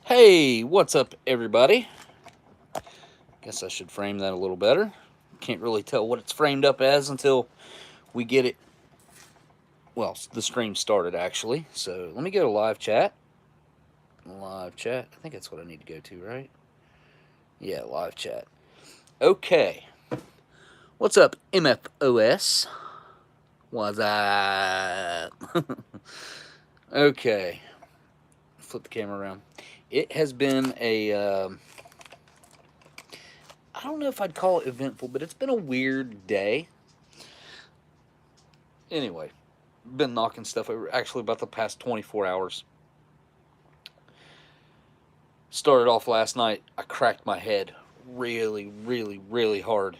Hey, what's up, everybody? Guess I should frame that a little better. Can't really tell what it's framed up as until we get it. Well, the stream started actually. So let me go to live chat. Live chat. I think that's what I need to go to, right? Yeah, live chat. Okay. What's up, MFOS? What's up? Okay. Flip the camera around. It has been a. I don't know if I'd call it eventful, but it's been a weird day. Anyway, been knocking stuff over actually about the past 24 hours. Started off last night, I cracked my head really, really, really hard.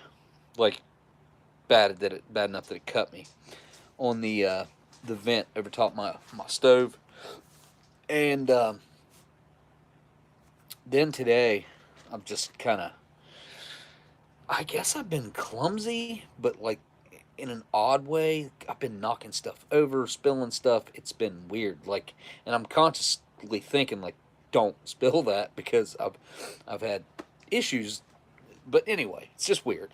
Like bad enough that it cut me on the vent over top my stove. And then today, I'm just kind of, I guess I've been clumsy, but like in an odd way. I've been knocking stuff over, spilling stuff. It's been weird. Like, and I'm consciously thinking like, don't spill that because I've had issues. But anyway, it's just weird.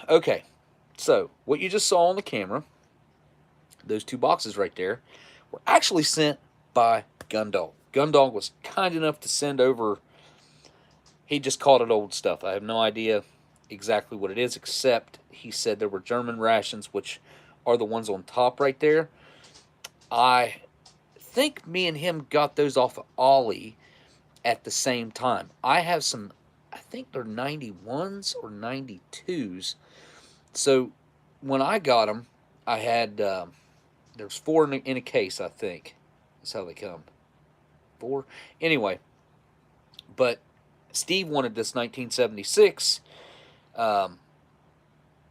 Okay, so what you just saw on the camera, those two boxes right there, were actually sent by Gundog. Gundog was kind enough to send over. He just called it old stuff. I have no idea exactly what it is, except he said there were German rations, which are the ones on top right there. I think me and him got those off of Ollie at the same time. I have some, I think they're 91s or 92s. So when I got them, I had, there's four in a case, I think. That's how they come. Four? Anyway, but Steve wanted this 1976 um,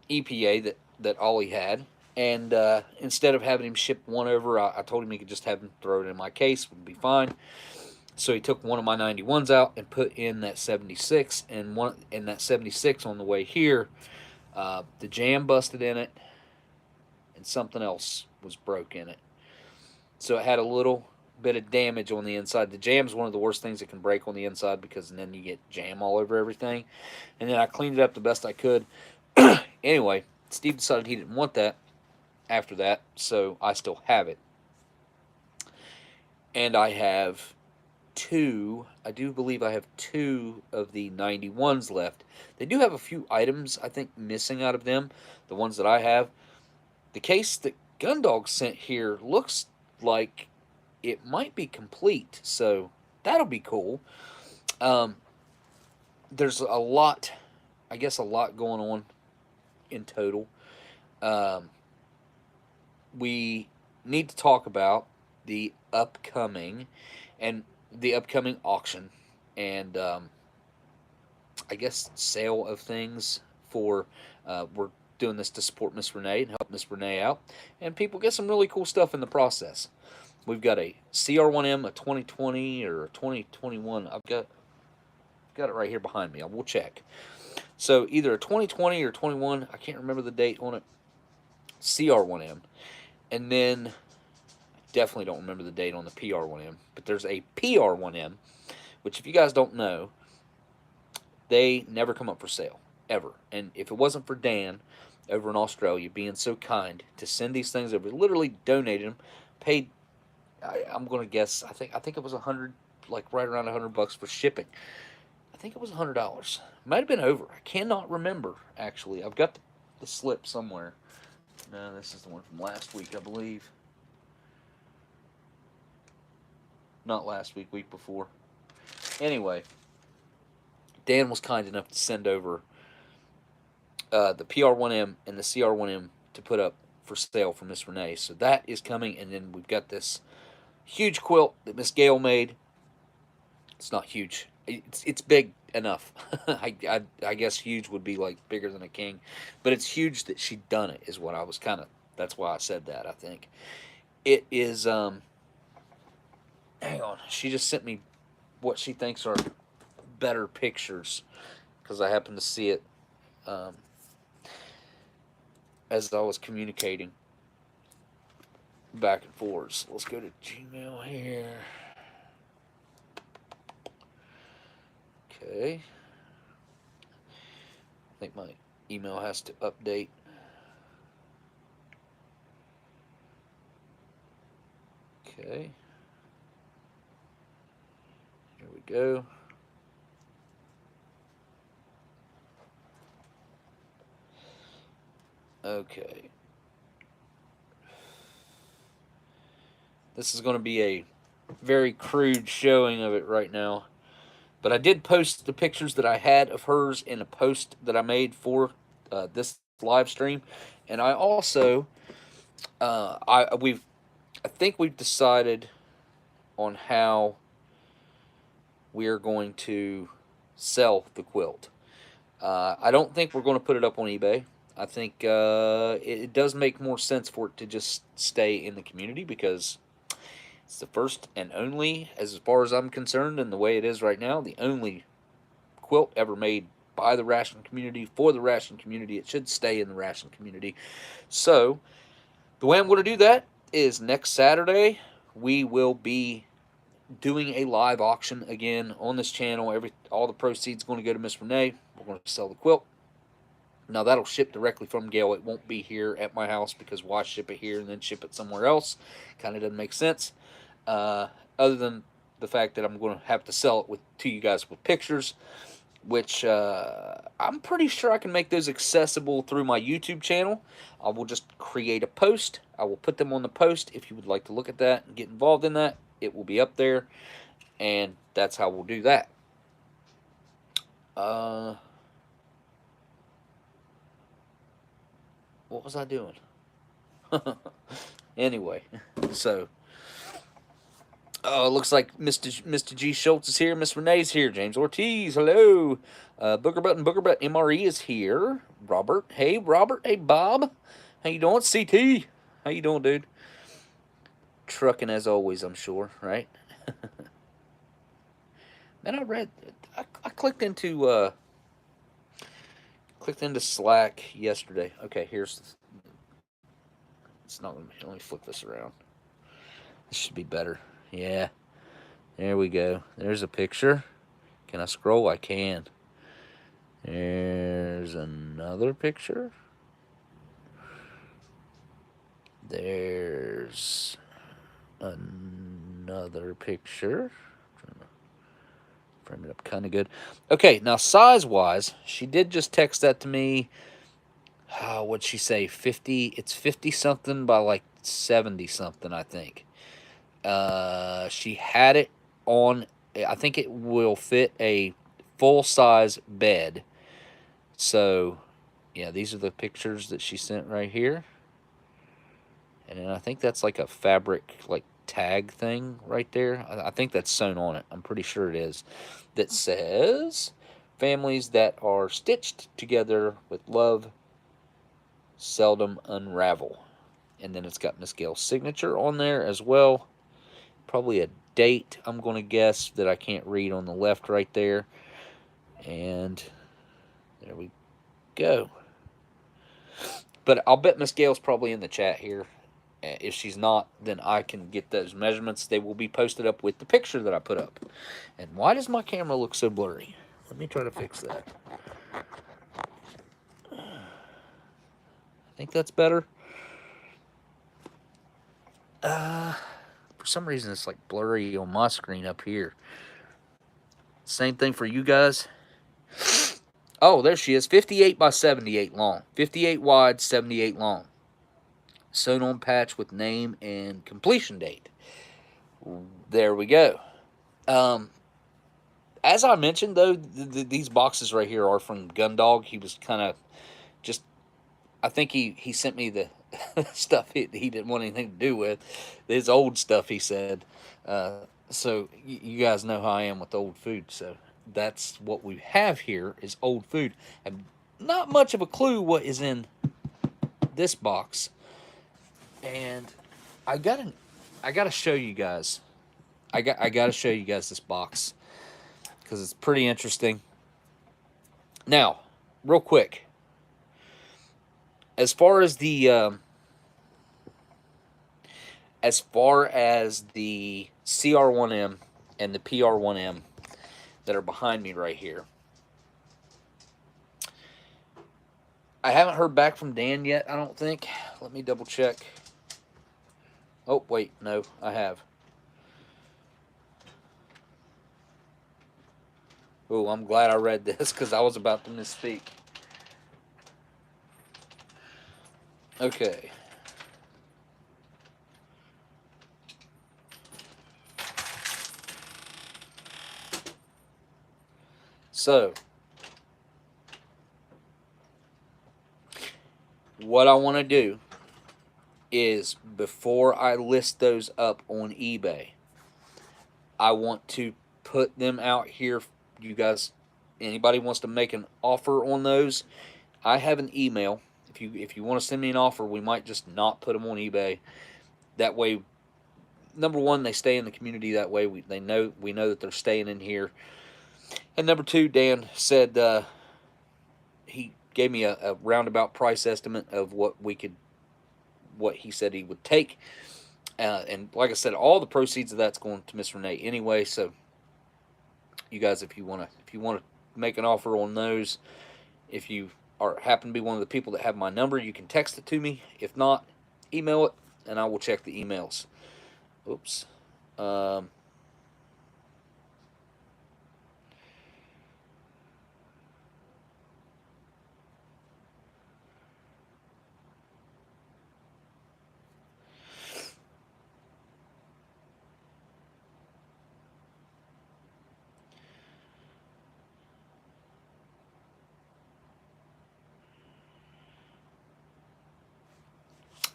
EPA that Ollie had. And instead of having him ship one over, I told him he could just have him throw it in my case, would be fine. So he took one of my 91s out and put in that 76, and one in that 76 on the way here, the jam busted in it, and something else was broke in it. So it had a little bit of damage on the inside. The jam's one of the worst things that can break on the inside because then you get jam all over everything. And then I cleaned it up the best I could. Anyway, Steve decided he didn't want that after that, so I still have it. And I have two, I do believe I have two of the 91s left. They do have a few items, I think, missing out of them, the ones that I have. The case that Gundog sent here looks like it might be complete, so that'll be cool. Um, there's a lot, I guess, a lot going on in total. Um, we need to talk about the upcoming and the upcoming auction and I guess sale of things for we're doing this to support Miss Renee and help Miss Renee out, and people get some really cool stuff in the process. We've got a CR1M, a 2020 or a 2021. I've got it right here behind me. I will check. So either a 2020 or 21. I can't remember the date on it. CR1M, and then definitely don't remember the date on the PR1M. But there's a PR1M, which if you guys don't know, they never come up for sale ever. And if it wasn't for Dan over in Australia being so kind to send these things over, literally donated them, paid. I'm going to guess. I think it was 100, like right around $100 for shipping. I think it was $100. Might have been over. I cannot remember actually. I've got the slip somewhere. No, this is the one from last week, I believe. Not last week, week before. Anyway, Dan was kind enough to send over the PR1M and the CR1M to put up for sale for Miss Renee. So that is coming, and then we've got this huge quilt that Miss Gail made. It's not huge. It's big enough. I guess huge would be like bigger than a king, but it's huge that she done it. Is what I was kind of. That's why I said that. I think it is. Hang on. She just sent me what she thinks are better pictures because I happened to see it um, as I was communicating back and forth. So let's go to Gmail here. Okay. I think my email has to update. Okay. Here we go. Okay. This is going to be a very crude showing of it right now. But I did post the pictures that I had of hers in a post that I made for this live stream. And I also, I think we've decided on how we are going to sell the quilt. I don't think we're going to put it up on eBay. I think it does make more sense for it to just stay in the community because it's the first and only, as far as I'm concerned, and the way it is right now, the only quilt ever made by the Ration community for the Ration community. It should stay in the Ration community. So the way I'm going to do that is next Saturday we will be doing a live auction again on this channel. All the proceeds going to go to Miss Renee. We're going to sell the quilt. Now that'll ship directly from Gail. It won't be here at my house because why ship it here and then ship it somewhere else? Kind of doesn't make sense. Other than the fact that I'm going to have to sell it to you guys with pictures, which I'm pretty sure I can make those accessible through my YouTube channel. I will just create a post. I will put them on the post. If you would like to look at that and get involved in that, it will be up there, and that's how we'll do that. What was I doing? Anyway, so it looks like Mr. G. Schultz is here. Miss Renee's here. James Ortiz, hello. Booger Butt MRE is here. Robert, hey Robert, hey Bob, how you doing? CT, how you doing, dude? Trucking as always, I'm sure, right? Man, I clicked into Slack yesterday. Okay, it's not gonna be, let me flip this around. This should be better. Yeah, there we go. There's a picture. Can I scroll? I can. There's another picture. There's another picture. Trying to frame it up kind of good. Okay, now size-wise, she did just text that to me. What'd she say? 50. It's 50-something by like 70-something, I think. She had it on. I think it will fit a full-size bed. So, yeah, these are the pictures that she sent right here. And then I think that's like a fabric, like, tag thing right there. I think that's sewn on it. I'm pretty sure it is. That says, families that are stitched together with love seldom unravel. And then it's got Miss Gail's signature on there as well. Probably a date, I'm going to guess, that I can't read on the left right there. And there we go. But I'll bet Miss Gail's probably in the chat here. If she's not, then I can get those measurements. They will be posted up with the picture that I put up. And why does my camera look so blurry? Let me try to fix that. I think that's better. For some reason, it's like blurry on my screen up here. Same thing for you guys. Oh, there she is. 58 by 78 long. 58 wide, 78 long. Sewn on patch with name and completion date. There we go. As I mentioned, though, these boxes right here are from Gundog. He was kind of just, I think he sent me the stuff he didn't want anything to do with. His old stuff, he said. So you guys know how I am with old food. So that's what we have here is old food. And not much of a clue what is in this box. And I gotta show you guys. I gotta show you guys this box because it's pretty interesting. Now, real quick, as far as the CR1M and the PR1M, that are behind me right here. I haven't heard back from Dan yet, I don't think. Let me double check. Oh, wait, no, I have. Oh, I'm glad I read this because I was about to misspeak. Okay. So, what I want to do is before I list those up on eBay, I want to put them out here. You guys, anybody wants to make an offer on those, I have an email. If you want to send me an offer, we might just not put them on eBay. That way, number one, they stay in the community. That way, we know that they're staying in here. And number two, Dan said he gave me a roundabout price estimate of what he said he would take. And like I said, all the proceeds of that's going to Miss Renee anyway. So, you guys, if you want to make an offer on those, if you happen to be one of the people that have my number, you can text it to me. If not, email it, and I will check the emails. Oops.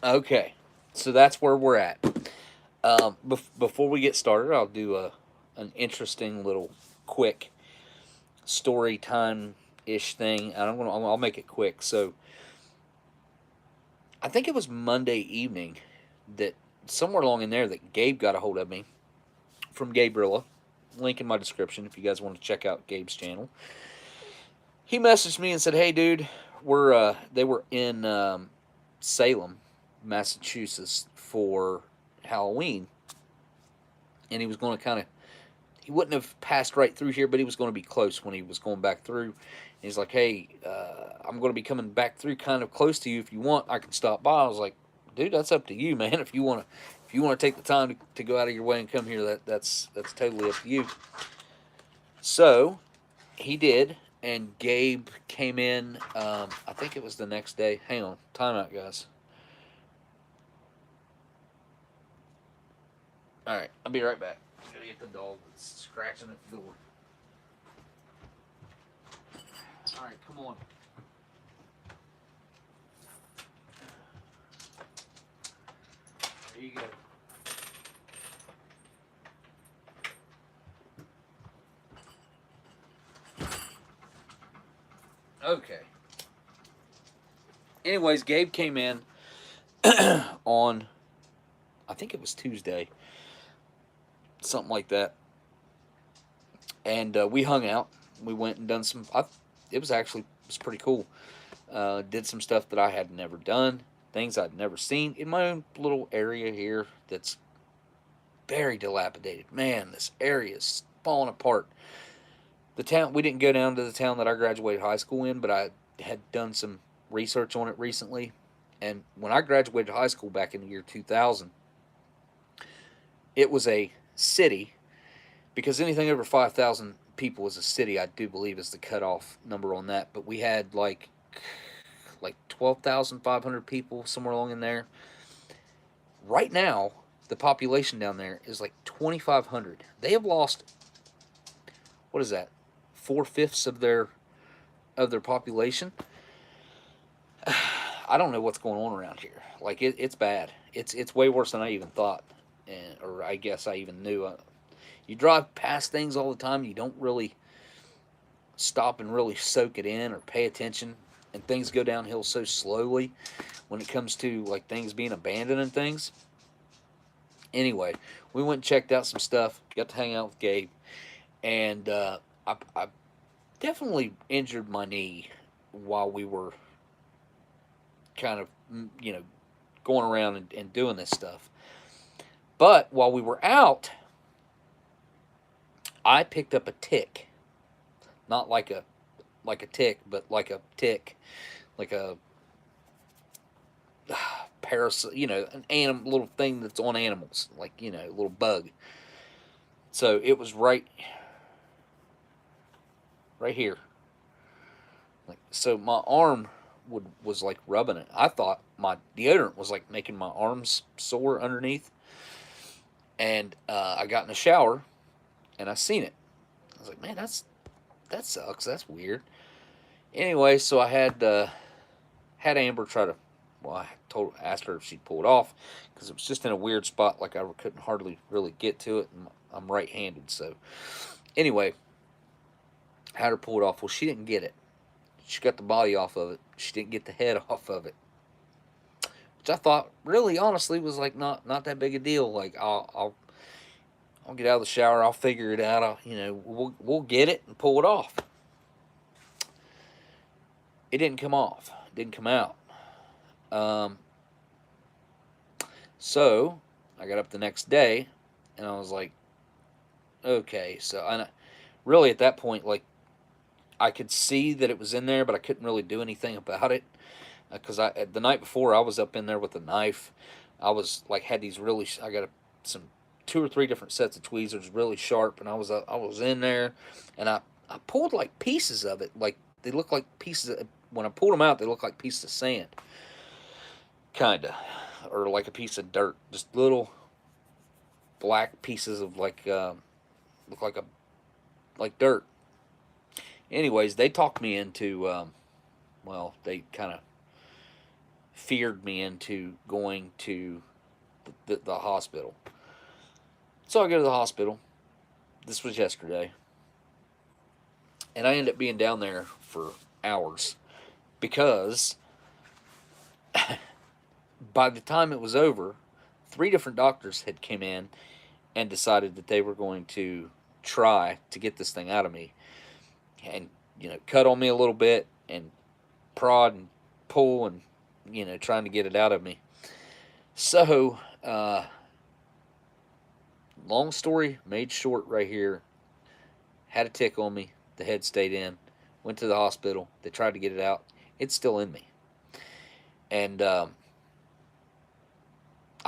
Okay, so that's where we're at. Before we get started, I'll do an interesting little quick story time ish thing. And I'll make it quick. So I think it was Monday evening that somewhere along in there that Gabe got a hold of me from gabeRILLA. Link in my description if you guys want to check out Gabe's channel. He messaged me and said, "Hey, dude, they were in Salem, Massachusetts for Halloween, and he was going to he wouldn't have passed right through here, but he was going to be close when he was going back through. And he's like, hey, I'm going to be coming back through kind of close to you. If you want, I can stop by." I was like, dude, that's up to you, man. If you want to take the time to go out of your way and come here, that's totally up to you. So he did, and Gabe came in. I think it was the next day. Hang on, timeout, guys. All right, I'll be right back. Gotta get the dog that's scratching at the door. All right, come on. There you go. Okay. Anyways, Gabe came in on, I think it was Tuesday, something like that, and we hung out. We went and done some. It was pretty cool. Did some stuff that I had never done, things I'd never seen in my own little area here. That's very dilapidated. Man, this area is falling apart. The town, we didn't go down to the town that I graduated high school in, but I had done some research on it recently. And when I graduated high school back in the year 2000, it was a city, because anything over 5,000 people is a city, I do believe, is the cutoff number on that. But we had like 12,500 people, somewhere along in there. Right now, the population down there is like 2,500. They have lost, what is that, 4/5 of their population. I don't know what's going on around here. Like it's bad. It's way worse than I even thought, or I guess I even knew. You drive past things all the time. You don't really stop and really soak it in or pay attention, and things go downhill so slowly when it comes to like things being abandoned and things. Anyway, we went and checked out some stuff. Got to hang out with Gabe, and I definitely injured my knee while we were kind of, going around and doing this stuff. But while we were out, I picked up a tick. not like a tick, but like a tick, like a parasite, an animal, little thing that's on animals, like a little bug. So it was right here. Like, so my arm was like rubbing it. I thought my deodorant was like making my arms sore underneath. And I got in the shower and I seen it. I was like, man, that sucks. That's weird. Anyway, so I had Amber try to. Well, asked her if she'd pull it off because it was just in a weird spot. Like I couldn't hardly really get to it, and I'm right-handed. So anyway, had her pull it off. Well, she didn't get it. She got the body off of it. She didn't get the head off of it, which I thought really, honestly, was like not that big a deal. Like I'll get out of the shower. I'll figure it out. We'll get it and pull it off. It didn't come off. It didn't come out. So I got up the next day, and I was like, okay. So really at that point, like I could see that it was in there, but I couldn't really do anything about it because the night before I was up in there with a knife. I was like had these really. I got some 2 or 3 different sets of tweezers, really sharp, and I was in there, and I pulled like pieces of it, like they look like pieces. When I pulled them out, they look like pieces of sand, kinda, or like a piece of dirt, just little black pieces of look like dirt. Anyways, they talked me into, well, they kind of feared me into going to the hospital. So I go to the hospital. This was yesterday. And I ended up being down there for hours because by the time it was over, 3 different doctors had come in and decided that they were going to try to get this thing out of me and cut on me a little bit and prod and pull and trying to get it out of me. So long story made short right here, had a tick on me, the head stayed in, went to the hospital, they tried to get it out, it's still in me. And I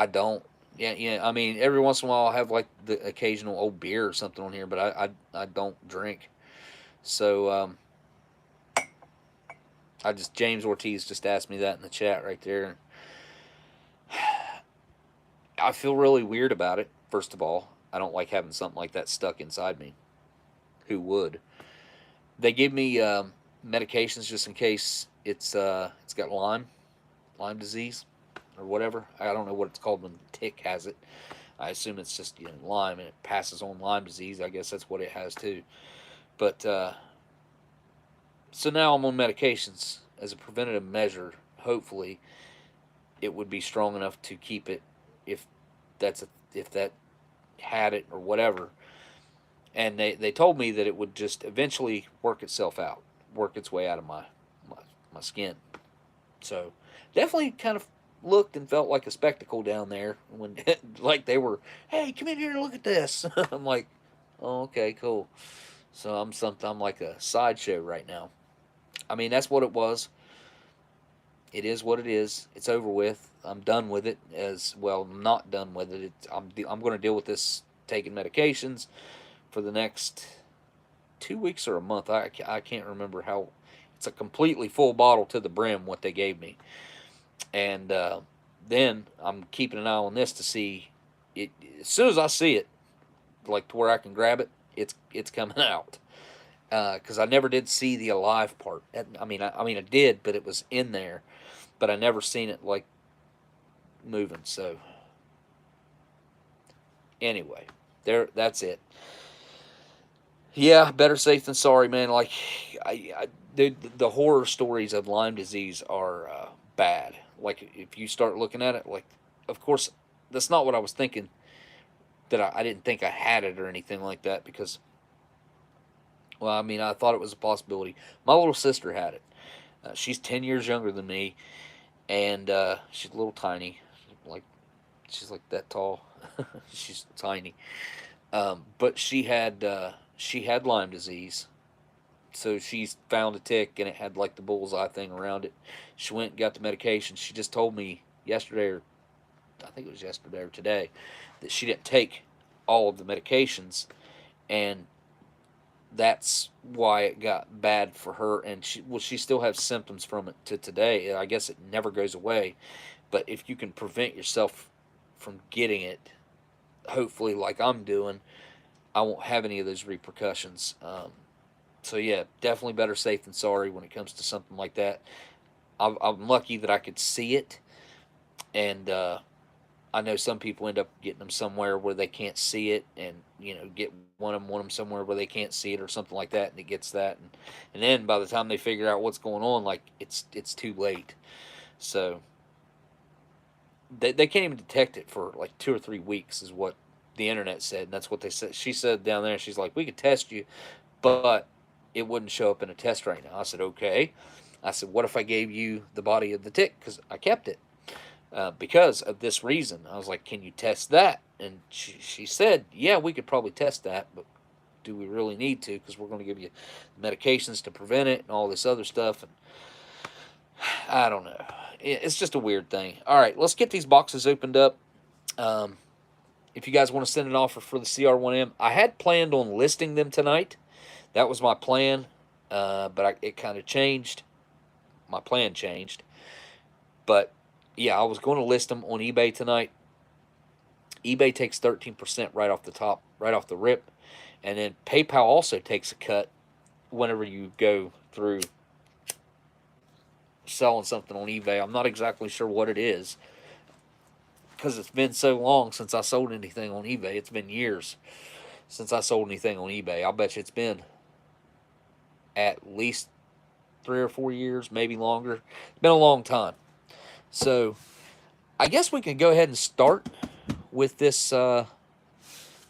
don't. I mean, every once in a while I'll have like the occasional old beer or something on here, but I don't drink. So James Ortiz just asked me that in the chat right there. I feel really weird about it. First of all, I don't like having something like that stuck inside me. Who would? They give me medications just in case it's got Lyme disease or whatever. I don't know what it's called when the tick has it. I assume it's just Lyme and it passes on Lyme disease. I guess that's what it has too. But so now I'm on medications as a preventative measure. Hopefully, it would be strong enough to keep it if that had it or whatever. And they told me that it would just eventually work itself out, work its way out of my skin. So definitely kind of looked and felt like a spectacle down there when like they were, hey, come in here and look at this. I'm like, oh, okay, cool. So I'm like a sideshow right now. I mean, that's what it was. It is what it is. It's over with. I'm done with it. As well, I'm not done with it. I'm going to deal with this taking medications for the next 2 weeks or a month. I can't remember how. It's a completely full bottle to the brim what they gave me, and then I'm keeping an eye on this to see it. As soon as I see it, like to where I can grab it, it's coming out. Because I never did see the alive part. I mean, I did, but it was in there, but I never seen it like moving. So anyway, that's it. Yeah, better safe than sorry, man. Like, the horror stories of Lyme disease are bad. Like, if you start looking at it, like, of course, that's not what I was thinking. That I didn't think I had it or anything like that because, well, I mean, I thought it was a possibility. My little sister had it. She's 10 years younger than me, and she's a little tiny, like she's like that tall. She's tiny, but she had Lyme disease, So she's found a tick and it had like the bullseye thing around it. She went and got the medication. She just told me yesterday, or I think it was yesterday or today, that she didn't take all of the medications, and that's why it got bad for her. And she still has symptoms from it to today. I guess it never goes away, but if you can prevent yourself from getting it, hopefully like I'm doing, I won't have any of those repercussions. So yeah, definitely better safe than sorry when it comes to something like that. I'm lucky that I could see it, and I know some people end up getting them somewhere where they can't see it, and get want them somewhere where they can't see it or something like that, and it gets that, and then by the time they figure out what's going on, like it's too late. So they can't even detect it for like 2 or 3 weeks, is what the internet said, and that's what they said. She said down there, she's like, we could test you, but it wouldn't show up in a test right now. I said, okay. I said, what if I gave you the body of the tick? Because I kept it because of this reason. I was like, can you test that? And she said, yeah, we could probably test that, but do we really need to? Because we're going to give you medications to prevent it and all this other stuff. And I don't know. It's just a weird thing. All right, let's get these boxes opened up. If you guys want to send an offer for the CR1M, I had planned on listing them tonight. That was my plan, but it kind of changed. My plan changed. But, yeah, I was going to list them on eBay tonight. eBay takes 13% right off the top, right off the rip. And then PayPal also takes a cut whenever you go through selling something on eBay. I'm not exactly sure what it is, because it's been so long since I sold anything on eBay. It's been years since I sold anything on eBay. I'll bet you it's been at least 3 or 4 years, maybe longer. It's been a long time. So I guess we can go ahead and start with this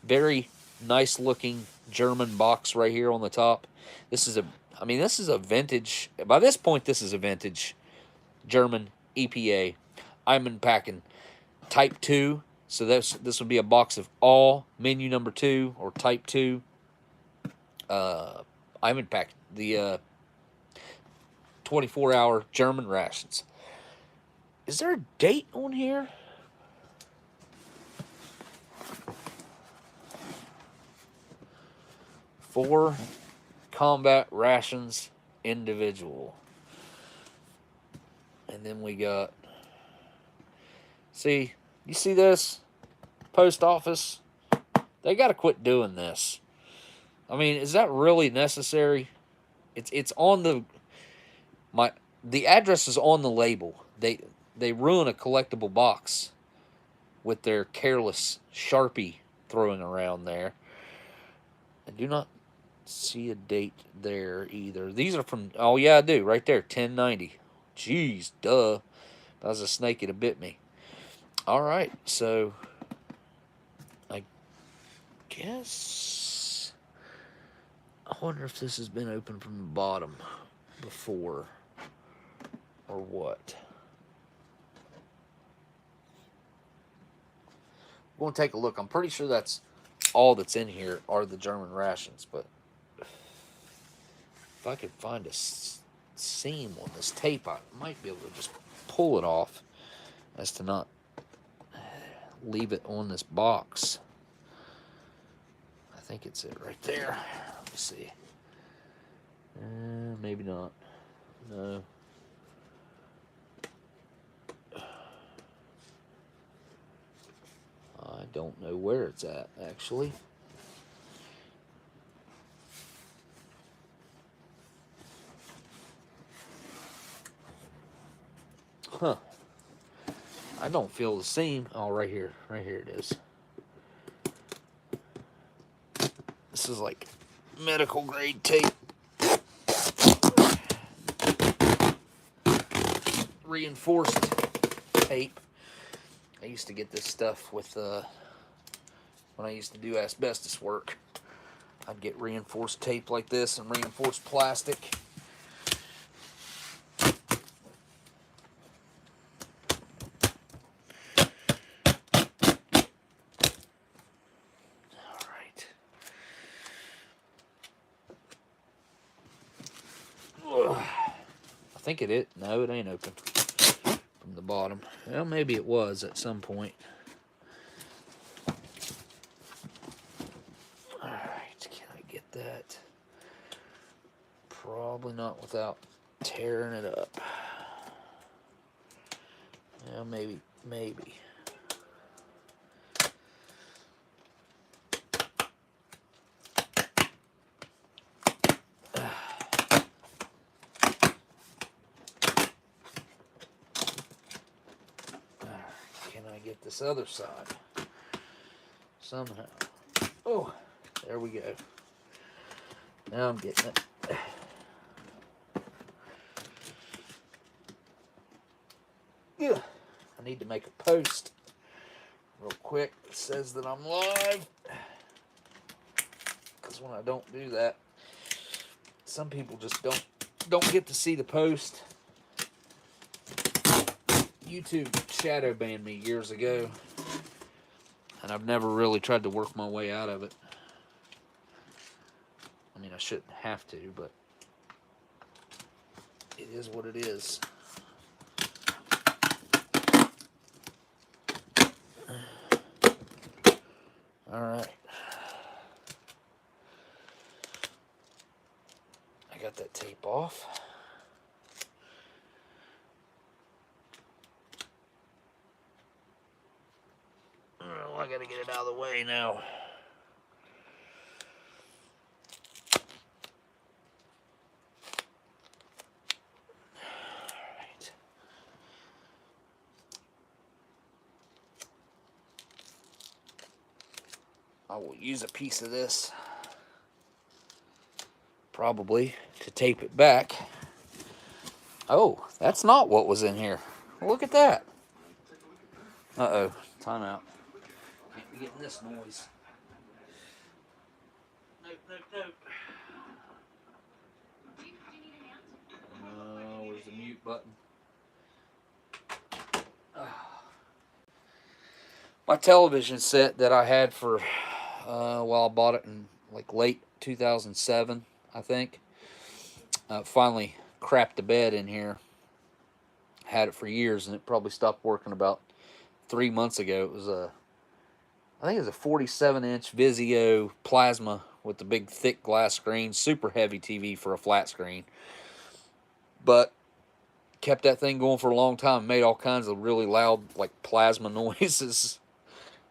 very nice looking German box right here on the top. This is a vintage, by this point this is a vintage German EPA. I'm unpacking Type 2. So this would be a box of all menu number 2 or Type 2. I'm unpacking the 24-hour German rations. Is there a date on here? For combat rations individual. And then we got, you see this? Post office. They got to quit doing this. I mean, is that really necessary? It's on the address is on the label. They ruin a collectible box with their careless Sharpie throwing around there. I do not see a date there either. These are from, oh yeah, I do, right there, 1090. Jeez, duh. If I was a snake, it'd have bit me. All right, so I guess, I wonder if this has been opened from the bottom before or what. We're going to take a look. I'm pretty sure that's all that's in here are the German rations, but if I could find a seam on this tape, I might be able to just pull it off as to not leave it on this box. I think it's it right there. Let me see. Maybe not. No. I don't know where it's at, actually. Huh. I don't feel the seam. Oh, right here. Right here it is. This is like medical grade tape. Reinforced tape. I used to get this stuff with when I used to do asbestos work. I'd get reinforced tape like this and reinforced plastic. Ugh. I think it is. No, it ain't open from the bottom. Well, maybe it was at some point. All right, can I get that? Probably not without tearing it up. Yeah, maybe. Can I get this other side? Somehow. Oh, there we go. Now I'm getting it. Yeah, I need to make a post real quick that says that I'm live. Because when I don't do that, some people just don't get to see the post. YouTube shadow banned me years ago, and I've never really tried to work my way out of it. I mean, I shouldn't have to, but it is what it is. All right. I got that tape off. Oh, I gotta get it out of the way now. Alright. I will use a piece of this, probably, to tape it back. Oh, that's not what was in here. Look at that. Uh-oh. Time out. Can't be getting this noise. Nope. Where's the mute button? My television set that I had for, well, I bought it in like late 2007, I think. Finally crapped the bed in here. Had it for years, and it probably stopped working about 3 months ago. It was I think it was a 47-inch Vizio plasma with the big thick glass screen, super heavy TV for a flat screen. But kept that thing going for a long time, made all kinds of really loud, like, plasma noises.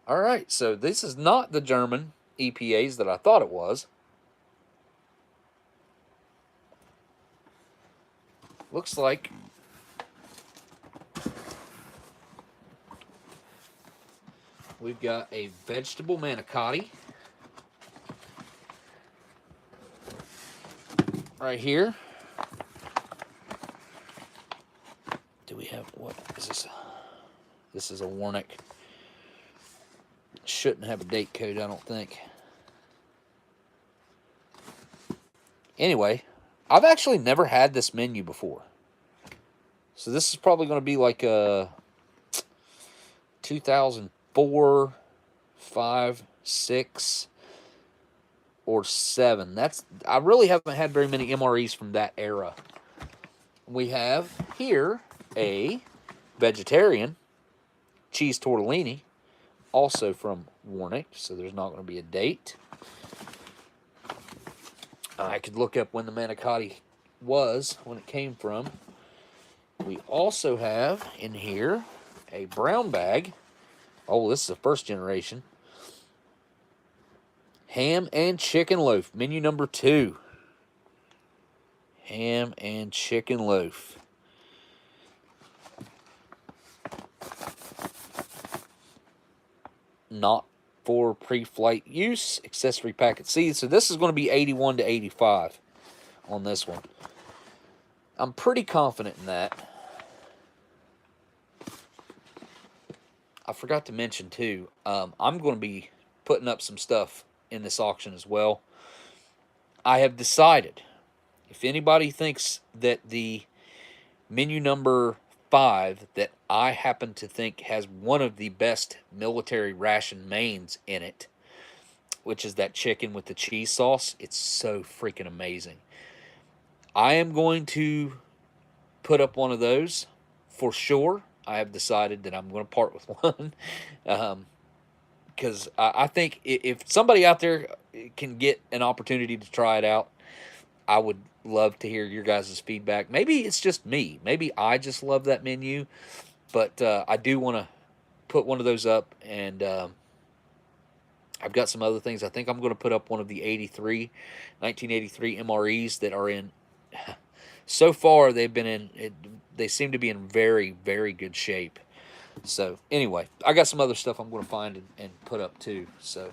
All right, so this is not the German EPAs that I thought it was. Looks like we've got a vegetable manicotti right here. Do we have, what is this? This is a Warnick. Shouldn't have a date code, I don't think. Anyway, I've actually never had this menu before. So this is probably going to be like a 2004, 5, 6, or 7. I really haven't had very many MREs from that era. We have here a vegetarian cheese tortellini, also from Warnick, so there's not going to be a date. I could look up when the manicotti was, when it came from. We also have in here a brown bag. Oh, this is a first generation. Ham and chicken loaf, menu number 2. Ham and chicken loaf. Not for pre-flight use, accessory packet seeds. So this is going to be 81 to 85 on this one. I'm pretty confident in that. I forgot to mention too, I'm going to be putting up some stuff in this auction as well. I have decided, if anybody thinks that the menu number 5 that I happen to think has one of the best military ration mains in it, which is that chicken with the cheese sauce, it's so freaking amazing. I am going to put up one of those for sure. I have decided that I'm going to part with one. Because I think if somebody out there can get an opportunity to try it out, I would love to hear your guys' feedback. Maybe it's just me. Maybe I just love that menu. But I do want to put one of those up. And I've got some other things. I think I'm going to put up one of the 1983 MREs that are in. So far, they've been in. They seem to be in very, very good shape. So anyway, I got some other stuff I'm going to find and put up too. So,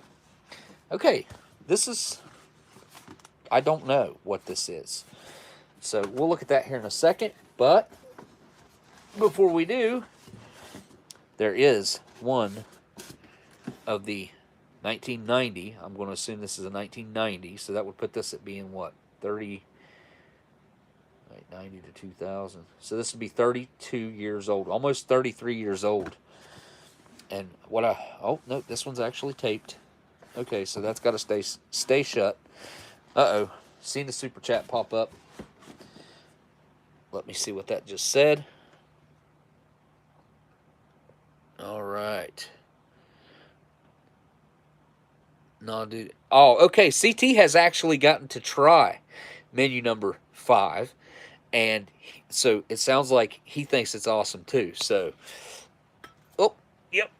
okay, this is. I don't know what this is. So we'll look at that here in a second. But before we do, there is one of the 1990. I'm going to assume this is a 1990. So that would put this at being what? 30. 90 to 2000. So this would be 32 years old. Almost 33 years old. And what I... Oh, no, this one's actually taped. Okay, so that's got to stay shut. Uh-oh. Seen the super chat pop up. Let me see what that just said. All right. No, dude. Oh, okay. CT has actually gotten to try menu number 5. And so it sounds like he thinks it's awesome too. So, oh, yep.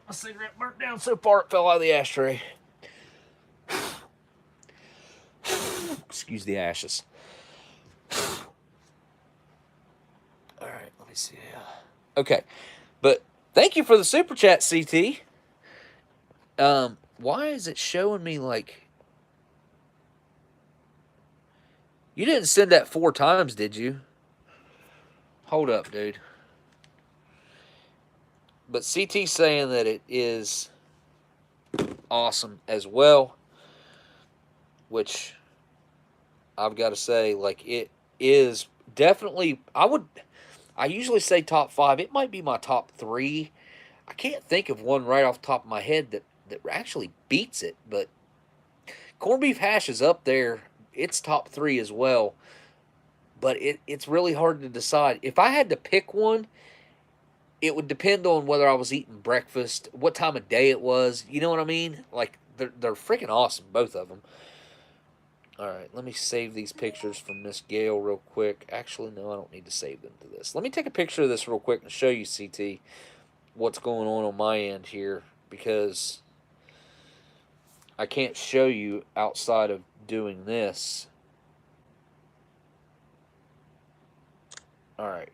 My cigarette burnt down so far it fell out of the ashtray. Excuse the ashes. All right, let me see. Okay, but thank you for the super chat, CT. Why is it showing me like you didn't send that 4 times, did you? Hold up, dude. But CT's saying that it is awesome as well, which I've got to say, like, it is definitely, I usually say top 5. It might be my top 3. I can't think of one right off the top of my head that actually beats it, but corned beef hash is up there. It's top 3 as well, but it's really hard to decide. If I had to pick one, it would depend on whether I was eating breakfast, what time of day it was. You know what I mean? Like, they're freaking awesome, both of them. All right, let me save these pictures from Miss Gail real quick. Actually, no, I don't need to save them to this. Let me take a picture of this real quick and show you, CT, what's going on my end here, because I can't show you outside of doing this. All right.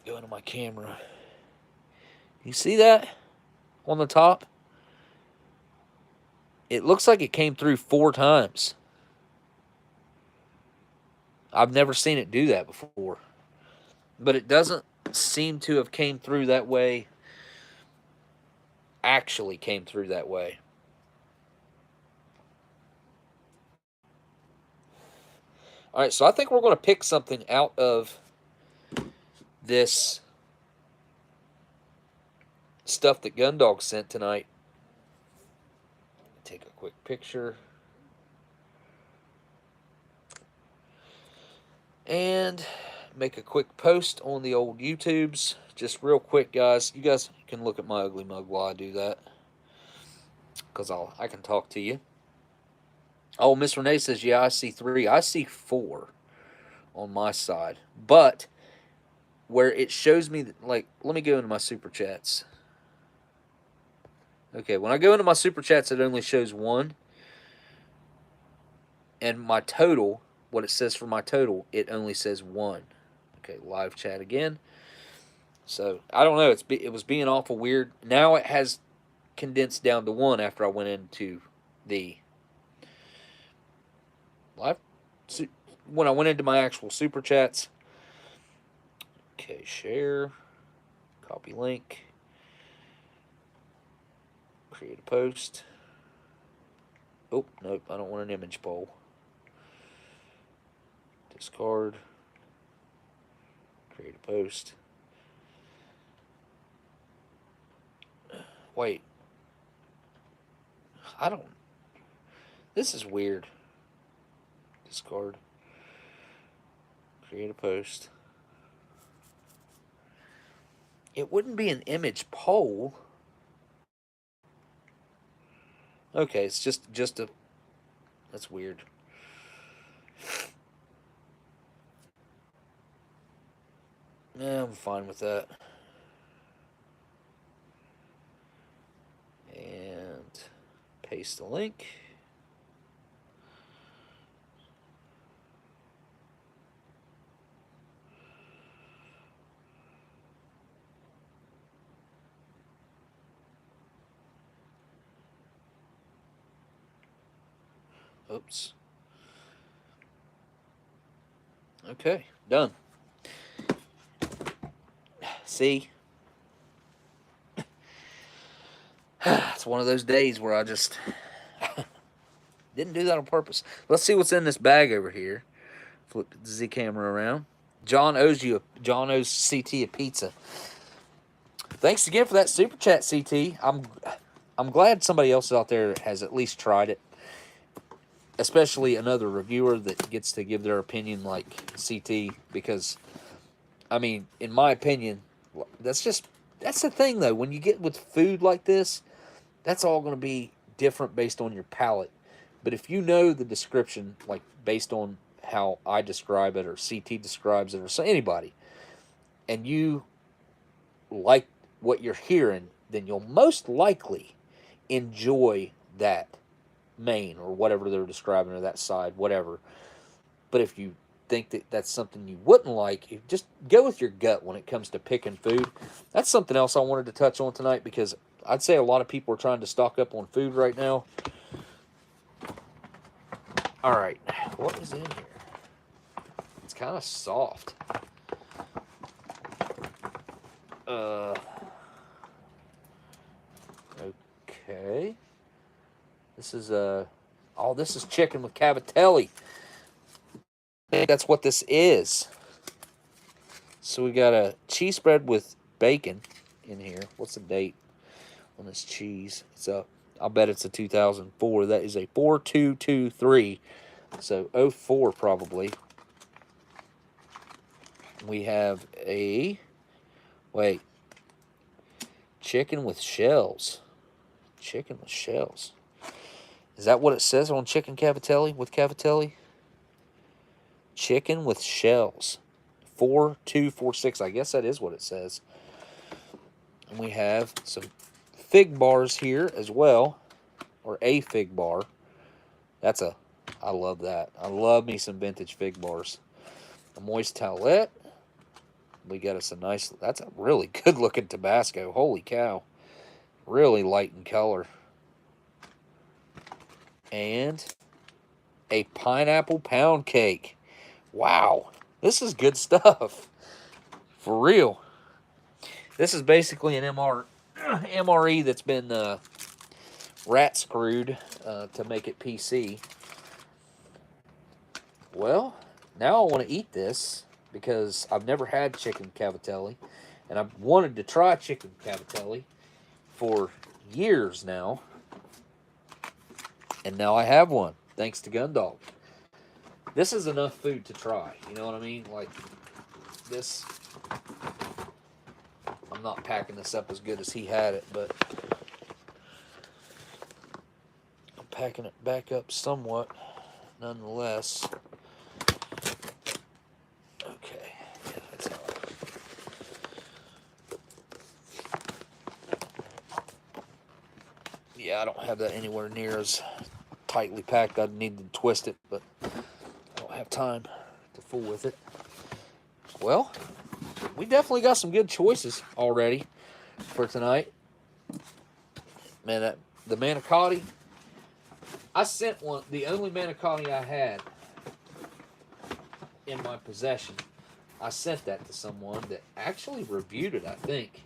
Go into my camera. You see that on the top? It looks like it came through 4 times. I've never seen it do that before. But it doesn't seem to have came through that way. Actually came through that way. All right, so I think we're going to pick something out of this stuff that Gundog sent tonight. Take a quick picture. And make a quick post on the old YouTubes. Just real quick, guys. You guys can look at my ugly mug while I do that, because I can talk to you. Oh, Miss Renee says, yeah, I see 3. I see 4 on my side. But where it shows me, like, let me go into my super chats. Okay, when I go into my super chats, it only shows 1. And my total, what it says for my total, it only says 1. Okay, live chat again. So, I don't know. It was being awful weird. Now it has condensed down to 1 after I went into the live. When I went into my actual super chats. Okay, share. Copy link. Create a post. Oh, nope, I don't want an image poll. Discard. Create a post. Wait. I don't... This is weird. Discard. Create a post. It wouldn't be an image poll. Okay, it's just a... That's weird. Yeah, I'm fine with that. And paste the link. Oops. Okay, done. See? It's one of those days where I just didn't do that on purpose. Let's see what's in this bag over here. Flip the Z camera around. John owes CT a pizza. Thanks again for that super chat, CT. I'm glad somebody else out there has at least tried it. Especially another reviewer that gets to give their opinion like CT, because I mean, in my opinion, that's the thing though. When you get with food like this, that's all going to be different based on your palate. But if you know the description, like based on how I describe it or CT describes it or so anybody, and you like what you're hearing, then you'll most likely enjoy that main or whatever they're describing, or that side, whatever. But if you think that that's something you wouldn't like, you just go with your gut when it comes to picking food. That's something else I wanted to touch on tonight, because I'd say a lot of people are trying to stock up on food right now. All right, what is in here? It's kind of soft. Okay. This is this is chicken with cavatelli. I think that's what this is. So we got a cheese spread with bacon in here. What's the date on this cheese? It's a, I'll bet it's a 2004. That is a 4223. So 04 probably. We have a, wait, chicken with shells. Chicken with shells. Is that what it says on chicken cavatelli with cavatelli? Chicken with shells. 4246. I guess that is what it says. And we have some fig bars here as well, or a fig bar. That's a, I love that. I love me some vintage fig bars. A moist towelette. We got us a nice, that's a really good looking Tabasco. Holy cow. Really light in color. And a pineapple pound cake. Wow. This is good stuff. For real. This is basically an MRE that's been rat screwed to make it PC. Well, now I want to eat this because I've never had chicken cavatelli, and I've wanted to try chicken cavatelli for years now, and now I have one, thanks to Gundog. This is enough food to try, you know what I mean? Like, this, I'm not packing this up as good as he had it, but I'm packing it back up somewhat, nonetheless. Okay, yeah, that's all right. Yeah, I don't have that anywhere near as tightly packed. I'd need to twist it, but I don't have time to fool with it. Well, we definitely got some good choices already for tonight. Man, the manicotti, I sent one, the only manicotti I had in my possession. I sent that to someone that actually reviewed it, I think.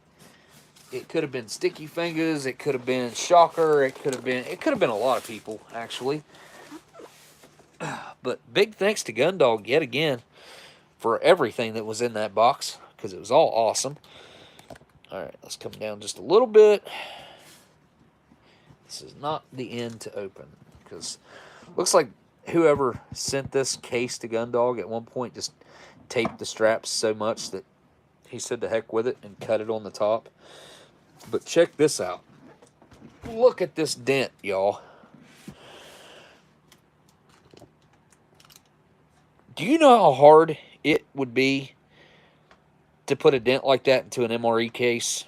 It could have been Sticky Fingers, it could have been Shocker, it could have been a lot of people, actually. But big thanks to Gundog yet again for everything that was in that box, because it was all awesome. Alright, let's come down just a little bit. This is not the end to open, because Looks like whoever sent this case to Gundog at one point just taped the straps so much that he said to heck with it and cut it on the top. But check this out. Look at this dent, y'all. Do you know how hard it would be to put a dent like that into an MRE case?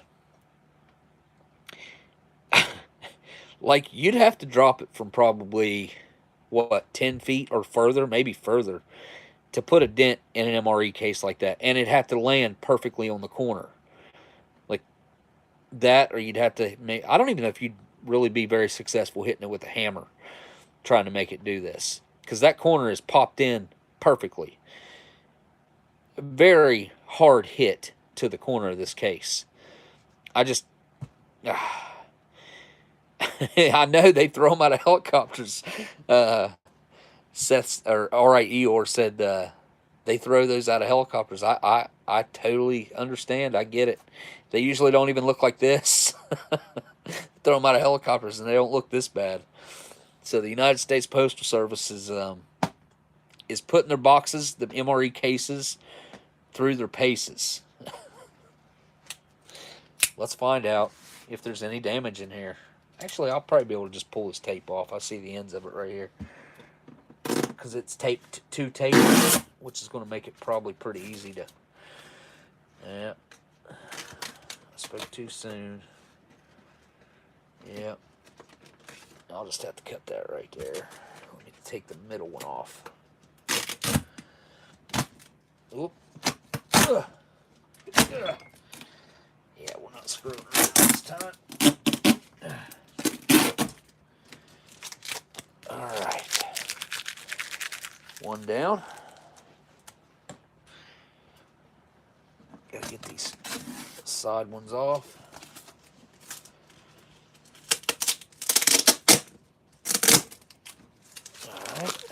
Like, you'd have to drop it from probably, what, 10 feet or further, maybe further, to put a dent in an MRE case like that. And it'd have to land perfectly on the corner. Like that, or you'd have to make, I don't even know if you'd really be very successful hitting it with a hammer trying to make it do this. Because that corner is popped in perfectly. A very hard hit to the corner of this case. I just... I know they throw them out of helicopters. Seth or Alright Eeyore said they throw those out of helicopters. I totally understand. I get it. They usually don't even look like this. Throw them out of helicopters and they don't look this bad. So the United States Postal Service is putting their boxes, the MRE cases, through their paces. Let's find out if there's any damage in here. Actually, I'll probably be able to just pull this tape off. I see the ends of it right here. Because it's taped to tape, which is going to make it probably pretty easy to... Yeah. I spoke too soon. Yeah. I'll just have to cut that right there. Let me take the middle one off. Oop. Ugh. Ugh. Yeah, we're not screwing around this time. Alright. One down. Gotta get these side ones off. Alright.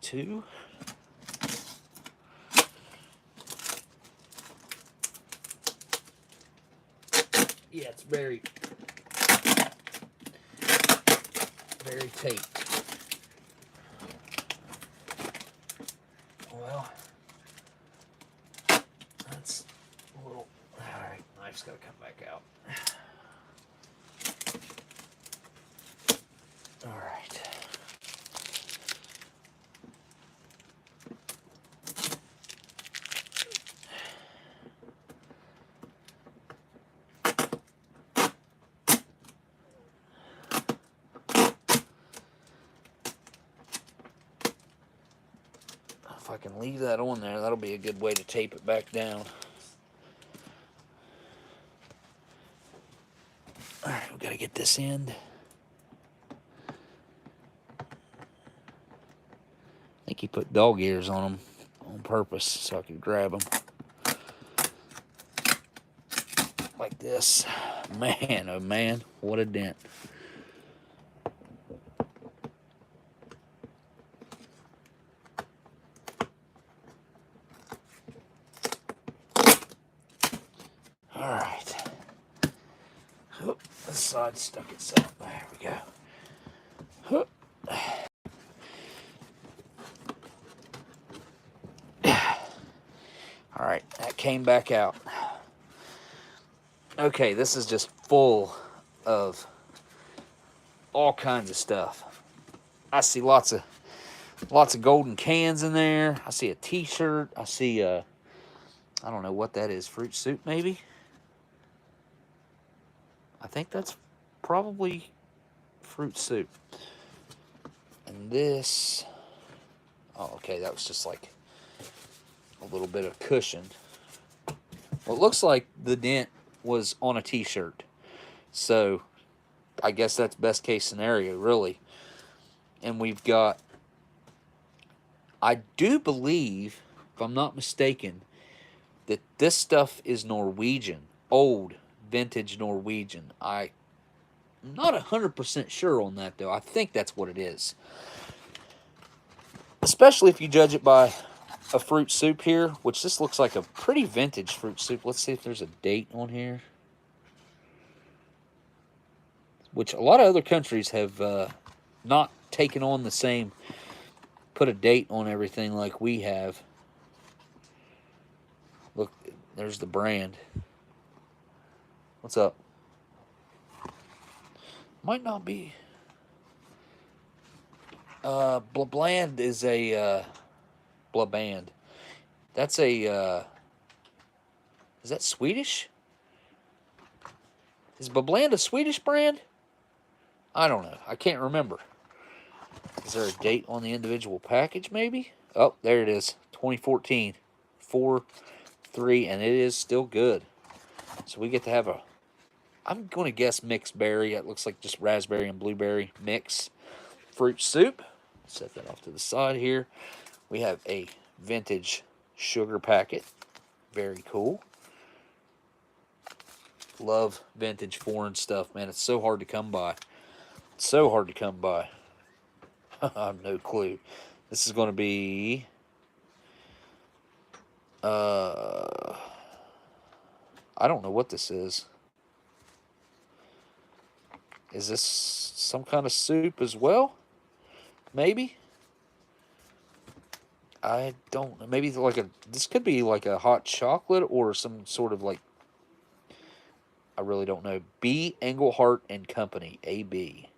Two. Yeah, it's very taped. Well, that's a little... Alright, knife's got to come back out. Alright. If I can leave that on there, that'll be a good way to tape it back down. Alright, we gotta get this end. I think he put dog ears on them on purpose so I could grab them. Like this. Man, oh man, what a dent. Alright. Oh, this side stuck itself. There we go. Oh. Alright, that came back out. Okay, this is just full of all kinds of stuff. I see lots of golden cans in there. I see a t-shirt. I see I don't know what that is. Fruit soup, maybe? I think that's probably fruit soup. And this... Oh, okay, that was just like a little bit of cushion. Well, it looks like the dent was on a t-shirt. So, I guess that's best case scenario, really. And we've got... I do believe, if I'm not mistaken, that this stuff is Norwegian. Old, vintage Norwegian. I'm not 100% sure on that, though. I think that's what it is. Especially if you judge it by a fruit soup here, which this looks like a pretty vintage fruit soup. Let's see if there's a date on here. which a lot of other countries have not taken on the same, put a date on everything like we have. Look, there's the brand. What's up? Might not be. Bland is a Blaband. That's a is that Swedish? Is Blaband a Swedish brand? I don't know. I can't remember. Is there a date on the individual package, maybe? Oh, there it is. 2014. 4-3, and it is still good. So we get to have a, I'm going to guess mixed berry. It looks like just raspberry and blueberry mix fruit soup. Set that off to the side here. We have a vintage sugar packet. Very cool. Love vintage foreign stuff, man. It's so hard to come by. It's so hard to come by. I have no clue. This is going to be I don't know what this is. Is this some kind of soup as well? Maybe? I don't know. Maybe like a, this could be like a hot chocolate or some sort of like, I really don't know. B. Engelhart and Company, AB.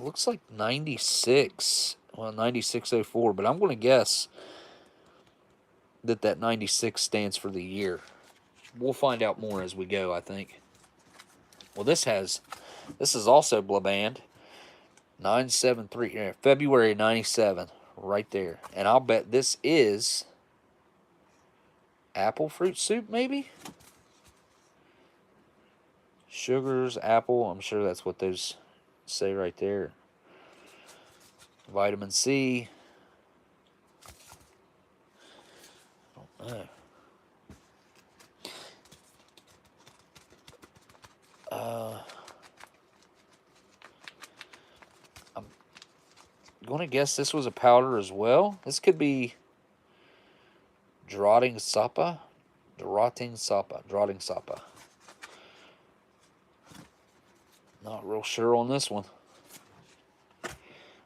Looks like 96. Well, 9604, but I'm going to guess that 96 stands for the year. We'll find out more as we go, I think. Well, this is also Blaband. 973, February 97, right there. And I'll bet this is apple fruit soup, maybe? Sugars, apple, I'm sure that's what those say right there. Vitamin C. I don't know. I'm going to guess this was a powder as well. This could be Drotting Sapa. Not real sure on this one.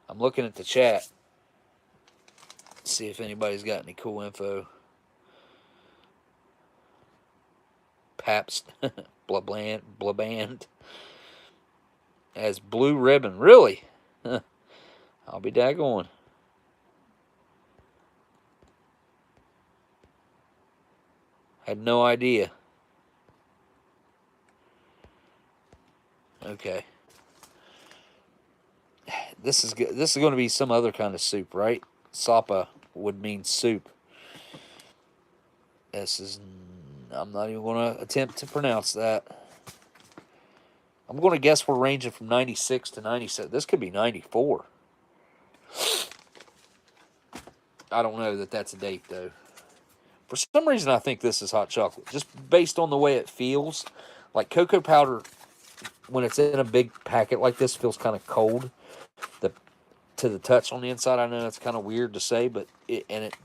I'm looking at the chat. See if anybody's got any cool info. Pabst Blaband as Blue Ribbon. Really? I'll be daggone. Had no idea. Okay. This is good. This is going to be some other kind of soup, right? Sapa would mean soup. This is, I'm not even going to attempt to pronounce that. I'm going to guess we're ranging from 96 to 97. This could be 94. I don't know that that's a date, though. For some reason, I think this is hot chocolate. Just based on the way it feels. Like cocoa powder, when it's in a big packet like this, feels kind of cold. To the touch on the inside, I know that's kind of weird to say, but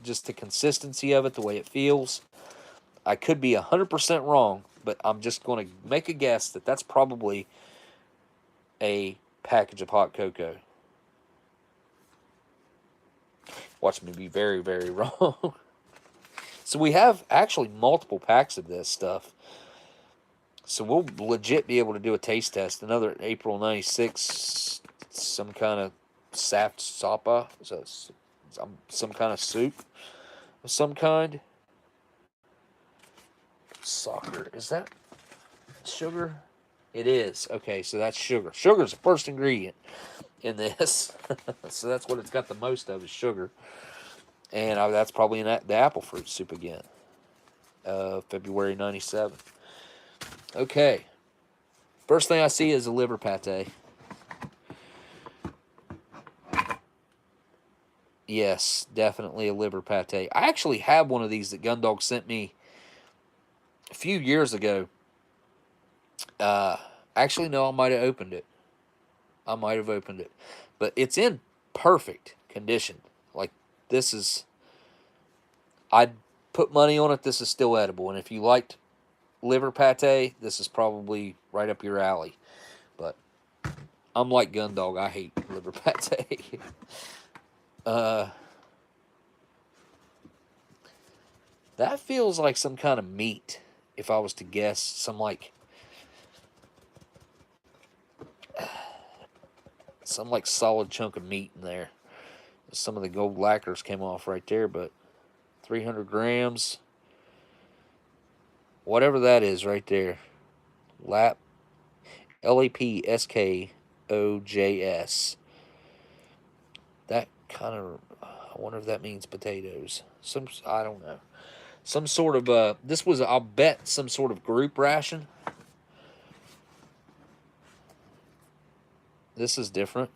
just the consistency of it, the way it feels. I could be 100% wrong, but I'm just going to make a guess that that's probably a package of hot cocoa. Watch me be very, very wrong. So we have actually multiple packs of this stuff. So we'll legit be able to do a taste test. Another April 96, some kind of Saft Sapa, so some kind of soup of some kind. Soccer, is that sugar? It is. Okay, so that's sugar. Sugar's the first ingredient in this. So that's what it's got the most of is sugar. And that's probably in the apple fruit soup again. February 97. Okay. First thing I see is a liver pate. Yes, definitely a liver pate. I actually have one of these that Gundog sent me a few years ago. Actually, no, I might have opened it. But it's in perfect condition. Like, this is, I'd put money on it, this is still edible. And if you liked liver pate, this is probably right up your alley. But I'm like Gundog, I hate liver pate. That feels like some kind of meat, if I was to guess. Some like solid chunk of meat in there. Some of the gold lacquers came off right there, but 300 grams. Whatever that is right there. LAPSKOJS. That kind of, I wonder if that means potatoes. I don't know. Some sort of, this was, I'll bet, some sort of group ration. This is different.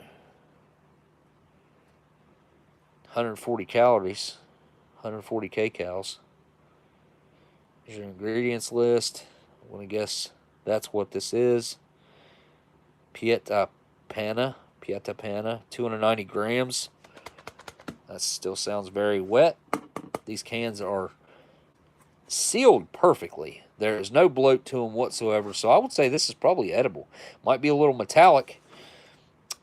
140 calories, 140 kcals. Here's your ingredients list. I'm going to guess that's what this is. Pieta Pana, 290 grams. That still sounds very wet. These cans are sealed perfectly. There is no bloat to them whatsoever, so I would say this is probably edible. Might be a little metallic.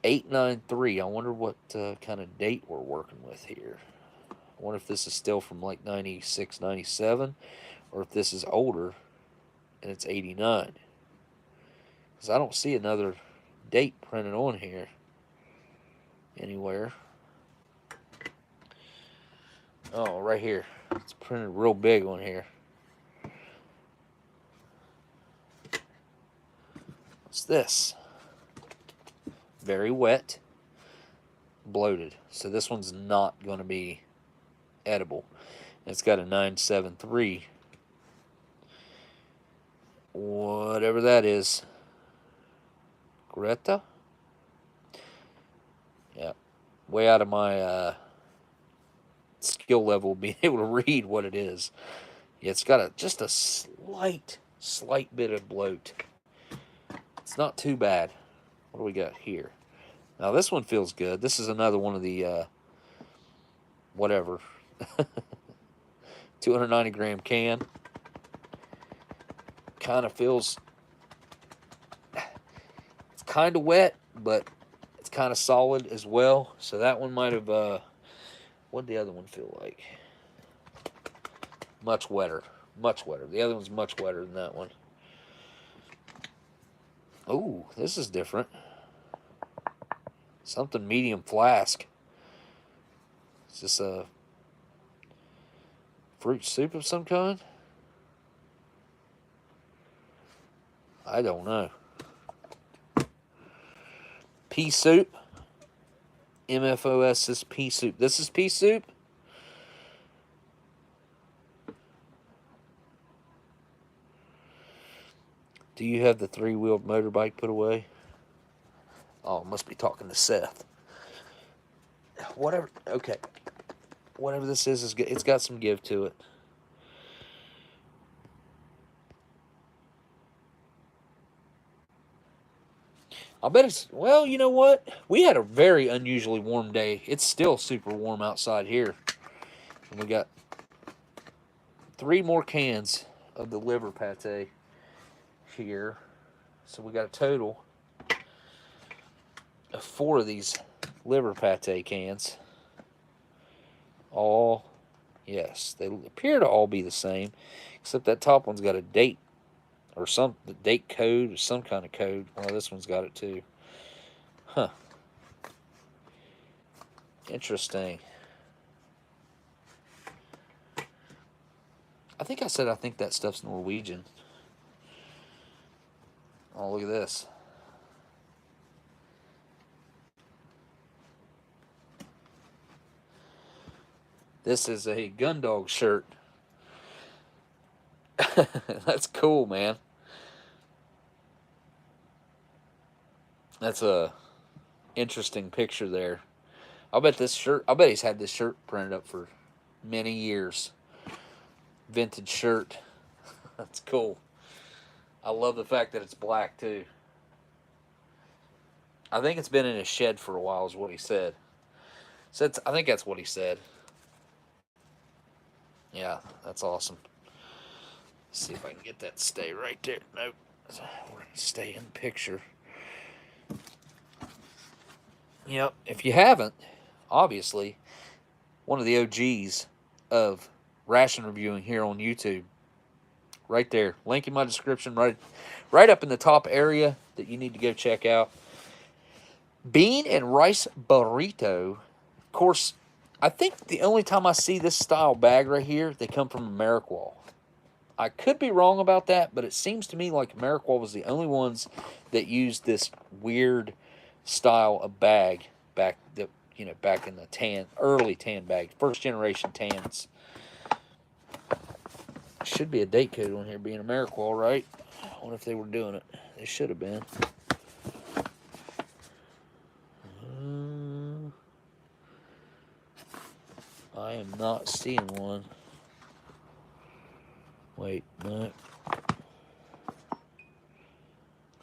893. I wonder what kind of date we're working with here. I wonder if this is still from like 96, 97, or if this is older and it's 89. Because I don't see another date printed on here anywhere. Oh, right here. It's printed real big on here. What's this? Very wet, bloated. So this one's not going to be edible. It's got a 973. Whatever that is. Greta? Yeah. Way out of my skill level being able to read what it is. Yeah, it's got just a slight bit of bloat. It's not too bad. What do we got here? Now this one feels good. This is another one of the whatever 290 gram can. Kind of feels, it's kind of wet, but it's kind of solid as well. So that one might have what did the other one feel like? Much wetter. The other one's much wetter than that one. Oh, this is different. Something medium flask. Is this a fruit soup of some kind? I don't know. Pea soup. MFOS is pea soup. This is pea soup? Do you have the three-wheeled motorbike put away? Oh, must be talking to Seth. Whatever. Okay. Whatever this is good. It's got some give to it. I'll bet it's, well, you know what? We had a very unusually warm day. It's still super warm outside here. And we got 3 more cans of the liver pate here. So we got a total of 4 of these liver pate cans. All, yes, they appear to all be the same, except that top one's got a date or the date code or some kind of code. Well, this one's got it too. Huh. Interesting. I think that stuff's Norwegian. Oh, look at this. This is a Gundog shirt. That's cool, man. That's a interesting picture there. I bet he's had this shirt printed up for many years. Vintage shirt. That's cool. I love the fact that it's black too. I think it's been in his shed for a while is what he said. I think that's what he said. Yeah, that's awesome. See if I can get that to stay right there. Nope. We're going to stay in the picture. Yep. If you haven't, obviously, one of the OGs of ration reviewing here on YouTube. Right there. Link in my description, right up in the top area that you need to go check out. Bean and rice burrito. Of course, I think the only time I see this style bag right here, they come from Ameriqual. I could be wrong about that, but it seems to me like Ameriqual was the only ones that used this weird style of bag back in the early tan bag, first generation tans. Should be a date code on here being Ameriqual, right? I wonder if they were doing it. They should have been. I am not seeing one. Wait, no.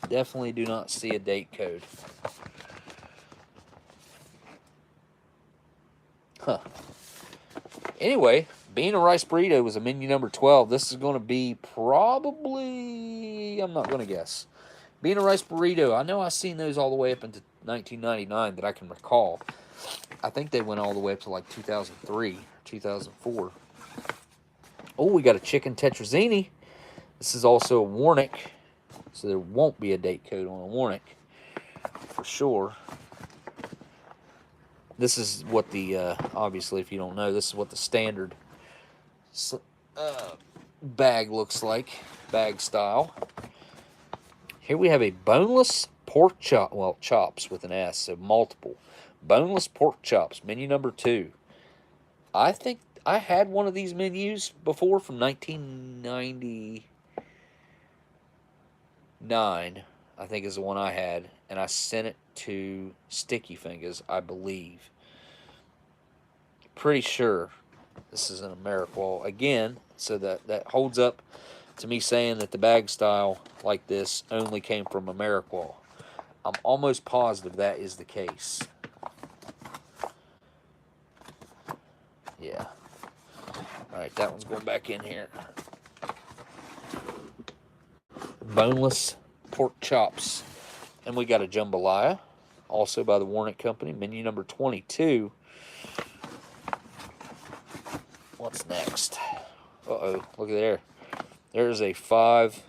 Definitely do not see a date code. Huh. Anyway, bean and rice burrito was a menu number 12. This is going to be probably, I'm not going to guess. Bean and rice burrito, I know I've seen those all the way up into 1999 that I can recall. I think they went all the way up to like 2003, 2004. Oh, we got a chicken tetrazzini. This is also a Warnick, so there won't be a date code on a Warnick for sure. This is what the, obviously, if you don't know, this is what the standard bag looks like, bag style. Here we have a boneless pork chop, well, chops with an S, so multiple. Boneless pork chops, menu number 2. I think I had one of these menus before from 1999, I think is the one I had, and I sent it to Sticky Fingers, I believe. Pretty sure this is an Ameriqual. Again, so that holds up to me saying that the bag style like this only came from Ameriqual. I'm almost positive that is the case. Yeah. Alright, that one's going back in here. Boneless pork chops. And we got a jambalaya, also by the Warnick Company, menu number 22. What's next? Uh-oh, look at there. There's a 5,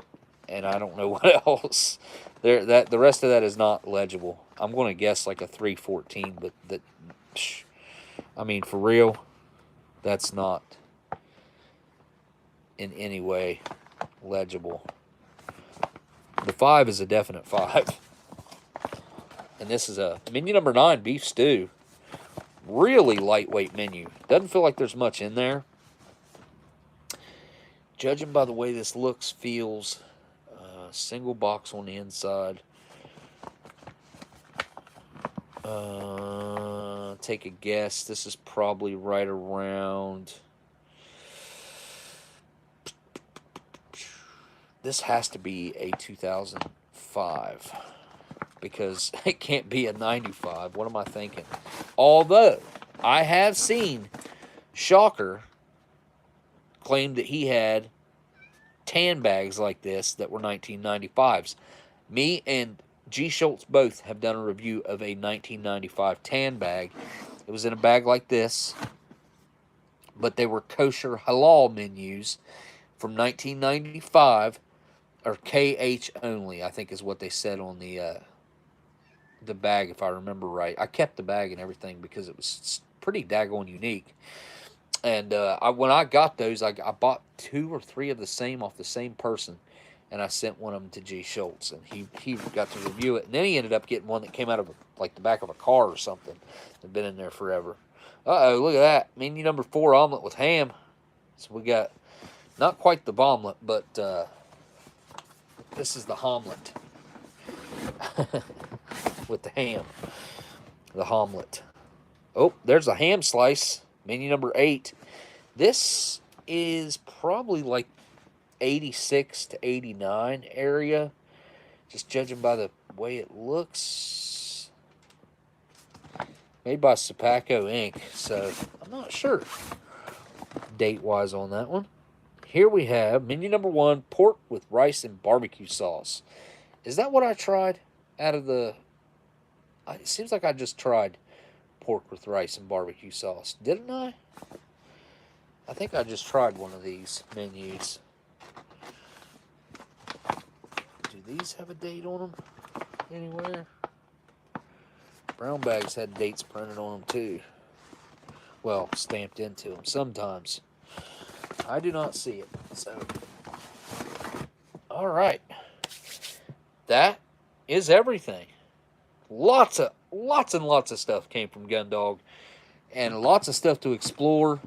and I don't know what else. The rest of that is not legible. I'm going to guess like a 314, but I mean, for real, that's not in any way legible. The 5 is a definite 5. And this is a menu number 9, beef stew. Really lightweight menu. Doesn't feel like there's much in there. Judging by the way this looks, feels, single box on the inside. Take a guess. This is probably right around. This has to be a 2005 because it can't be a 95. What am I thinking? Although I have seen Shocker claim that he had tan bags like this that were 1995s. Me and G. Schultz both have done a review of a 1995 tan bag. It was in a bag like this, but they were kosher halal menus from 1995, or KH only, I think is what they said on the bag, if I remember right. I kept the bag and everything because it was pretty daggone unique. And when I got those, I bought 2 or 3 of the same off the same person, and I sent one of them to G. Schultz, and he got to review it. And then he ended up getting one that came out of like the back of a car or something. Had been in there forever. Uh-oh, look at that. Menu number 4, omelet with ham. So we got not quite the bomlet, but this is the homlet with the ham. The homlet. Oh, there's a ham slice. Menu number 8. This is probably like 86 to 89 area. Just judging by the way it looks. Made by Sapaco Inc. So I'm not sure date-wise on that one. here we have menu number 1, pork with rice and barbecue sauce. Is that what I tried out of the... It seems like I just tried pork with rice and barbecue sauce. Didn't I? I think I just tried one of these menus. Do these have a date on them anywhere? Brown bags had dates printed on them too. Well, stamped into them sometimes. I do not see it. So, all right. That is everything. Lots and lots of stuff came from Gundog, and lots of stuff to explore.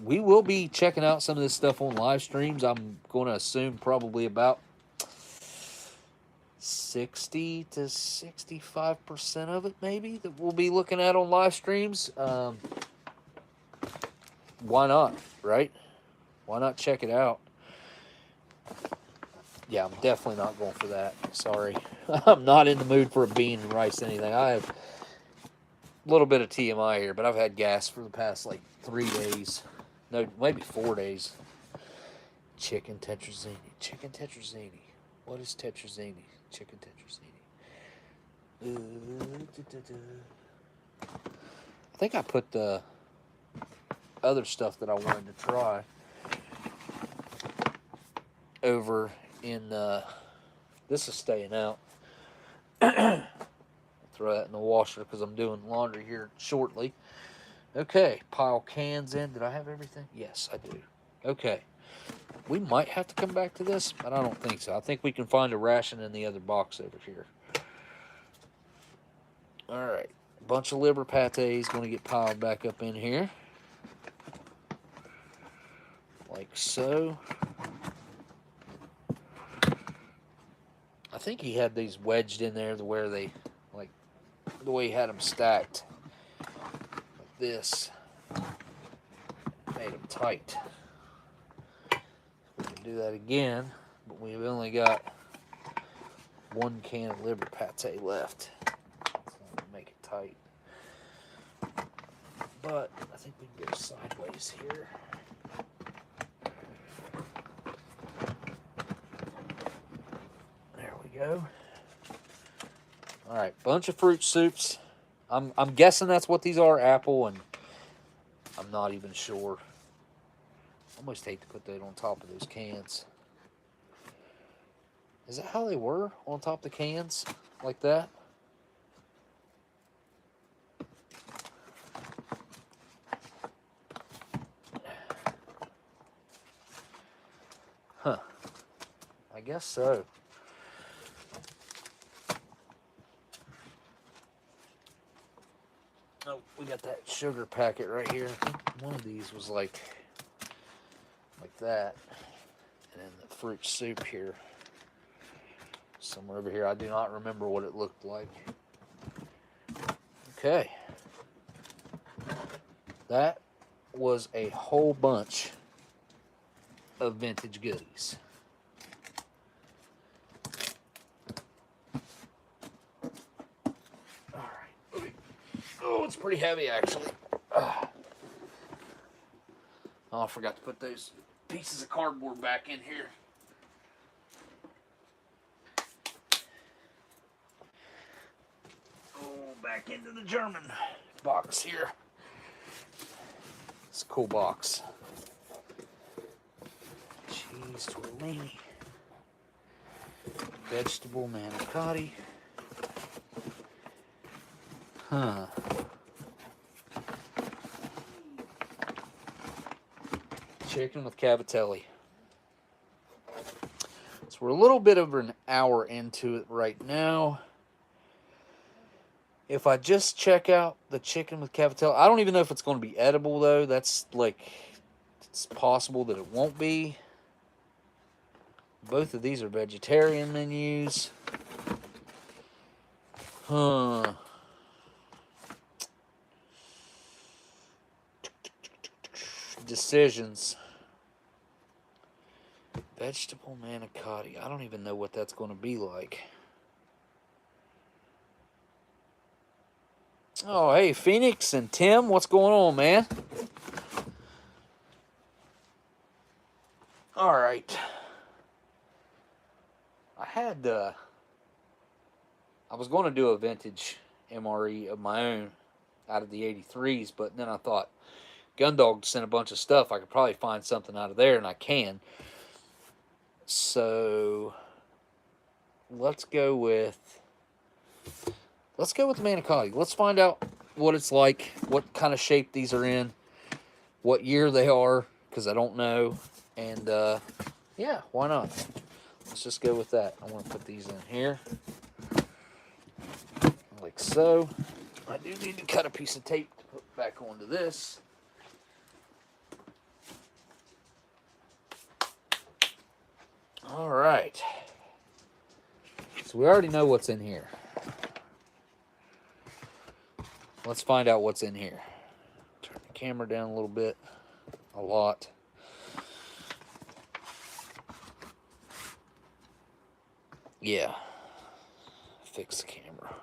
We will be checking out some of this stuff on live streams. I'm going to assume probably about 60 to 65% of it, maybe, that we'll be looking at on live streams. Why not, right? Why not check it out? Yeah, I'm definitely not going for that. Sorry. I'm not in the mood for a bean and rice anything. I have a little bit of TMI here, but I've had gas for the past, like, 3 days. No, maybe 4 days. Chicken tetrazzini. Chicken tetrazzini. What is tetrazzini? Chicken tetrazzini. I think I put the other stuff that I wanted to try over in... this is staying out. Throw that in the washer because I'm doing laundry here shortly. Okay, pile cans in. Did I have everything? Yes, I do. Okay. We might have to come back to this, but I don't think so. I think we can find a ration in the other box over here. All right. A bunch of liver pates going to get piled back up in here. Like so. I think he had these wedged in there to where they, like, the way he had them stacked. Like this. Made them tight. We can do that again, but we've only got 1 can of liver pate left. So make it tight. But I think we can go sideways here. There we go. All right, bunch of fruit soups. I'm guessing that's what these are, apple, and I'm not even sure. Almost hate to put that on top of those cans. Is that how they were on top of the cans? Like that? Huh. I guess so. Oh, we got that sugar packet right here. I think one of these was like that. And then the fruit soup here. Somewhere over here. I do not remember what it looked like. Okay. That was a whole bunch of vintage goodies. Alright. Oh, it's pretty heavy actually. Oh, I forgot to put those pieces of cardboard back in here. Oh, back into the German box here. It's a cool box. Cheese tortellini. Vegetable manicotti. Huh. Chicken with cavatelli. So we're a little bit over an hour into it right now. If I just check out the chicken with cavatelli, I don't even know if it's going to be edible though. That's like, it's possible that it won't be. Both of these are vegetarian menus. Huh. Decisions. Vegetable manicotti. I don't even know what that's going to be like. Oh, hey, Phoenix and Tim, what's going on, man? All right. I was going to do a vintage MRE of my own out of the 83s, but then I thought Gundog sent a bunch of stuff. I could probably find something out of there, and I can. So let's go with the Manicotti. Let's find out what it's like, what kind of shape these are in, what year they are, because I don't know. And yeah, why not? Let's just go with that. I want to put these in here, like so. I do need to cut a piece of tape to put back onto this. All right. So we already know what's in here. Let's find out what's in here. Turn the camera down a little bit. A lot. Yeah. Fix the camera.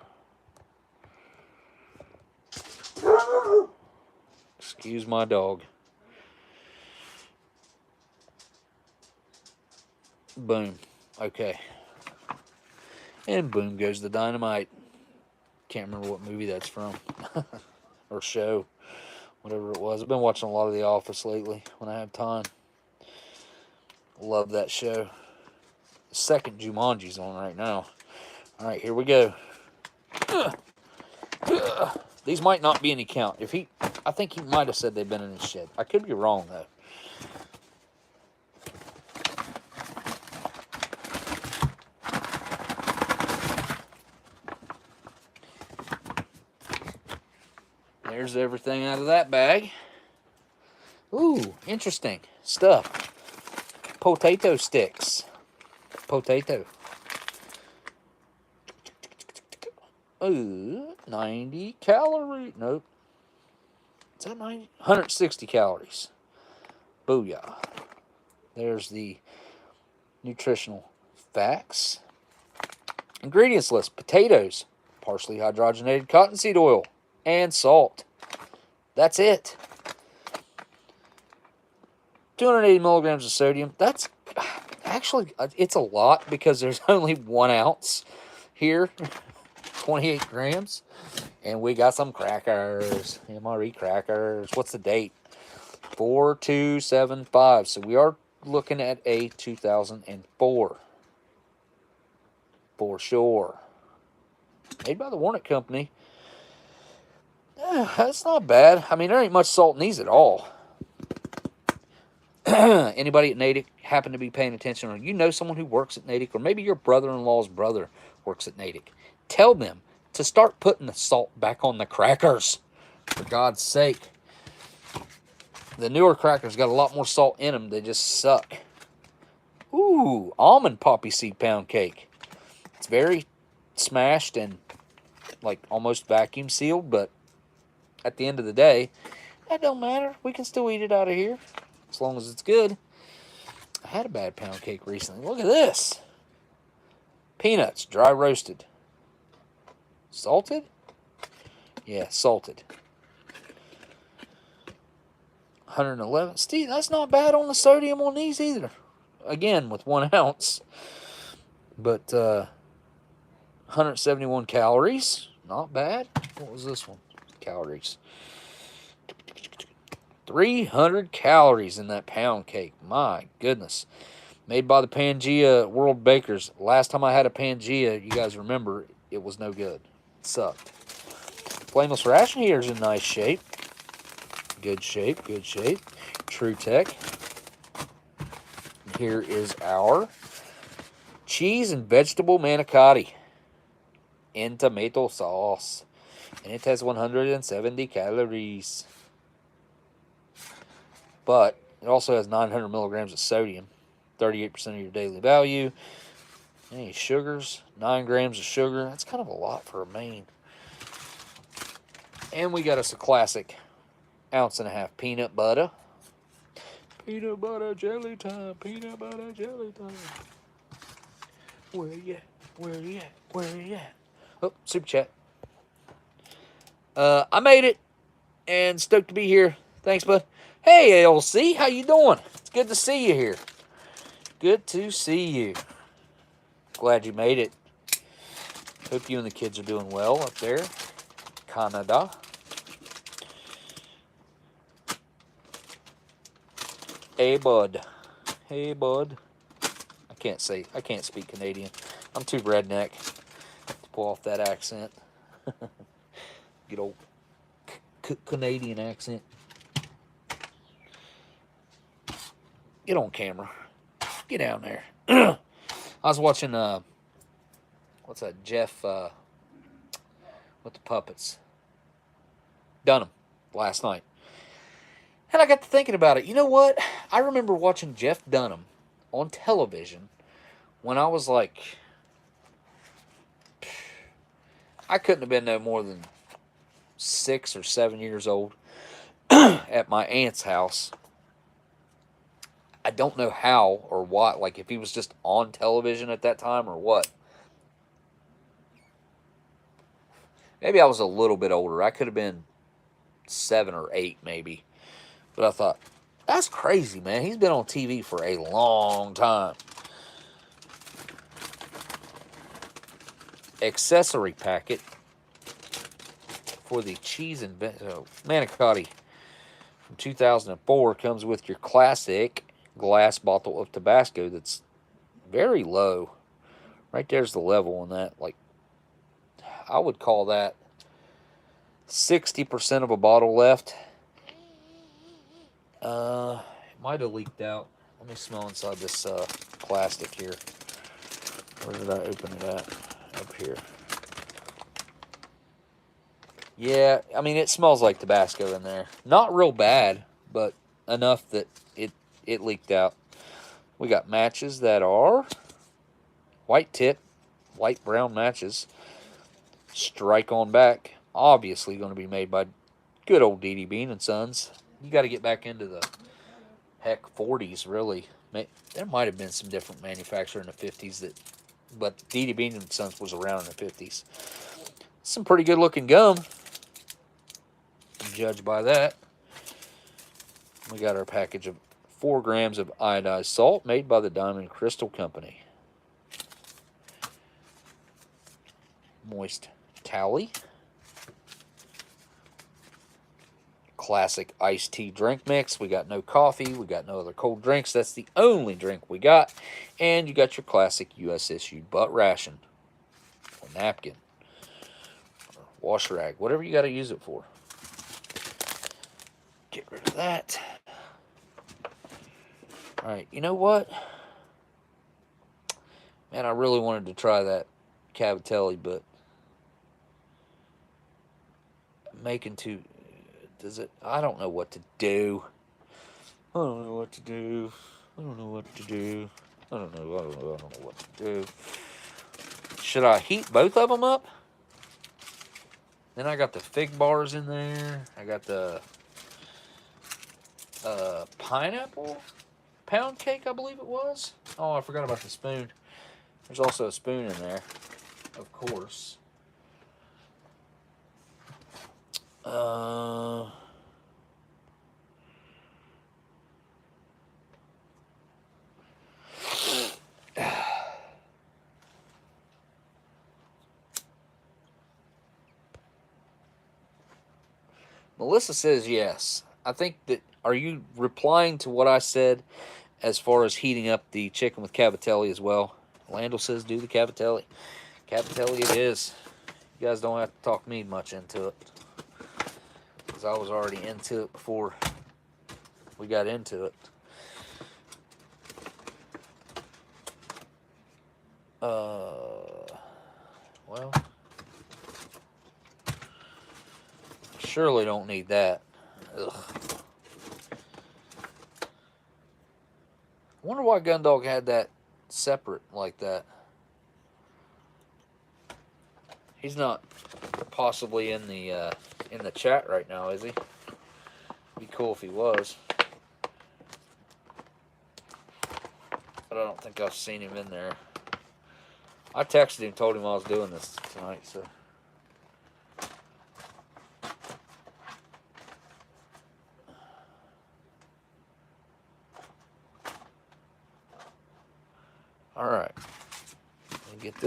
Excuse my dog. Boom. Okay. And boom goes the dynamite. Can't remember what movie that's from. Or show. Whatever it was. I've been watching a lot of The Office lately when I have time. Love that show. The second Jumanji's on right now. Alright, here we go. These might not be any count. I think he might have said they've been in his shed. I could be wrong though. There's everything out of that bag. Ooh, interesting stuff. Potato sticks. Potato. Ooh, 90 calories. Nope. Is that 90? 160 calories. Booyah. There's the nutritional facts. Ingredients list. Potatoes. Partially hydrogenated cottonseed oil. And salt. That's it. 280 milligrams of sodium. That's actually, it's a lot because there's only 1 ounce here. 28 grams. And we got some crackers. MRE crackers. What's the date? 4275. So we are looking at a 2004. For sure. Made by the Warnick Company. That's not bad. I mean, there ain't much salt in these at all. Anybody at Natick happen to be paying attention, or you know someone who works at Natick, or maybe your brother-in-law's brother works at Natick, tell them to start putting the salt back on the crackers. For God's sake. The newer crackers got a lot more salt in them. They just suck. Ooh, almond poppy seed pound cake. It's very smashed and like almost vacuum sealed, but at the end of the day, that don't matter. We can still eat it out of here as long as it's good. I had a bad pound cake recently. Look at this. Peanuts, dry roasted. Salted? Yeah, salted. 111. Steve, that's not bad on the sodium on these either. Again, with 1 ounce. But 171 calories. Not bad. What was this one? Calories. 300 calories in that pound cake. My goodness. Made by the Pangea World Bakers. Last time I had a Pangea, you guys remember, it was no good. It sucked. Flameless ration heater is in nice shape. Good shape, good shape. True Tech. Here is our cheese and vegetable manicotti in tomato sauce. And it has 170 calories. But it also has 900 milligrams of sodium. 38% of your daily value. Any sugars? 9 grams of sugar. That's kind of a lot for a main. And we got us a classic 1.5 ounce peanut butter. Peanut butter jelly time. Peanut butter jelly time. Where you at? Where you at? Where you at? Oh, super chat. I made it, and stoked to be here. Thanks, bud. Hey, LC, how you doing? It's good to see you here. Good to see you. Glad you made it. Hope you and the kids are doing well up there. Canada. Hey, bud. Hey, bud. I can't speak Canadian. I'm too redneck to pull off that accent. Good old Canadian accent. Get on camera. Get down there. I was watching, what's that, Jeff, with the puppets. Dunham last night. And I got to thinking about it. You know what? I remember watching Jeff Dunham on television when I was like, I couldn't have been no more than 6 or 7 years old at my aunt's house. I don't know how or what, like if he was just on television at that time or what. Maybe I was a little bit older. I could have been 7 or 8 maybe. But I thought, that's crazy, man. He's been on TV for a long time. Accessory packet for the cheese and manicotti from 2004 comes with your classic glass bottle of Tabasco that's very low. Right there's the level on that. Like, I would call that 60% of a bottle left. It might have leaked out. Let me smell inside this plastic here. Where did I open it at? Up here. Yeah, I mean, it smells like Tabasco in there. Not real bad, but enough that it leaked out. We got matches that are white tip, light brown matches. Strike on back. Obviously going to be made by good old D.D. Bean and Sons. You got to get back into the, heck, 40s, really. There might have been some different manufacturer in the 50s, but D.D. Bean and Sons was around in the 50s. Some pretty good looking gum, judge by that. We got our package of 4 grams of iodized salt made by the Diamond Crystal Company. Moist towel. Classic iced tea drink mix. We got no coffee. We got no other cold drinks. That's the only drink we got. And you got your classic U.S. issued butt ration. Or napkin. Or wash rag. Whatever you got to use it for. Get rid of that. Alright, you know what? Man, I really wanted to try that cavatelli, but making too... Does it? I don't know what to do. I don't know what to do. I don't know what to do. I don't know what to do. Should I heat both of them up? Then I got the fig bars in there. I got the pineapple pound cake, I believe it was. Oh, I forgot about the spoon. There's also a spoon in there, of course. Melissa says yes. I think that, are you replying to what I said as far as heating up the chicken with cavatelli as well? Landell says do the cavatelli. Cavatelli it is. You guys don't have to talk me much into it, because I was already into it before we got into it. Well, surely don't need that. Ugh. I wonder why Gundog had that separate like that. He's not possibly in the chat right now, is he? Be cool if he was. But I don't think I've seen him in there. I texted him, told him I was doing this tonight, so.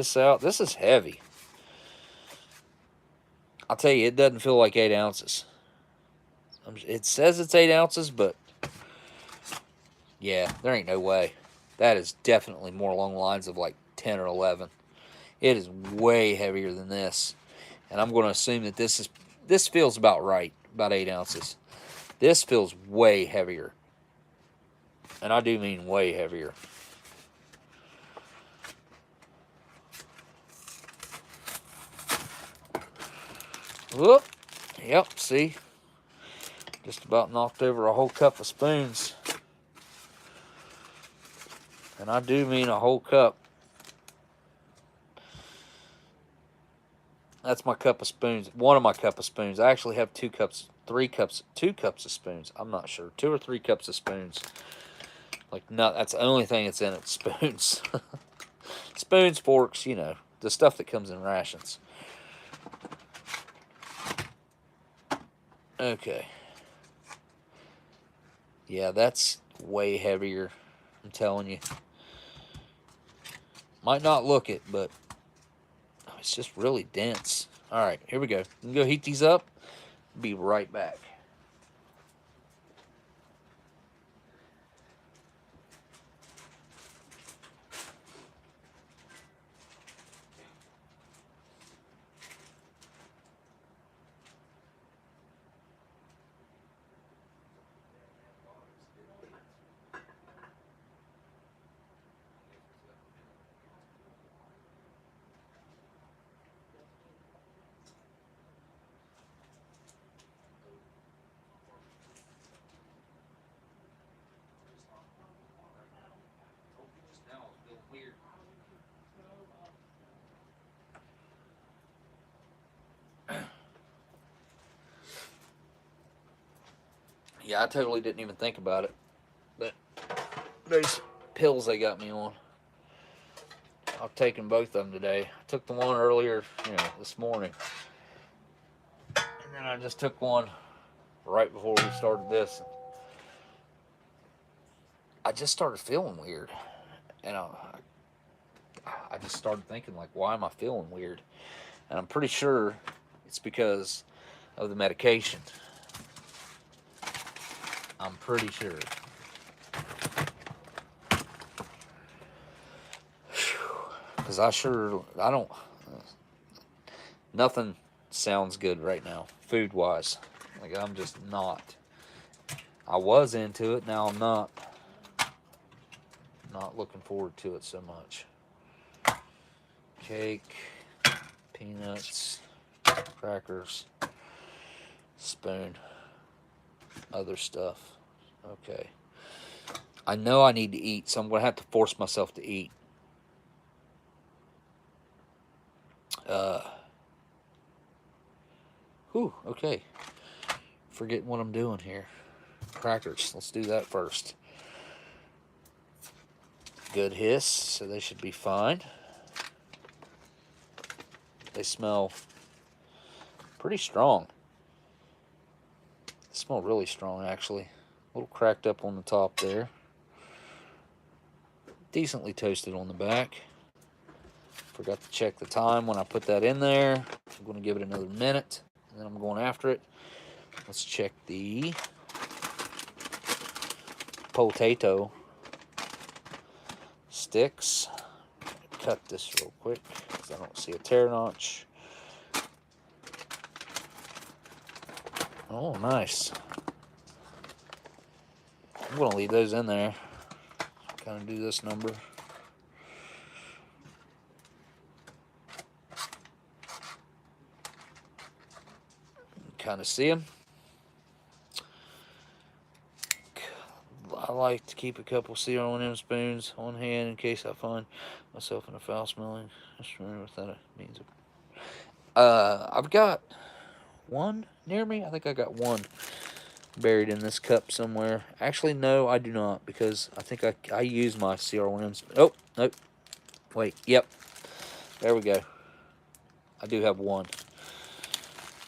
this out. This is heavy. I'll tell you, it doesn't feel like 8 ounces. It says it's 8 ounces, but yeah, there ain't no way. That is definitely more along the lines of like 10 or 11. It is way heavier than this. And I'm going to assume that this feels about right, about 8 ounces. This feels way heavier. And I do mean way heavier. Whoop. Yep, see? Just about knocked over a whole cup of spoons. And I do mean a whole cup. That's my cup of spoons. One of my cup of spoons. I actually have 2 cups, 2 cups of spoons. I'm not sure. 2 or 3 cups of spoons. Like, no, that's the only thing that's in it, spoons. Spoons, forks, you know, the stuff that comes in rations. Okay. Yeah, that's way heavier. I'm telling you. Might not look it, but it's just really dense. All right, here we go. We can go heat these up. Be right back. Yeah, I totally didn't even think about it. But those pills they got me on, I've taken both of them today. I took the one earlier, this morning. And then I just took one right before we started this. I just started feeling weird. And I just started thinking, like, why am I feeling weird? And I'm pretty sure it's because of the medication. I'm pretty sure. Because nothing sounds good right now, food-wise. Like, I'm just not. I was into it, now I'm not. Not looking forward to it so much. Cake, peanuts, crackers, spoon, other stuff. Okay. I know I need to eat, so I'm going to have to force myself to eat. Okay. Forgetting what I'm doing here. Crackers. Let's do that first. Good hiss, so they should be fine. They smell pretty strong. They smell really strong, actually. A little cracked up on the top there. Decently toasted on the back. Forgot to check the time when I put that in there. I'm going to give it another minute, and then I'm going after it. Let's check the potato sticks. Cut this real quick because I don't see a tear notch. Oh, nice. I'm going to leave those in there. Kind of do this number. Kind of see them. I like to keep a couple CR1M spoons on hand in case I find myself in a foul smelling. Just remember what that means. I've got one near me. I think I got one buried in this cup somewhere. Actually, no, I do not, because I think I use my CR1M spoon. Oh, nope. Wait, yep. There we go. I do have one.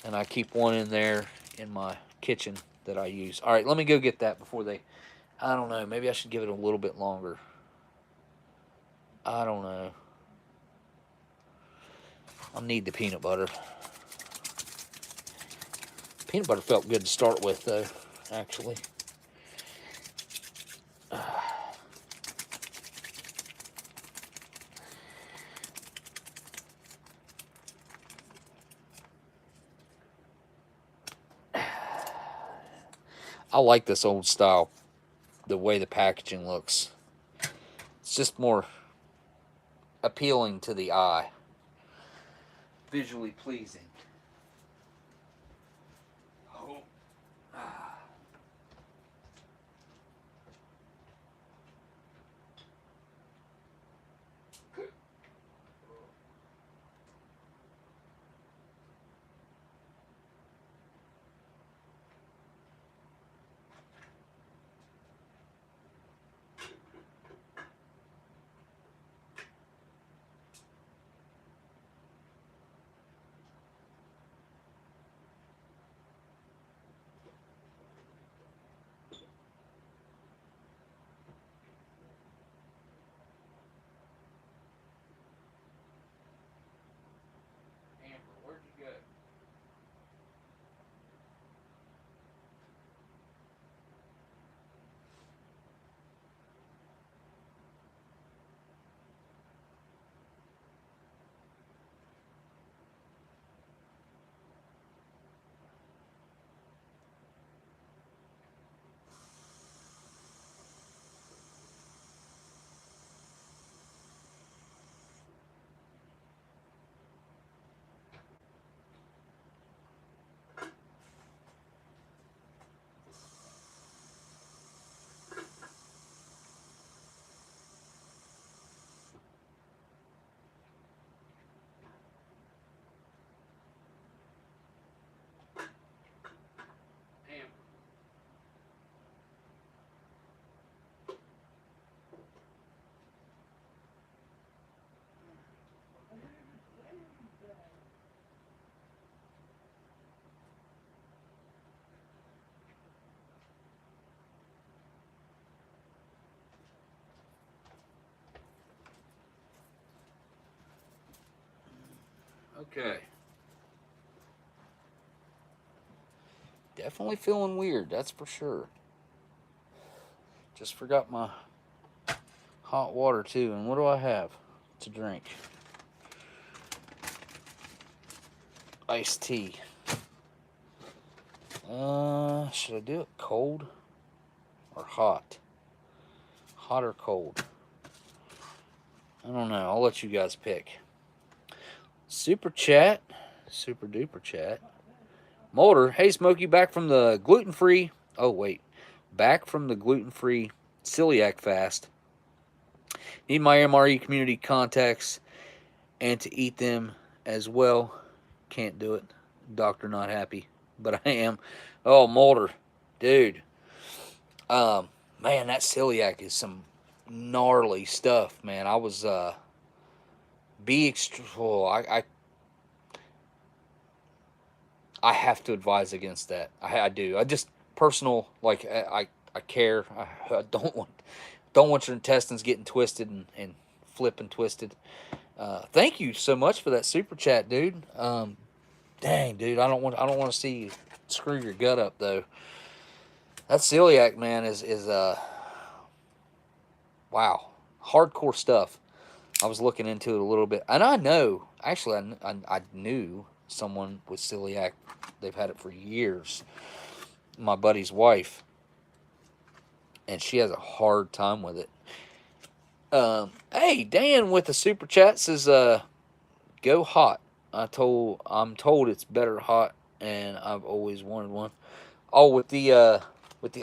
And I keep one in there in my kitchen that I use. All right, let me go get that before they... I don't know. Maybe I should give it a little bit longer. I don't know. I'll need the peanut butter. Peanut butter felt good to start with, though, actually. I like this old style, the way the packaging looks. It's just more appealing to the eye. Visually pleasing. Oh. Where'd you go? Okay. Definitely feeling weird, that's for sure. Just forgot my hot water too. And what do I have to drink? Iced tea. Should I do it cold or hot? Hot or cold? I don't know. I'll let you guys pick. Super chat. Super duper chat. Mulder, hey Smokey, back from the gluten-free. Oh, wait. Back from the gluten-free celiac fast. Need my MRE community contacts and to eat them as well. Can't do it. Doctor not happy, but I am. Oh, Mulder, dude. Man, that celiac is some gnarly stuff, man. I was be extra. Oh, I have to advise against that. I do. I just personal like I care. I don't want your intestines getting twisted and flipping twisted. Thank you so much for that super chat, dude. Dang, dude, I don't want to see you screw your gut up though. That celiac, man, is wow, hardcore stuff. I was looking into it a little bit, and I know actually I knew someone with celiac. They've had it for years. My buddy's wife, and she has a hard time with it. Hey, Dan with the super chat says, "Go hot." I'm told it's better hot, and I've always wanted one. Oh, with the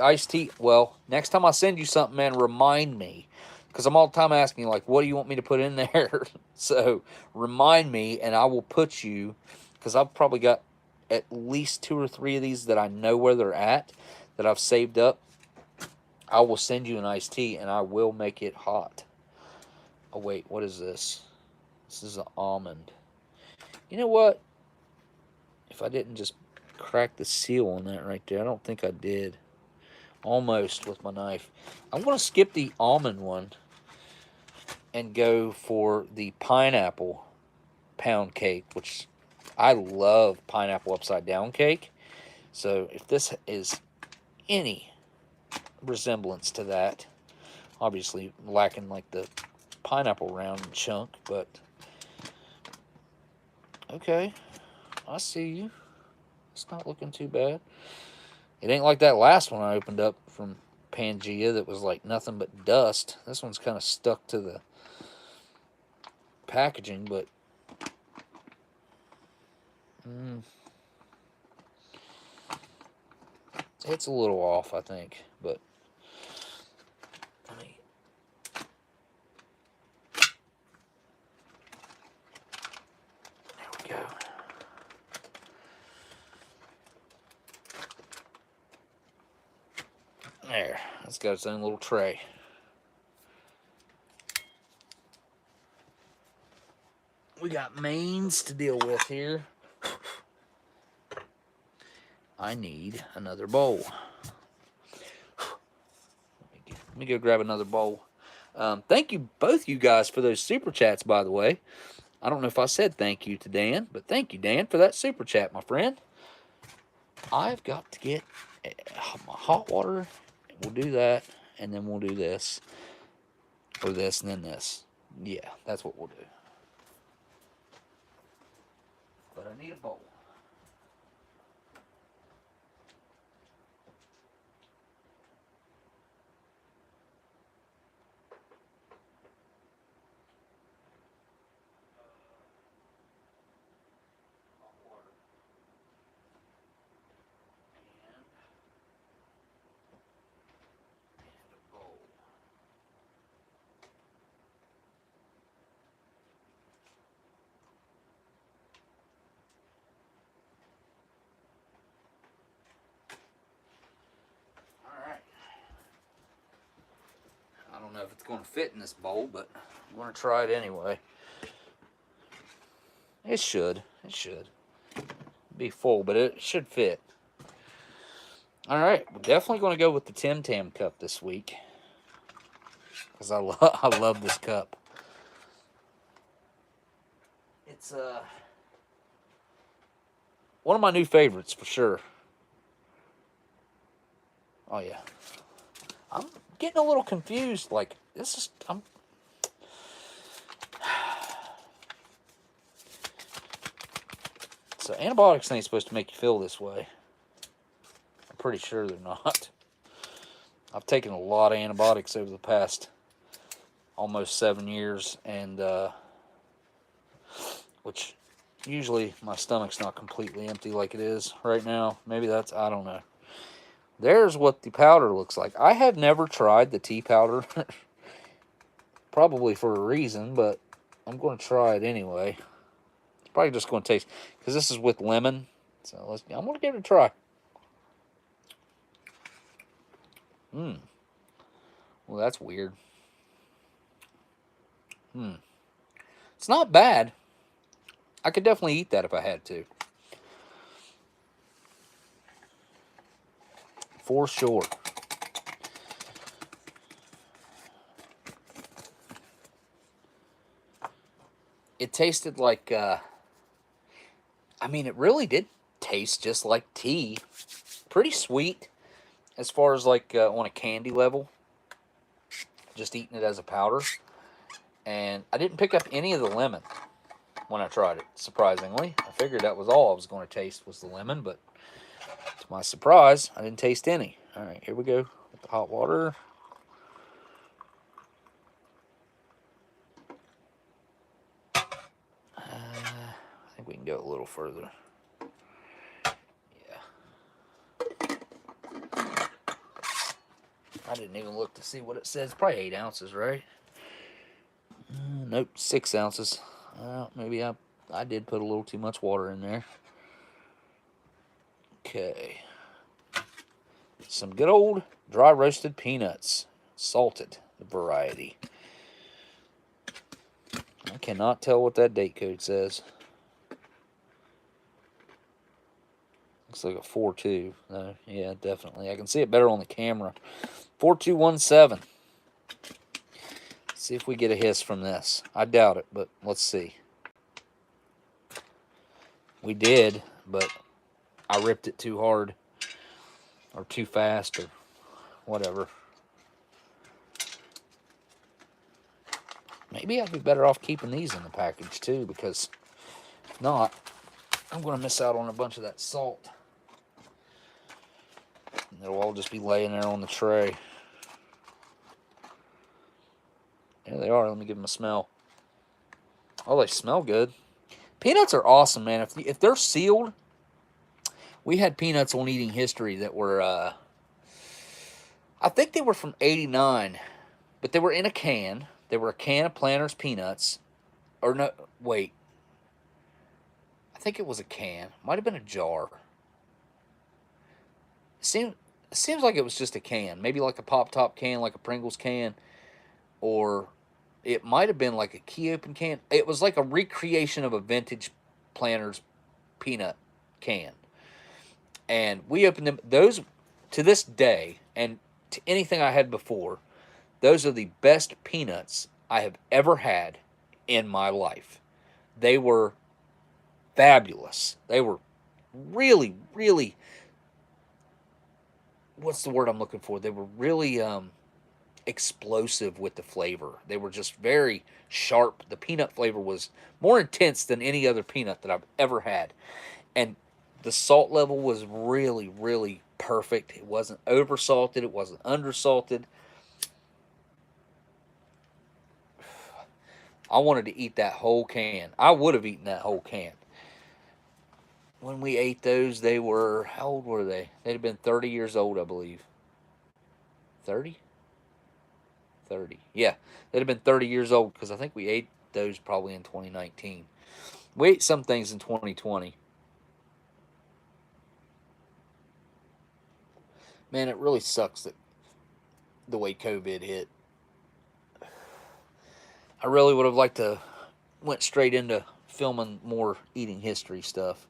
iced tea. Well, next time I send you something, man, remind me, because I'm all the time asking like, what do you want me to put in there? So remind me, and I will put you, because I've probably got at least 2 or 3 of these that I know where they're at, that I've saved up. I will send you an iced tea, and I will make it hot. Oh wait, what is this? This is an almond. You know what? If I didn't just crack the seal on that right there, I don't think I did. Almost with my knife. I'm going to skip the almond one and go for the pineapple pound cake, which I love pineapple upside down cake. So if this is any resemblance to that, obviously lacking like the pineapple round chunk, but okay, I see you. It's not looking too bad. It ain't like that last one I opened up from Pangea that was like nothing but dust. This one's kind of stuck to the packaging, but it's a little off, I think. But let me. There we go. There, it's got its own little tray. We got mains to deal with here. I need another bowl. Let me go grab another bowl. Thank you, both you guys, for those super chats, by the way. I don't know if I said thank you to Dan, but thank you, Dan, for that super chat, my friend. I've got to get my hot water. We'll do that, and then we'll do this, or this, and then this. Yeah, that's what we'll do. But I need a bowl. I don't know if it's going to fit in this bowl, but I'm going to try it anyway. It should. It should be full, but it should fit. All right, we're definitely going to go with the Tim Tam cup this week because I love this cup. It's one of my new favorites for sure. Oh yeah, I'm getting a little confused. Like this is So antibiotics ain't supposed to make you feel this way. I'm pretty sure they're not. I've taken a lot of antibiotics over the past almost 7 years, and which usually my stomach's not completely empty like it is right now. Maybe that's, I don't know. There's what the powder looks like. I have never tried the tea powder. Probably for a reason, but I'm going to try it anyway. It's probably just going to taste, because this is with lemon. So I'm going to give it a try. Well, that's weird. It's not bad. I could definitely eat that if I had to. For sure. It tasted like, I mean, it really did taste just like tea. Pretty sweet as far as like on a candy level. Just eating it as a powder. And I didn't pick up any of the lemon when I tried it, surprisingly. I figured that was all I was going to taste was the lemon, but to my surprise, I didn't taste any. All right, here we go with the hot water. I think we can go a little further. Yeah. I didn't even look to see what it says. Probably 8 ounces, right? Nope, 6 ounces. Maybe I did put a little too much water in there. Okay. Some good old dry roasted peanuts. Salted variety. I cannot tell what that date code says. Looks like a 42. Yeah, definitely. I can see it better on the camera. 4217. See if we get a hiss from this. I doubt it, but let's see. We did, but I ripped it too hard or too fast or whatever. Maybe I'd be better off keeping these in the package too, because if not, I'm going to miss out on a bunch of that salt. And it'll all just be laying there on the tray. There they are. Let me give them a smell. Oh, they smell good. Peanuts are awesome, man. If they're sealed, we had peanuts on Eating History that were, I think they were from '89, but they were in a can. They were a can of Planters peanuts. Or no, wait. I think it was a can. Might have been a jar. It seems like it was just a can. Maybe like a Pop Top can, like a Pringles can. Or it might have been like a key open can. It was like a recreation of a vintage Planters peanut can. And we opened them. Those, to this day, and to anything I had before, those are the best peanuts I have ever had in my life. They were fabulous. They were really, really, what's the word I'm looking for? They were really explosive with the flavor. They were just very sharp. The peanut flavor was more intense than any other peanut that I've ever had. And the salt level was really, really perfect. It wasn't over salted. It wasn't under salted. I wanted to eat that whole can. I would have eaten that whole can. When we ate those, they were, how old were they? They'd have been 30 years old, I believe. 30? 30. Yeah, they'd have been 30 years old, because I think we ate those probably in 2019. We ate some things in 2020. Man, it really sucks that the way COVID hit. I really would have liked to went straight into filming more Eating History stuff.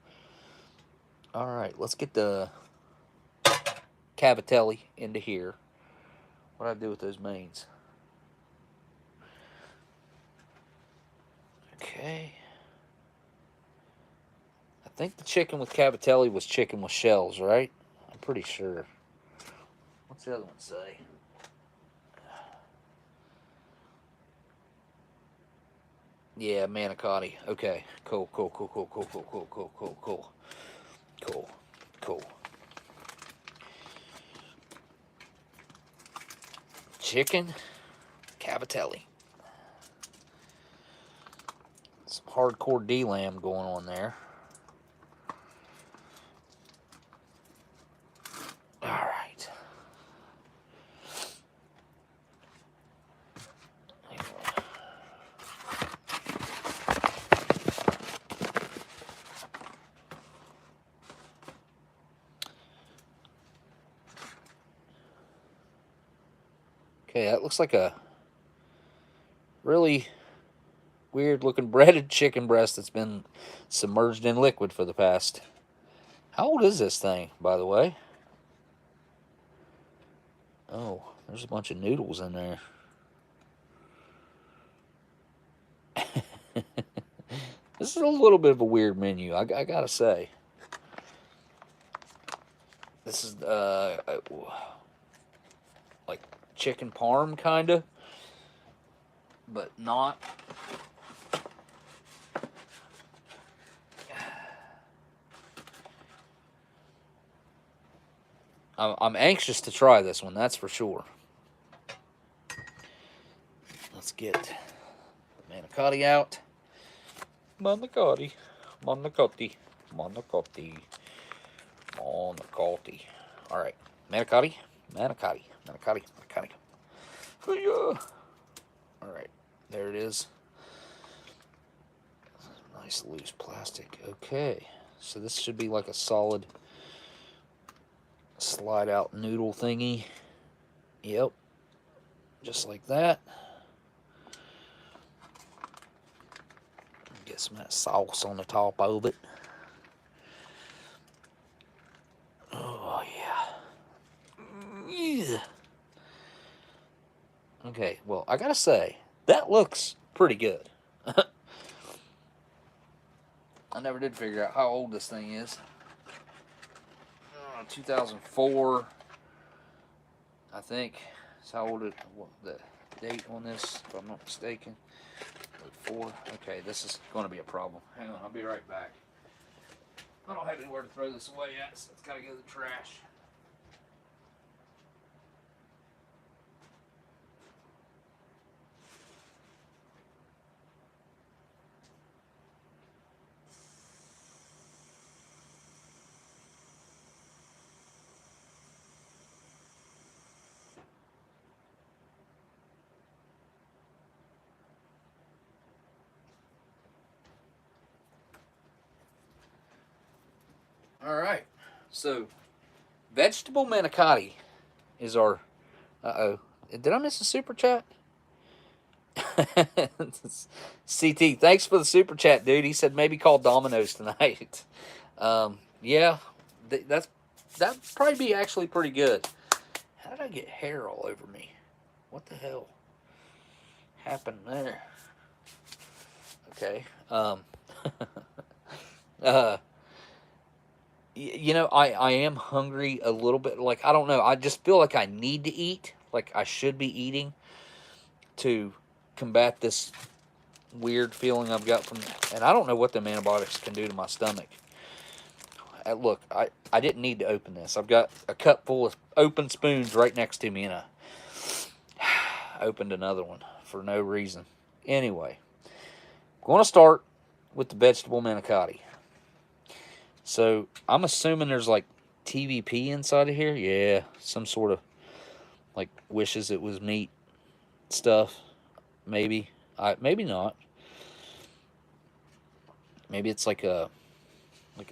All right, let's get the cavatelli into here. What do I do with those mains? Okay. I think the chicken with cavatelli was chicken with shells, right? I'm pretty sure. What's the other one say? Yeah, manicotti. Okay. Cool. Chicken, cavatelli. Some hardcore D-lamb going on there. All right. Okay, that looks like a really weird looking breaded chicken breast that's been submerged in liquid for the past. How old is this thing, by the way? Oh, there's a bunch of noodles in there. This is a little bit of a weird menu, I gotta say. This is like chicken parm, kinda, but not. I'm anxious to try this one, that's for sure. Let's get the manicotti out. Manicotti. All right, manicotti. All right, there it is. Nice loose plastic. Okay, so this should be like a solid slide out noodle thingy. Yep, just like that. Get some of that sauce on the top of it. Oh yeah. Okay, well, I gotta say, that looks pretty good. I never did figure out how old this thing is. 2004, I think. That's how old the date on this, if I'm not mistaken. 4. Okay, this is going to be a problem. Hang on, I'll be right back. I don't have anywhere to throw this away yet, so it's got to go to the trash. All right, so vegetable manicotti is our. Did I miss a super chat? CT, thanks for the super chat, dude. He said maybe call Domino's tonight. Yeah, that'd probably be actually pretty good. How did I get hair all over me? What the hell happened there? Okay. You know, I am hungry a little bit. Like, I don't know. I just feel like I need to eat. Like, I should be eating to combat this weird feeling I've got from, and I don't know what them antibiotics can do to my stomach. Look, I didn't need to open this. I've got a cup full of open spoons right next to me, and I opened another one for no reason. Anyway, I'm going to start with the vegetable manicotti. So I'm assuming there's like TVP inside of here. Yeah, some sort of like wishes it was meat stuff. Maybe. Maybe not. Maybe it's like a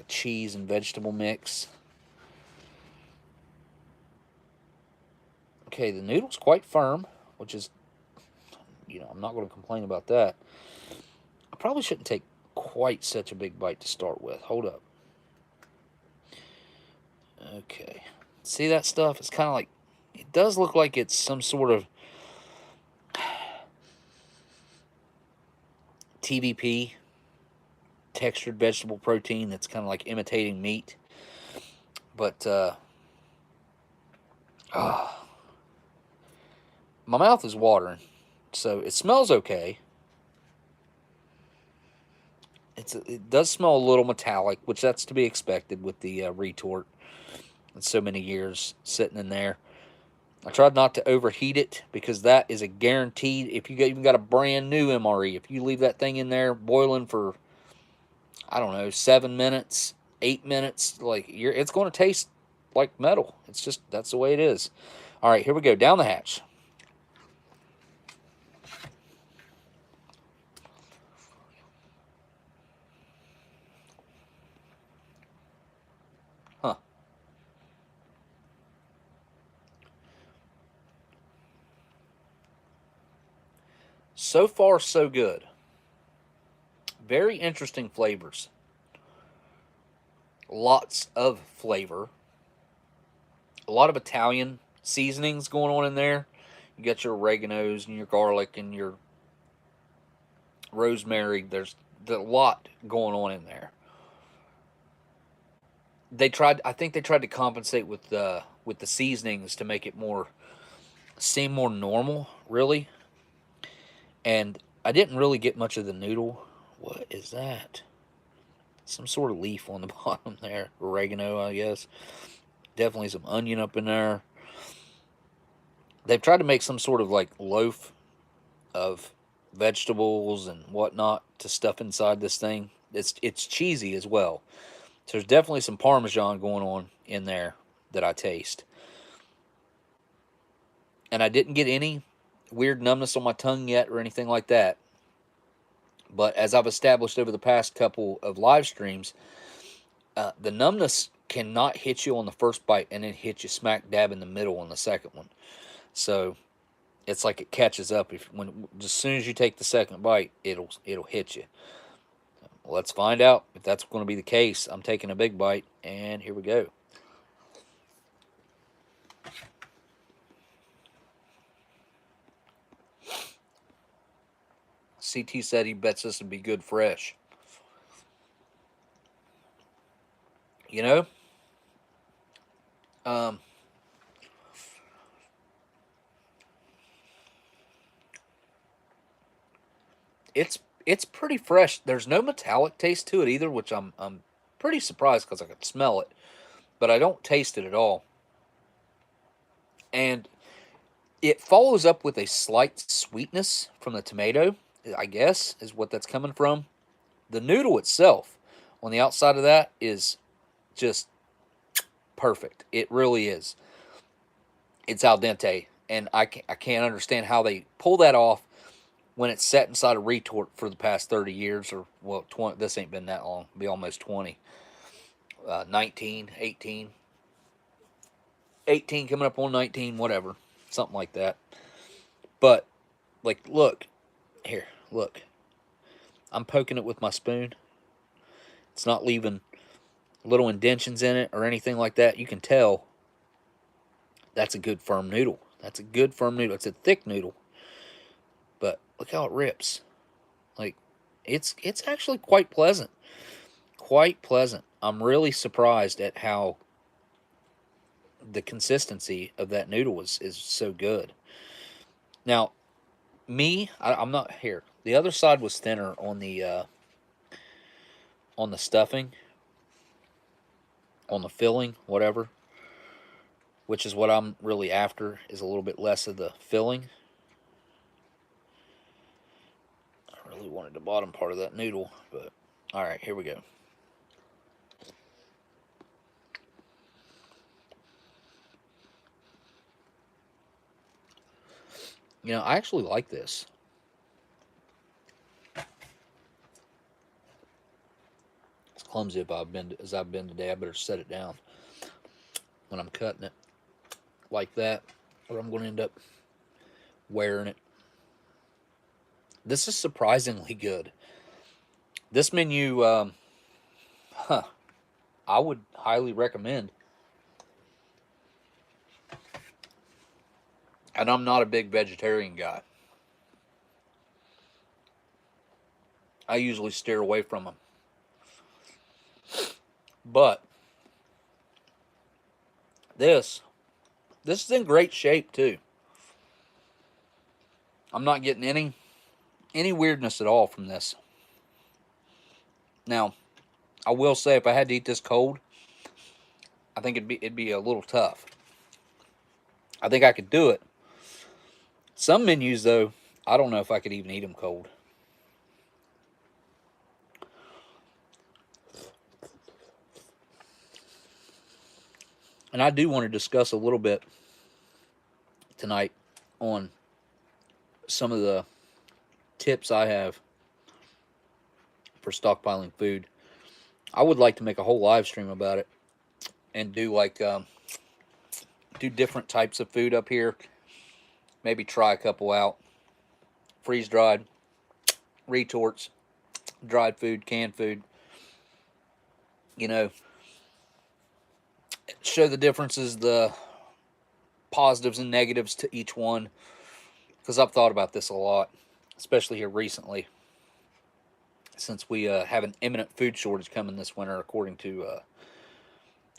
cheese and vegetable mix. Okay, the noodle's quite firm, which is, you know, I'm not going to complain about that. I probably shouldn't take quite such a big bite to start with. Hold up. Okay. See that stuff? It's kind of like, it does look like it's some sort of TVP, textured vegetable protein that's kind of like imitating meat. But, my mouth is watering. So it smells okay. It does smell a little metallic, which that's to be expected with the retort. And so many years sitting in there. I tried not to overheat it because that is a guaranteed. If you even got a brand new MRE, if you leave that thing in there boiling for, I don't know, 7 minutes, 8 minutes, like it's going to taste like metal. It's just, that's the way it is. All right, here we go. Down the hatch. Huh. So far, so good. Very interesting flavors. Lots of flavor. A lot of Italian seasonings going on in there. You got your oreganos and your garlic and your rosemary. There's a lot going on in there. I think they tried to compensate with the seasonings to make it seem more normal, really. And I didn't really get much of the noodle. What is that? Some sort of leaf on the bottom there. Oregano, I guess. Definitely some onion up in there. They've tried to make some sort of like loaf of vegetables and whatnot to stuff inside this thing. It's cheesy as well. So there's definitely some Parmesan going on in there that I taste. And I didn't get any weird numbness on my tongue yet or anything like that. But as I've established over the past couple of live streams, the numbness cannot hit you on the first bite and then hit you smack dab in the middle on the second one. So it's like it catches up. As soon as you take the second bite, it'll hit you. Well, let's find out if that's going to be the case. I'm taking a big bite, and here we go. CT said he bets this would be good fresh. You know, um, it's pretty fresh. There's no metallic taste to it either, which I'm pretty surprised because I could smell it, but I don't taste it at all. And it follows up with a slight sweetness from the tomato, I guess, is what that's coming from. The noodle itself, on the outside of that, is just perfect. It really is. It's al dente, and I can't understand how they pull that off when it's set inside a retort for the past 30 years, or, well, 20, this ain't been that long. It'll be almost 20. 19, 18. 18 coming up on 19, whatever. Something like that. But, like, look. Here, look. I'm poking it with my spoon. It's not leaving little indentions in it or anything like that. You can tell that's a good firm noodle. That's a good firm noodle. It's a thick noodle. But look how it rips. Like, it's actually quite pleasant. Quite pleasant. I'm really surprised at how the consistency of that noodle is so good. Now, I'm not here. The other side was thinner on the stuffing, on the filling, whatever, which is what I'm really after, is a little bit less of the filling. I really wanted the bottom part of that noodle, but all right, here we go. You know, I actually like this. As clumsy as I've been today, I better set it down when I'm cutting it like that, or I'm going to end up wearing it. This is surprisingly good. This menu, I would highly recommend. And I'm not a big vegetarian guy. I usually steer away from them. But this is in great shape too. I'm not getting any weirdness at all from this. Now, I will say, if I had to eat this cold, I think it'd be a little tough. I think I could do it. Some menus, though, I don't know if I could even eat them cold. And I do want to discuss a little bit tonight on some of the tips I have for stockpiling food. I would like to make a whole live stream about it and do do different types of food up here. Maybe try a couple out. Freeze dried, retorts, dried food, canned food. You know, show the differences, the positives and negatives to each one. Because I've thought about this a lot, especially here recently, since we have an imminent food shortage coming this winter, according to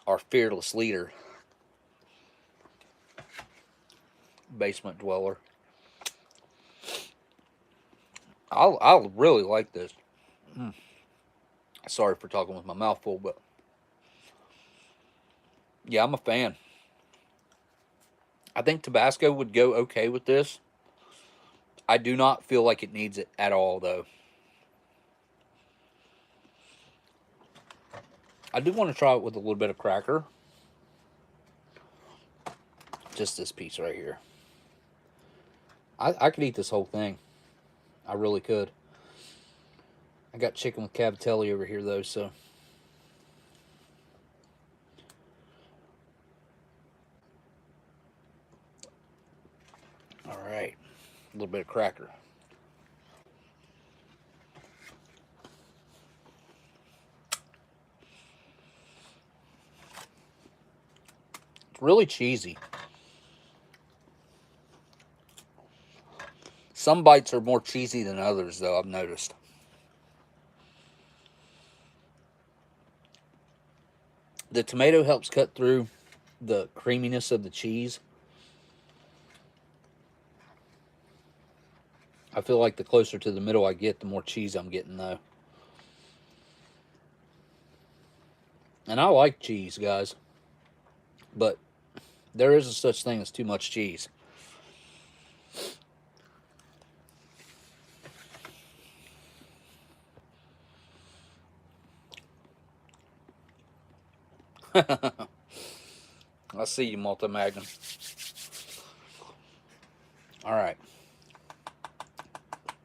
our fearless leader, basement dweller. I really like this. Sorry for talking with my mouth full, but yeah, I'm a fan. I think Tabasco would go okay with this. I do not feel like it needs it at all, though. I do want to try it with a little bit of cracker. Just this piece right here. I could eat this whole thing. I really could. I got chicken with cavatelli over here, though, so. All right. A little bit of cracker. It's really cheesy. Some bites are more cheesy than others, though, I've noticed. The tomato helps cut through the creaminess of the cheese. I feel like the closer to the middle I get, the more cheese I'm getting, though. And I like cheese, guys. But there is a such thing as too much cheese. I see you, Multi-Magnum. All right.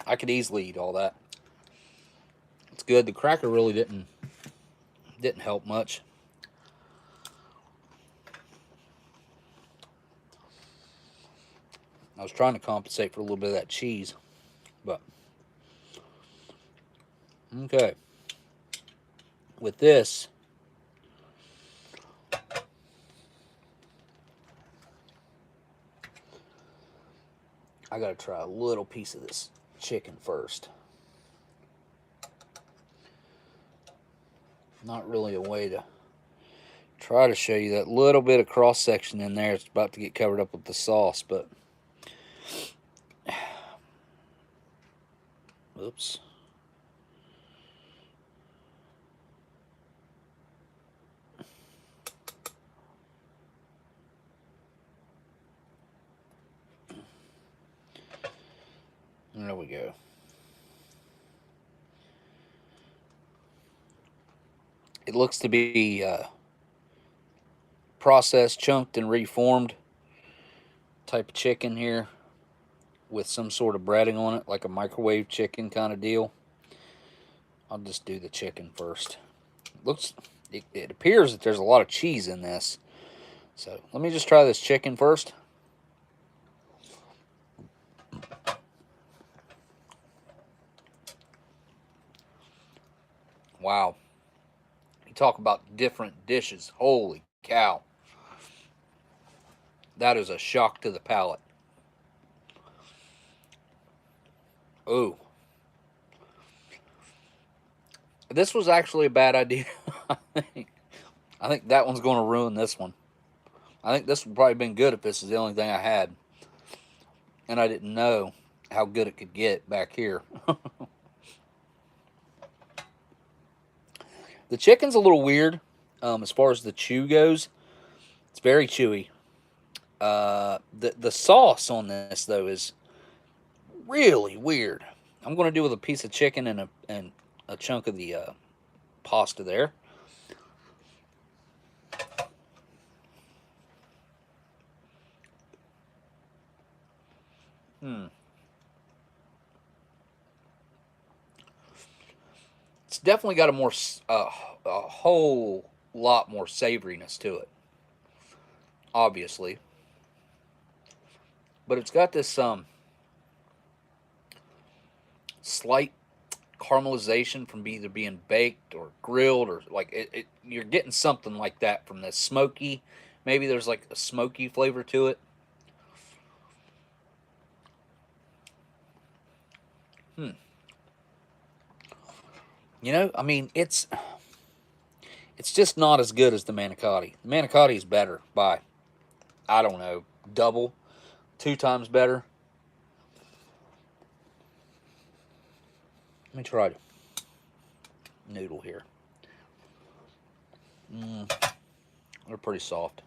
I could easily eat all that. It's good. The cracker really didn't help much. I was trying to compensate for a little bit of that cheese, but okay. With this, I gotta try a little piece of this chicken first. Not really a way to try to show you that little bit of cross section in there. It's about to get covered up with the sauce, but oops. There we go. It looks to be processed, chunked, and reformed type of chicken here with some sort of breading on it, like a microwave chicken kind of deal. I'll just do the chicken first. It appears that there's a lot of cheese in this. So let me just try this chicken first. Wow. You talk about different dishes. Holy cow. That is a shock to the palate. Ooh. This was actually a bad idea. I think that one's going to ruin this one. I think this would probably have been good if this is the only thing I had. And I didn't know how good it could get back here. The chicken's a little weird as far as the chew goes. It's very chewy. The sauce on this, though, is really weird. I'm going to do with a piece of chicken and a chunk of the pasta there. It's definitely got a whole lot more savoriness to it, obviously. But it's got this slight caramelization from either being baked or grilled, or like you're getting something like that from the smoky. Maybe there's like a smoky flavor to it. You know, I mean, it's just not as good as the manicotti. The manicotti is better by, I don't know, double, 2 times better. Let me try the noodle here. They're pretty soft.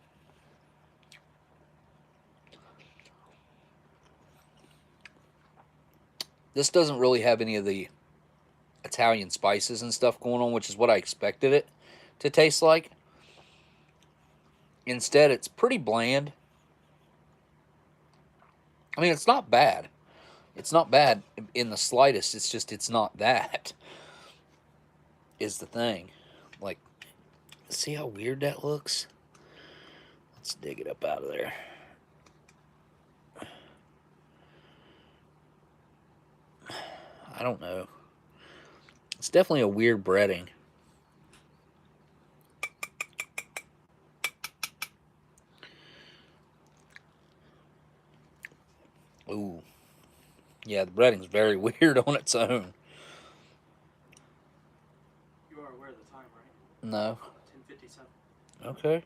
This doesn't really have any of the Italian spices and stuff going on, which is what I expected it to taste like. Instead, it's pretty bland. I mean, it's not bad. It's not bad in the slightest. It's just, it's not that, is the thing. Like, see how weird that looks? Let's dig it up out of there. I don't know. It's definitely a weird breading. Ooh. Yeah, the breading's very weird on its own. You are aware of the time, right? No. 10:57. Okay.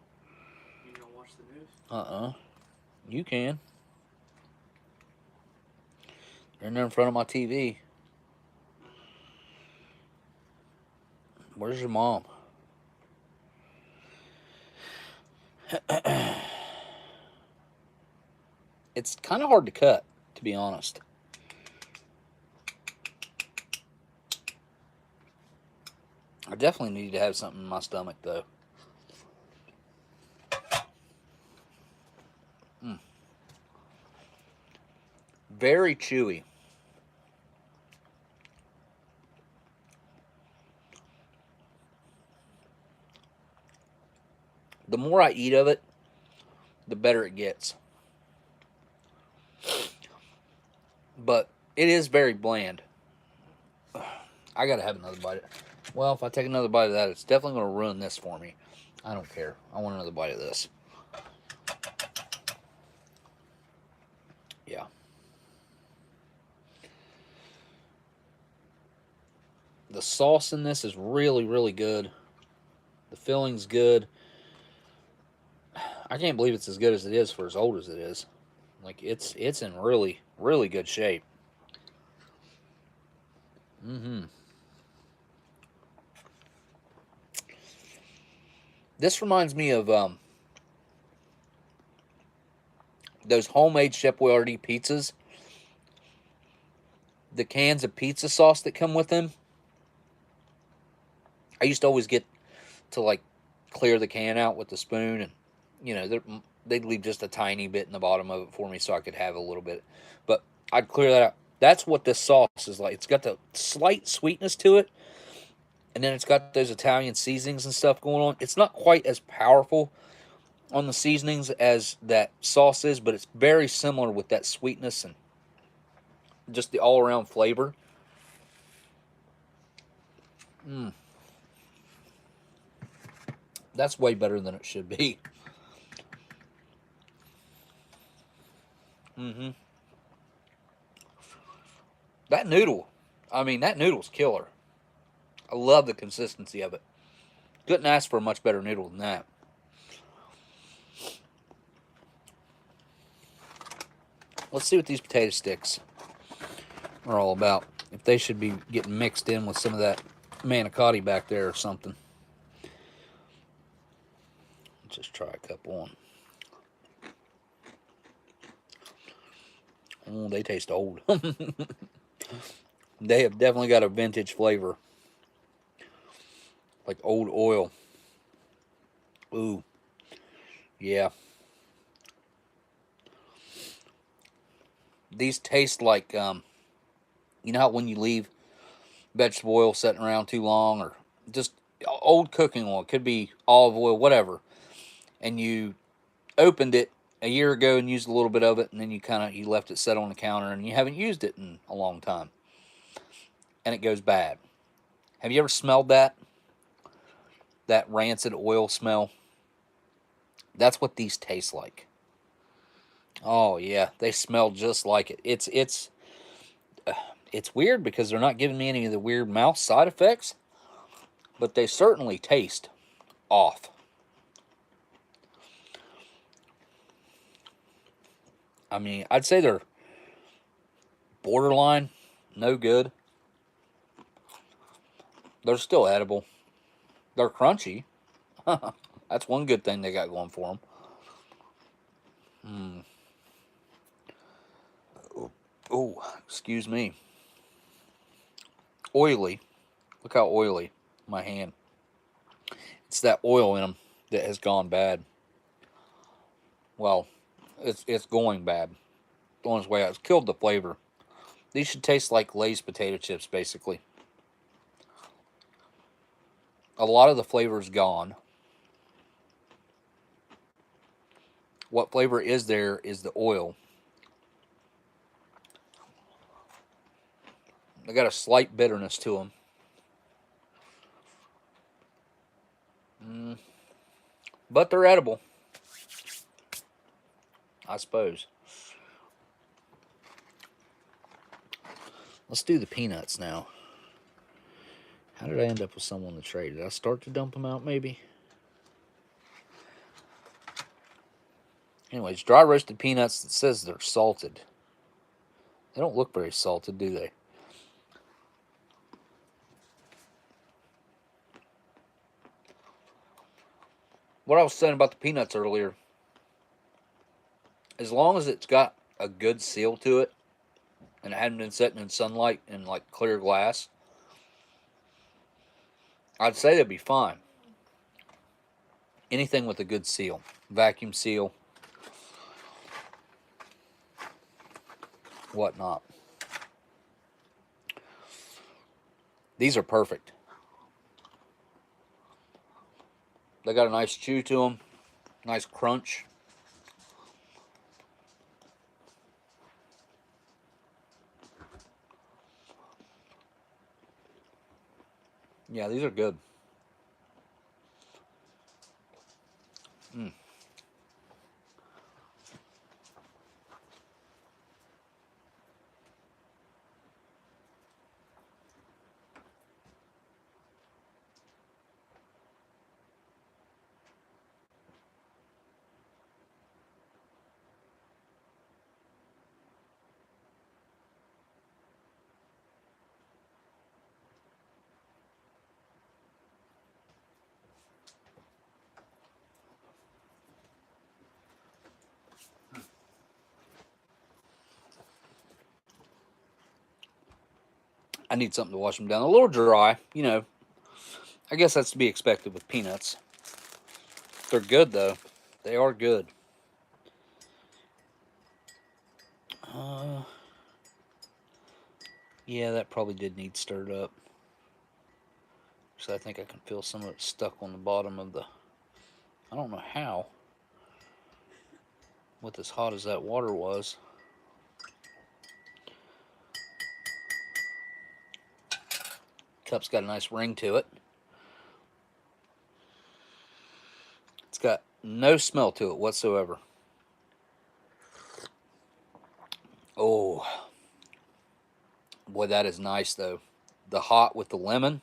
You don't watch the news? Uh-uh. You can. You're in there in front of my TV. Where's your mom? It's kind of hard to cut, to be honest. I definitely need to have something in my stomach, though. Mm. Very chewy. The more I eat of it, the better it gets. But it is very bland. I gotta have another bite. Well, if I take another bite of that, it's definitely gonna ruin this for me. I don't care. I want another bite of this. Yeah. The sauce in this is really, really good. The filling's good. I can't believe it's as good as it is for as old as it is. Like it's in really, really good shape. Mm-hmm. This reminds me of those homemade Chef Boyardee pizzas. The cans of pizza sauce that come with them. I used to always get to like clear the can out with the spoon, and you know they'd leave just a tiny bit in the bottom of it for me so I could have a little bit. But I'd clear that out. That's what this sauce is like. It's got the slight sweetness to it, and then it's got those Italian seasonings and stuff going on. It's not quite as powerful on the seasonings as that sauce is, but it's very similar with that sweetness and just the all-around flavor. Mm, that's way better than it should be. Mm-hmm. That noodle, I mean, that noodle's killer. I love the consistency of it. Couldn't ask for a much better noodle than that. Let's see what these potato sticks are all about. If they should be getting mixed in with some of that manicotti back there or something. Let's just try a couple on. Oh, they taste old. They have definitely got a vintage flavor. Like old oil. Ooh. Yeah. These taste like, you know how when you leave vegetable oil sitting around too long, or just old cooking oil, it could be olive oil, whatever, and you opened it a year ago and used a little bit of it, and then you left it set on the counter and you haven't used it in a long time, and it goes bad. Have you ever smelled that rancid oil smell? That's what these taste like. Oh yeah, they smell just like it. It's weird because they're not giving me any of the weird mouth side effects, but they certainly taste off. I mean, I'd say they're borderline no good. They're still edible. They're crunchy. That's one good thing they got going for them. Oh, excuse me. Oily. Look how oily my hand. It's that oil in them that has gone bad. Well, it's going bad. On its way out. It's killed the flavor. These should taste like Lay's potato chips, basically. A lot of the flavor is gone. What flavor is there is the oil. They got a slight bitterness to them. But they're edible, I suppose. Let's do the peanuts now. How did I end up with some on the tray? Did I start to dump them out, maybe? Anyways, dry roasted peanuts that says they're salted. They don't look very salted, do they? What I was saying about the peanuts earlier, as long as it's got a good seal to it and it hadn't been sitting in sunlight in like clear glass, I'd say they'd be fine. Anything with a good seal, vacuum seal, whatnot. These are perfect. They got a nice chew to them, nice crunch. Yeah, these are good. I need something to wash them down. A little dry, you know. I guess that's to be expected with peanuts. They're good, though. They are good. Yeah, that probably did need stirred up. So I think I can feel some of it stuck on the bottom of the... I don't know how. With as hot as that water was. Cup's got a nice ring to it. It's got no smell to it whatsoever. Oh, boy, that is nice, though. The hot with the lemon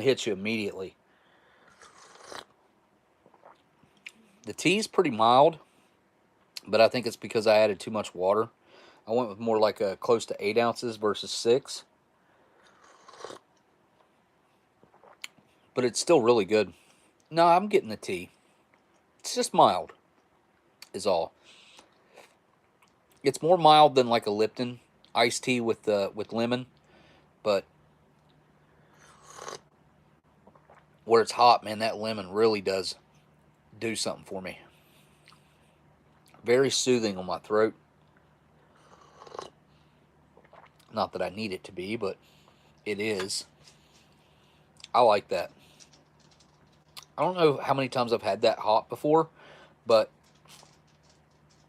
hits you immediately. The tea's pretty mild, but I think it's because I added too much water. I went with more like close to 8 ounces versus 6. But it's still really good. No, I'm getting the tea. It's just mild, is all. It's more mild than like a Lipton iced tea with lemon, but where it's hot, man, that lemon really does do something for me. Very soothing on my throat. Not that I need it to be, but it is. I like that. I don't know how many times I've had that hot before, but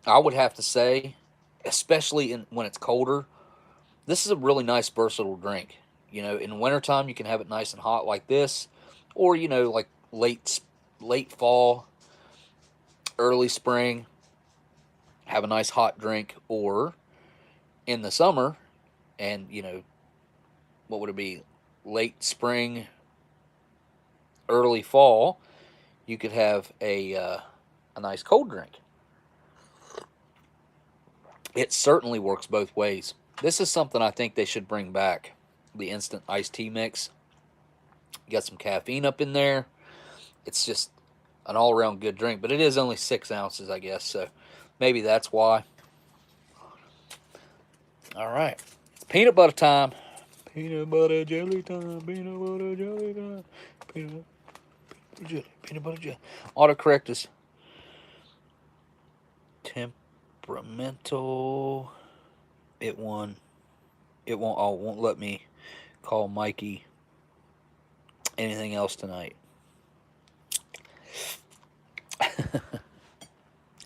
I would have to say, especially when it's colder, this is a really nice versatile drink. You know, in wintertime, you can have it nice and hot like this, or, you know, like late fall, early spring, have a nice hot drink, or in the summer, and, you know, what would it be? Late spring, early fall, you could have a nice cold drink. It certainly works both ways. This is something I think they should bring back, the instant iced tea mix. You got some caffeine up in there. It's just an all-around good drink, but it is only 6 ounces, I guess, so maybe that's why. All right, it's peanut butter time. Peanut butter jelly time. Peanut butter jelly time. Peanut butter jelly. Autocorrect is temperamental. It won't let me call Mikey anything else tonight.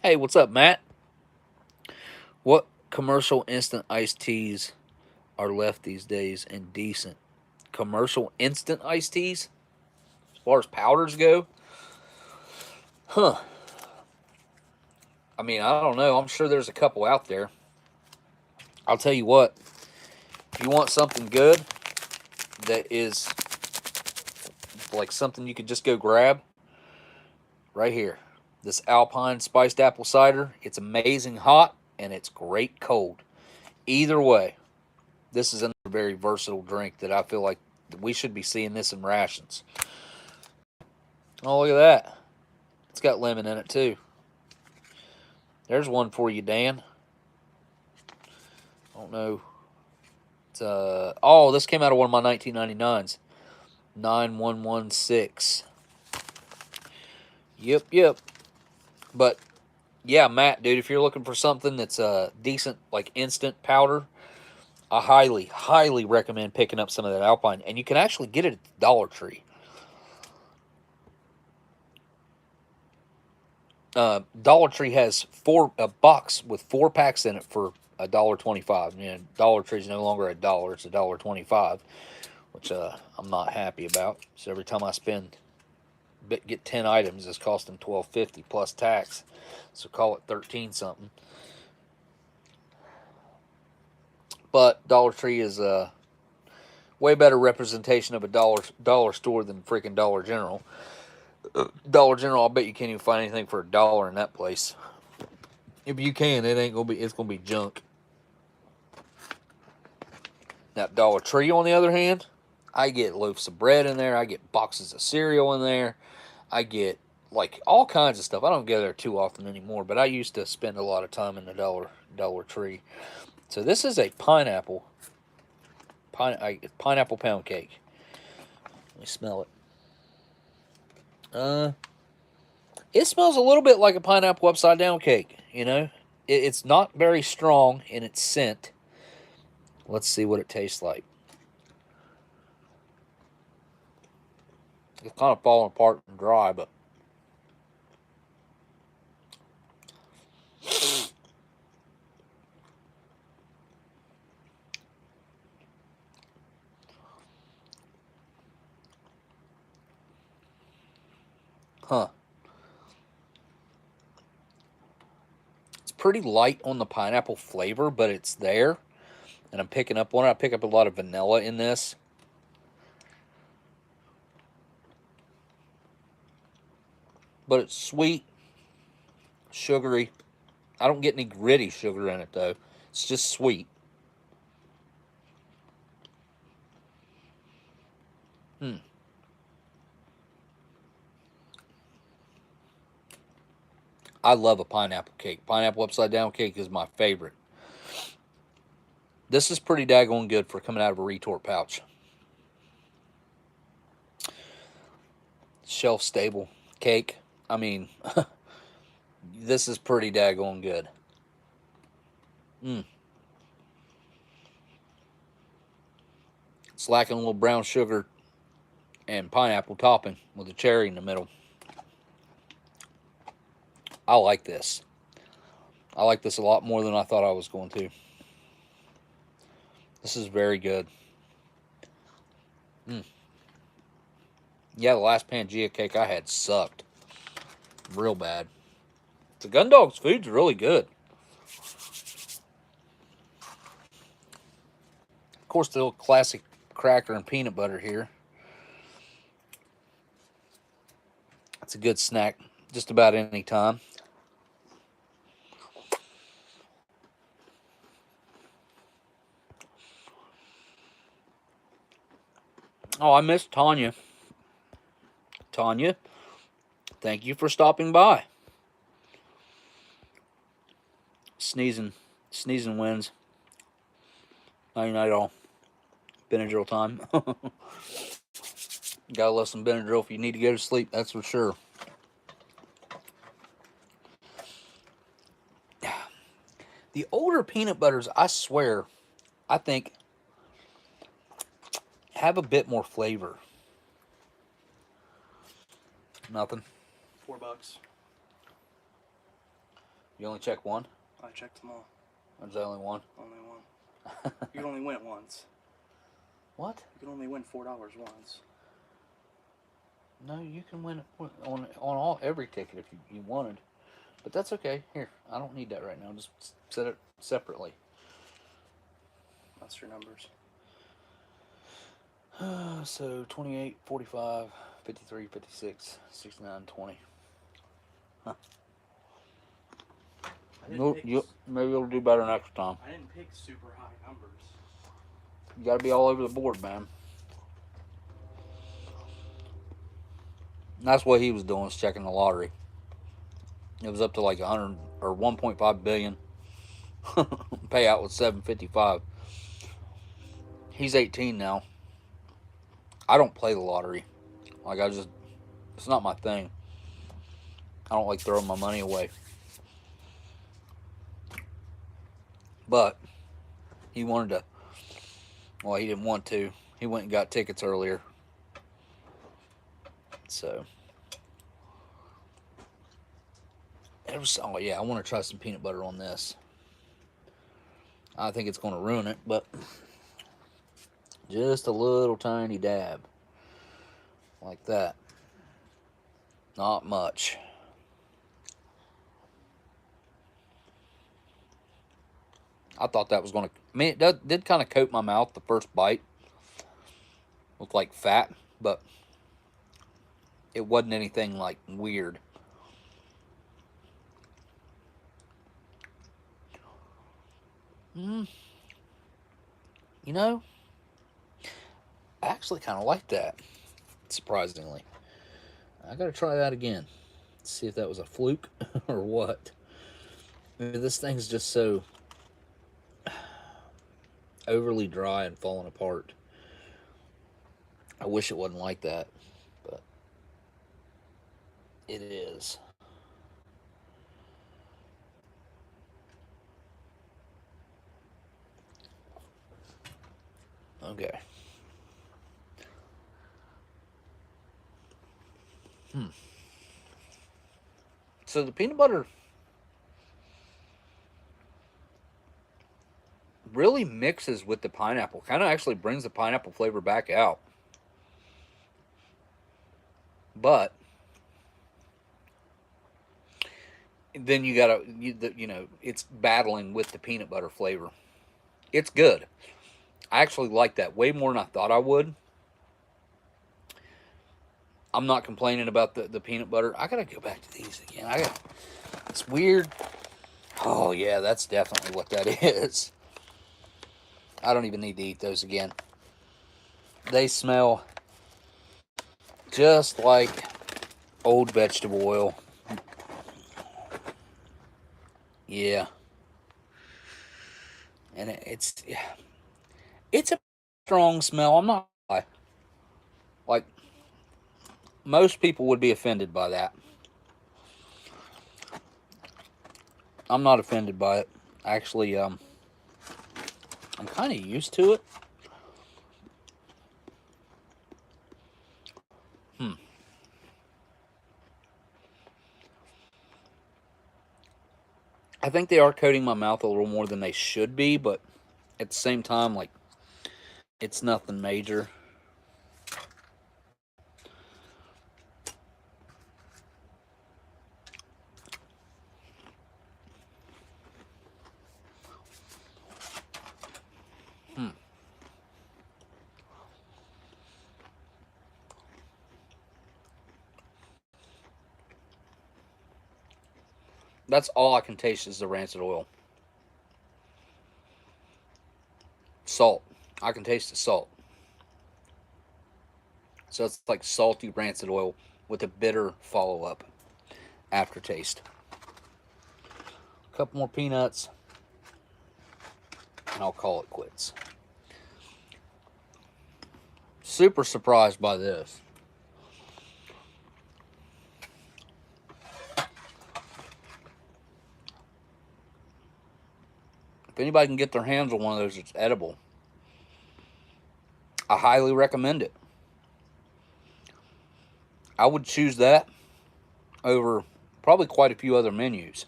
Hey, what's up, Matt? What commercial instant iced teas are left these days and decent? Commercial instant iced teas? As far as powders go? Huh. I mean, I don't know. I'm sure there's a couple out there. I'll tell you what. If you want something good that is like something you could just go grab, right here. This Alpine spiced apple cider, it's amazing hot and it's great cold. Either way, this is another very versatile drink that I feel like we should be seeing this in rations. Oh, look at that. It's got lemon in it too. There's one for you, Dan. I don't know. It's oh, this came out of one of my 1999s. 9116. Yep. But yeah, Matt, dude, if you're looking for something that's decent, like instant powder, I highly recommend picking up some of that Alpine. And you can actually get it at the Dollar Tree. Dollar Tree has a box with 4 packs in it for $1.25. You know, Dollar Tree is no longer $1; it's $1.25, which I'm not happy about. So every time I get 10 items, it's costing $12.50 plus tax. So call it 13 something. But Dollar Tree is a way better representation of a dollar store than freaking Dollar General. Dollar General, I bet you can't even find anything for $1 in that place. If you can, it's gonna be junk. Now Dollar Tree, on the other hand, I get loaves of bread in there. I get boxes of cereal in there. I get like all kinds of stuff. I don't go there too often anymore, but I used to spend a lot of time in the Dollar Tree. So this is a pineapple pound cake. Let me smell it. It smells a little bit like a pineapple upside down cake. You know, it's not very strong in its scent. Let's see what it tastes like. It's kind of falling apart and dry, but huh. It's pretty light on the pineapple flavor, but it's there. And I'm picking up one. I pick up a lot of vanilla in this. But it's sweet, sugary. I don't get any gritty sugar in it, though. It's just sweet. I love a pineapple cake. Pineapple upside down cake is my favorite. This is pretty daggone good for coming out of a retort pouch. Shelf stable cake. I mean, this is pretty daggone good. It's lacking a little brown sugar and pineapple topping with a cherry in the middle. I like this. I like this a lot more than I thought I was going to. This is very good. Yeah, the last Pangea cake I had sucked. Real bad. The Gundog's food's really good. Of course, the little classic cracker and peanut butter here. It's a good snack just about any time. Oh, I missed Tanya. Tanya, thank you for stopping by. Sneezing wins. Night all. Benadryl time. Gotta love some Benadryl if you need to go to sleep, that's for sure. The older peanut butters, I swear, I think have a bit more flavor. Nothing. $4. You only check one? I checked them all. There's only one. Only one. You can only win it once. What? You can only win $4 once. No, you can win on every ticket if you wanted. But that's okay. Here, I don't need that right now. Just set it separately. That's your numbers. So 28, 45, 53, 56, 69, 20. Maybe you'll do better next time. I didn't pick super high numbers. You gotta be all over the board, man. And that's what he was doing, was checking the lottery. It was up to like 100 or 1.5 billion. Payout was 755. He's 18 now. I don't play the lottery. Like, it's not my thing. I don't like throwing my money away. But he wanted to. Well, he didn't want to. He went and got tickets earlier. So it was. Oh yeah, I want to try some peanut butter on this. I think it's going to ruin it, but just a little tiny dab, like that. Not much. I thought that was going to... I mean, it did kind of coat my mouth the first bite. Looked like fat, but it wasn't anything, like, weird. You know, I actually kind of like that, surprisingly. I got to try that again. See if that was a fluke or what. I mean, this thing's just so overly dry and falling apart. I wish it wasn't like that, but it is. Okay. So the peanut butter really mixes with the pineapple. Kind of actually brings the pineapple flavor back out. But then you gotta, it's battling with the peanut butter flavor. It's good. I actually like that way more than I thought I would. I'm not complaining about the peanut butter. I gotta go back to these again. It's weird. Oh yeah, that's definitely what that is. I don't even need to eat those again. They smell just like old vegetable oil. Yeah. And it's a strong smell. I'm not gonna lie. Like, most people would be offended by that. I'm not offended by it. Actually, I'm kind of used to it. I think they are coating my mouth a little more than they should be, but at the same time, like, it's nothing major. That's all I can taste is the rancid oil. Salt. I can taste the salt. So it's like salty rancid oil with a bitter follow-up aftertaste. A couple more peanuts, and I'll call it quits. Super surprised by this. If anybody can get their hands on one of those, it's edible. I highly recommend it. I would choose that over probably quite a few other menus.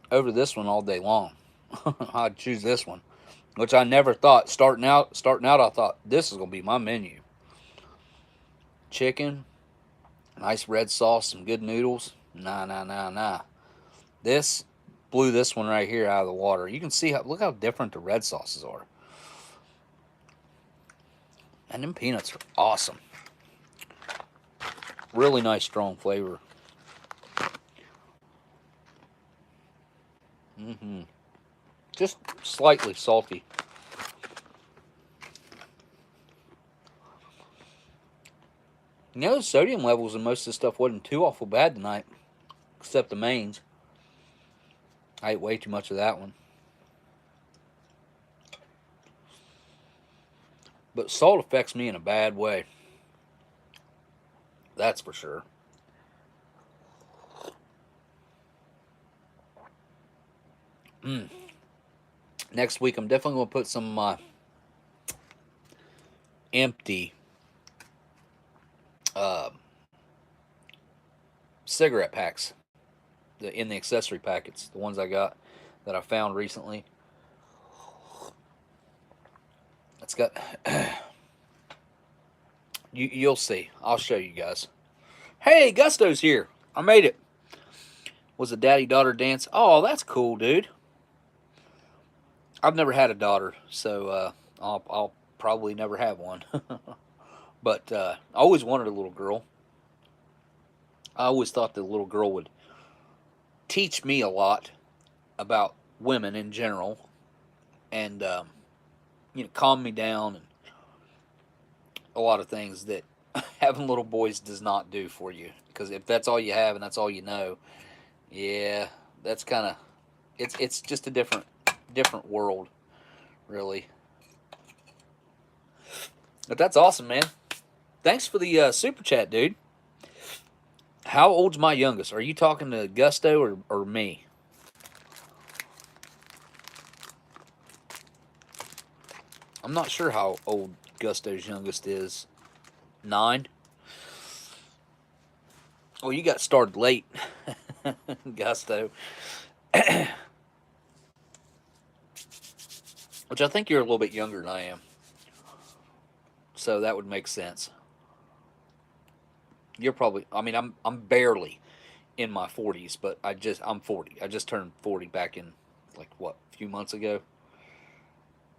Over this one all day long. I'd choose this one, which I never thought. Starting out, I thought this is going to be my menu. Chicken, nice red sauce, some good noodles. Nah. This blew this one right here out of the water. You can see look how different the red sauces are. And them peanuts are awesome. Really nice, strong flavor. Just slightly salty. You know, the sodium levels in most of this stuff wasn't too awful bad tonight, except the mains. I ate way too much of that one. But salt affects me in a bad way. That's for sure. Next week, I'm definitely going to put some empty cigarette packs in the accessory packets, the ones I got that I found recently. It's got you'll see. I'll show you guys. Hey, Gusto's here. I made it. Was a daddy-daughter dance. Oh, that's cool, dude. I've never had a daughter, so I'll probably never have one. But I always wanted a little girl. I always thought the little girl would teach me a lot about women in general, and calm me down, and a lot of things that having little boys does not do for you. Because if that's all you have and that's all you know, yeah, that's kind of it's just a different world, really. But that's awesome, man. Thanks for the super chat, dude. How old's my youngest? Are you talking to Gusto or me? I'm not sure how old Gusto's youngest is. 9? Well, you got started late, Gusto. Which I think you're a little bit younger than I am. So that would make sense. You're probably, I mean, I'm barely in my 40s, but I'm 40. I just turned 40 back in, like, what, a few months ago?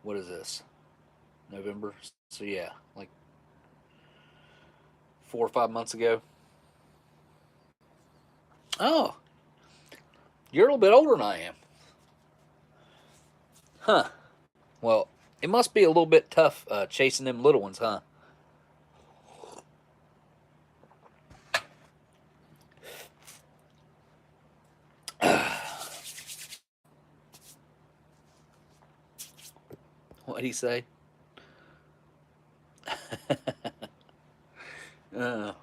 What is this? November? So yeah, like 4 or 5 months ago. Oh, you're a little bit older than I am. Huh. Well, it must be a little bit tough chasing them little ones, huh? What'd he say? Let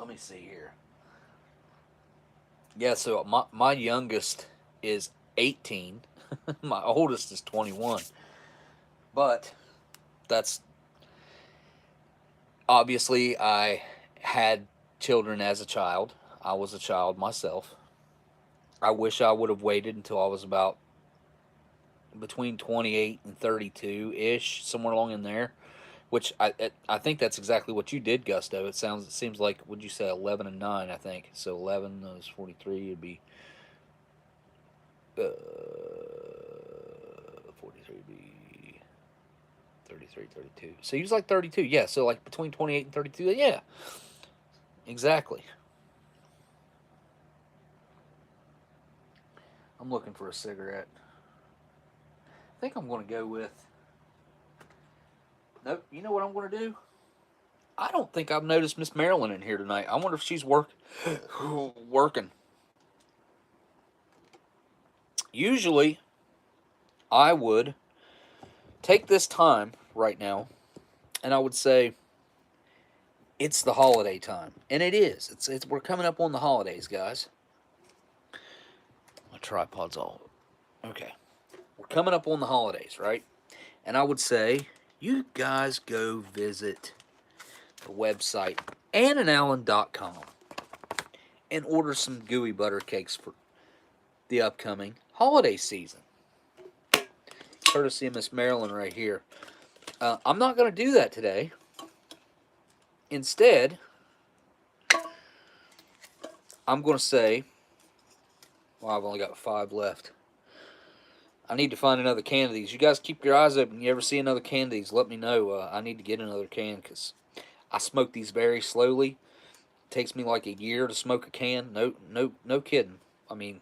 me see here. Yeah, so my youngest is 18. My oldest is 21. But that's obviously I had children as a child. I was a child myself. I wish I would have waited until I was about between 28 and 32-ish, somewhere along in there. Which I think that's exactly what you did, Gusto. It seems like, would you say 11 and 9? I think so. 11 is 43. It'd be 43 would be 33, 32. So he was like 32. Yeah. So like between 28 and 32. Yeah. Exactly. I'm looking for a cigarette. I think I'm going to go with. Nope. You know what I'm going to do? I don't think I've noticed Miss Marilyn in here tonight. I wonder if she's working. Usually, I would take this time right now, and I would say it's the holiday time, and it is. It's we're coming up on the holidays, guys. My tripod's all okay. We're coming up on the holidays, right? And I would say you guys go visit the website AnnandAllen.com and order some gooey butter cakes for the upcoming holiday season. Courtesy of Miss Marilyn right here. I'm not going to do that today. Instead, I'm going to say, well, I've only got 5 left. I need to find another can of these. You guys keep your eyes open. You ever see another can of these, let me know. I need to get another can because I smoke these very slowly. It takes me like a year to smoke a can. No kidding. I mean,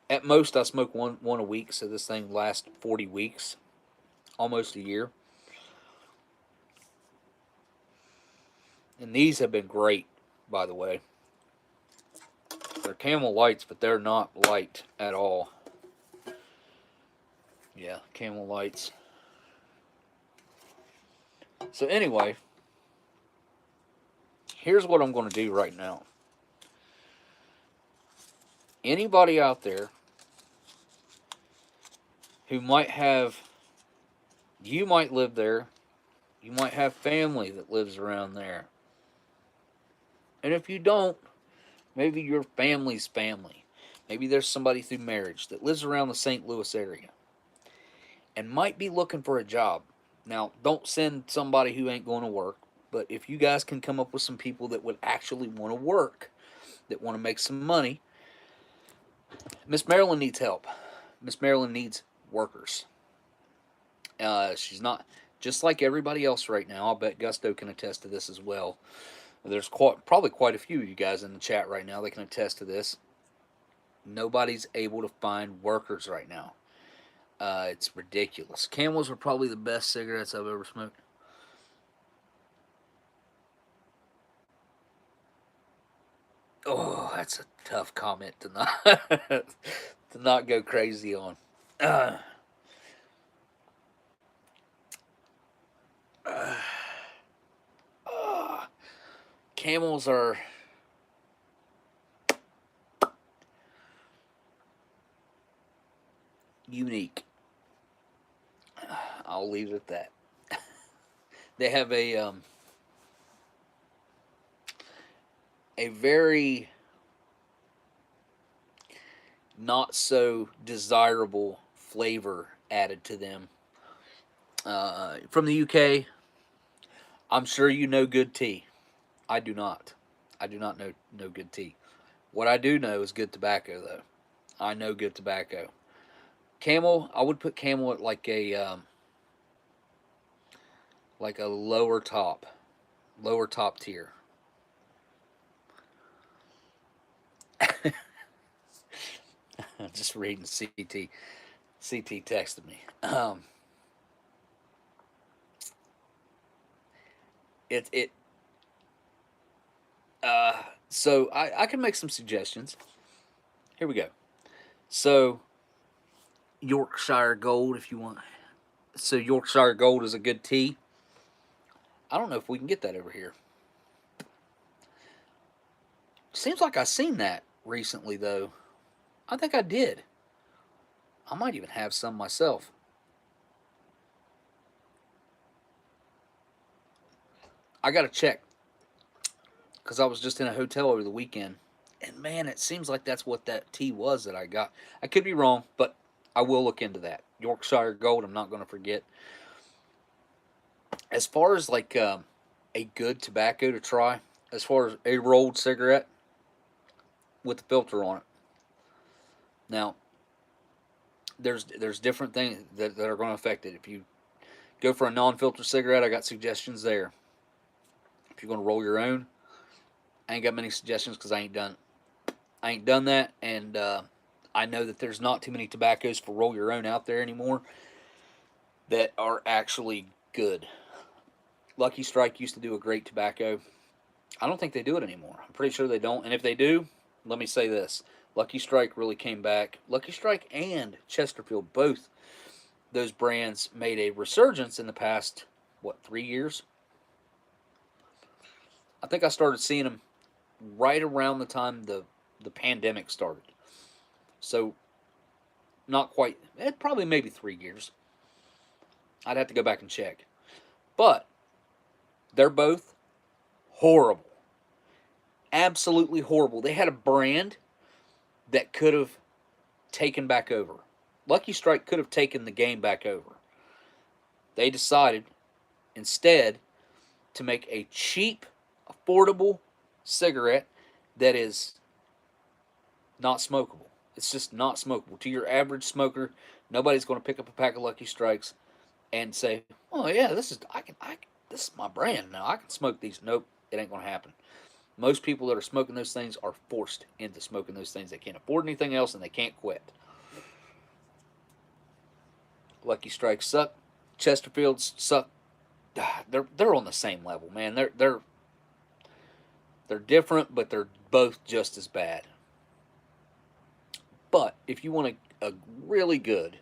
at most I smoke one a week, so this thing lasts 40 weeks, almost a year. And these have been great, by the way. They're Camel lights, but they're not light at all. Yeah, Camel lights. So anyway, here's what I'm going to do right now. Anybody out there who might have, you might live there, you might have family that lives around there. And if you don't, maybe your family's family. Maybe there's somebody through marriage that lives around the St. Louis area and might be looking for a job. Now, don't send somebody who ain't going to work, but if you guys can come up with some people that would actually want to work, that want to make some money, Miss Marilyn needs help. Miss Marilyn needs workers. She's not, just like everybody else right now. I'll bet Gusto can attest to this as well. There's probably quite a few of you guys in the chat right now that can attest to this. Nobody's able to find workers right now. It's ridiculous. Camels are probably the best cigarettes I've ever smoked. Oh, that's a tough comment to not go crazy on. Camels are unique. I'll leave it at that. They have a very not so desirable flavor added to them. From the UK, I'm sure you know good tea. I do not. I do not know good tea. What I do know is good tobacco, though. I know good tobacco. Camel, I would put Camel at like a lower top tier. Just reading CT texted me. So I can make some suggestions. Here we go. So Yorkshire Gold, if you want. So Yorkshire Gold is a good tea. I don't know if we can get that over here. Seems like I seen that recently, though. I think I did. I might even have some myself. I gotta check, because I was just in a hotel over the weekend, and man, it seems like that's what that tea was that I got. I could be wrong, but I will look into that. Yorkshire Gold, I'm not going to forget. As far as like a good tobacco to try, as far as a rolled cigarette with the filter on it. Now, there's different things that are going to affect it. If you go for a non-filter cigarette, I got suggestions there. If you're going to roll your own, I ain't got many suggestions because I ain't done that, and I know that there's not too many tobaccos for roll your own out there anymore that are actually good. Lucky Strike used to do a great tobacco. I don't think they do it anymore. I'm pretty sure they don't, and if they do, let me say this. Lucky Strike really came back. Lucky Strike and Chesterfield, both those brands made a resurgence in the past, 3 years? I think I started seeing them right around the time the pandemic started. So, not quite, probably maybe 3 years. I'd have to go back and check. But, they're both horrible. Absolutely horrible. They had a brand that could have taken back over. Lucky Strike could have taken the game back over. They decided instead to make a cheap, affordable cigarette that is not smokable. It's just not smokable. To your average smoker, nobody's going to pick up a pack of Lucky Strikes and say, "Oh yeah, this is my brand now. I can smoke these." Nope, it ain't going to happen. Most people that are smoking those things are forced into smoking those things. They can't afford anything else and they can't quit. Lucky Strikes suck. Chesterfields suck. They're on the same level, man. They're different, but they're both just as bad. But if you want a really good,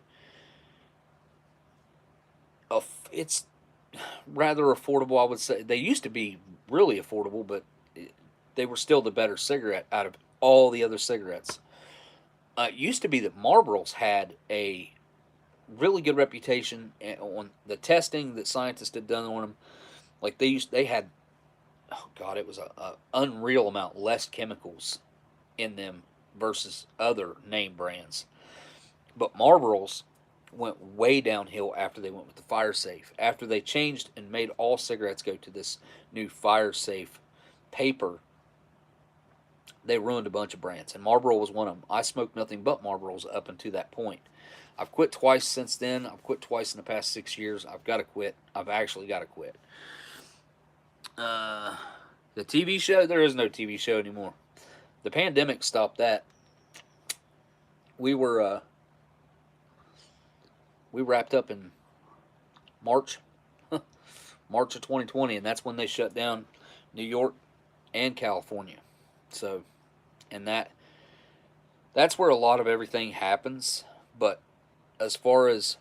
it's rather affordable, I would say. They used to be really affordable, but they were still the better cigarette out of all the other cigarettes. It used to be that Marlboros had a really good reputation on the testing that scientists had done on them. Like they had, oh god, it was a unreal amount less chemicals in them versus other name brands. But Marlboros went way downhill after they went with the fire safe. After they changed and made all cigarettes go to this new fire safe paper, they ruined a bunch of brands, and Marlboro was one of them. I smoked nothing but Marlboros up until that point. I've quit twice since then. I've quit twice in the past 6 years. I've got to quit. I've actually got to quit. The TV show, there is no TV show anymore. The pandemic stopped that. We wrapped up in March, March of 2020, and that's when they shut down New York and California. So, and that's where a lot of everything happens. But as far as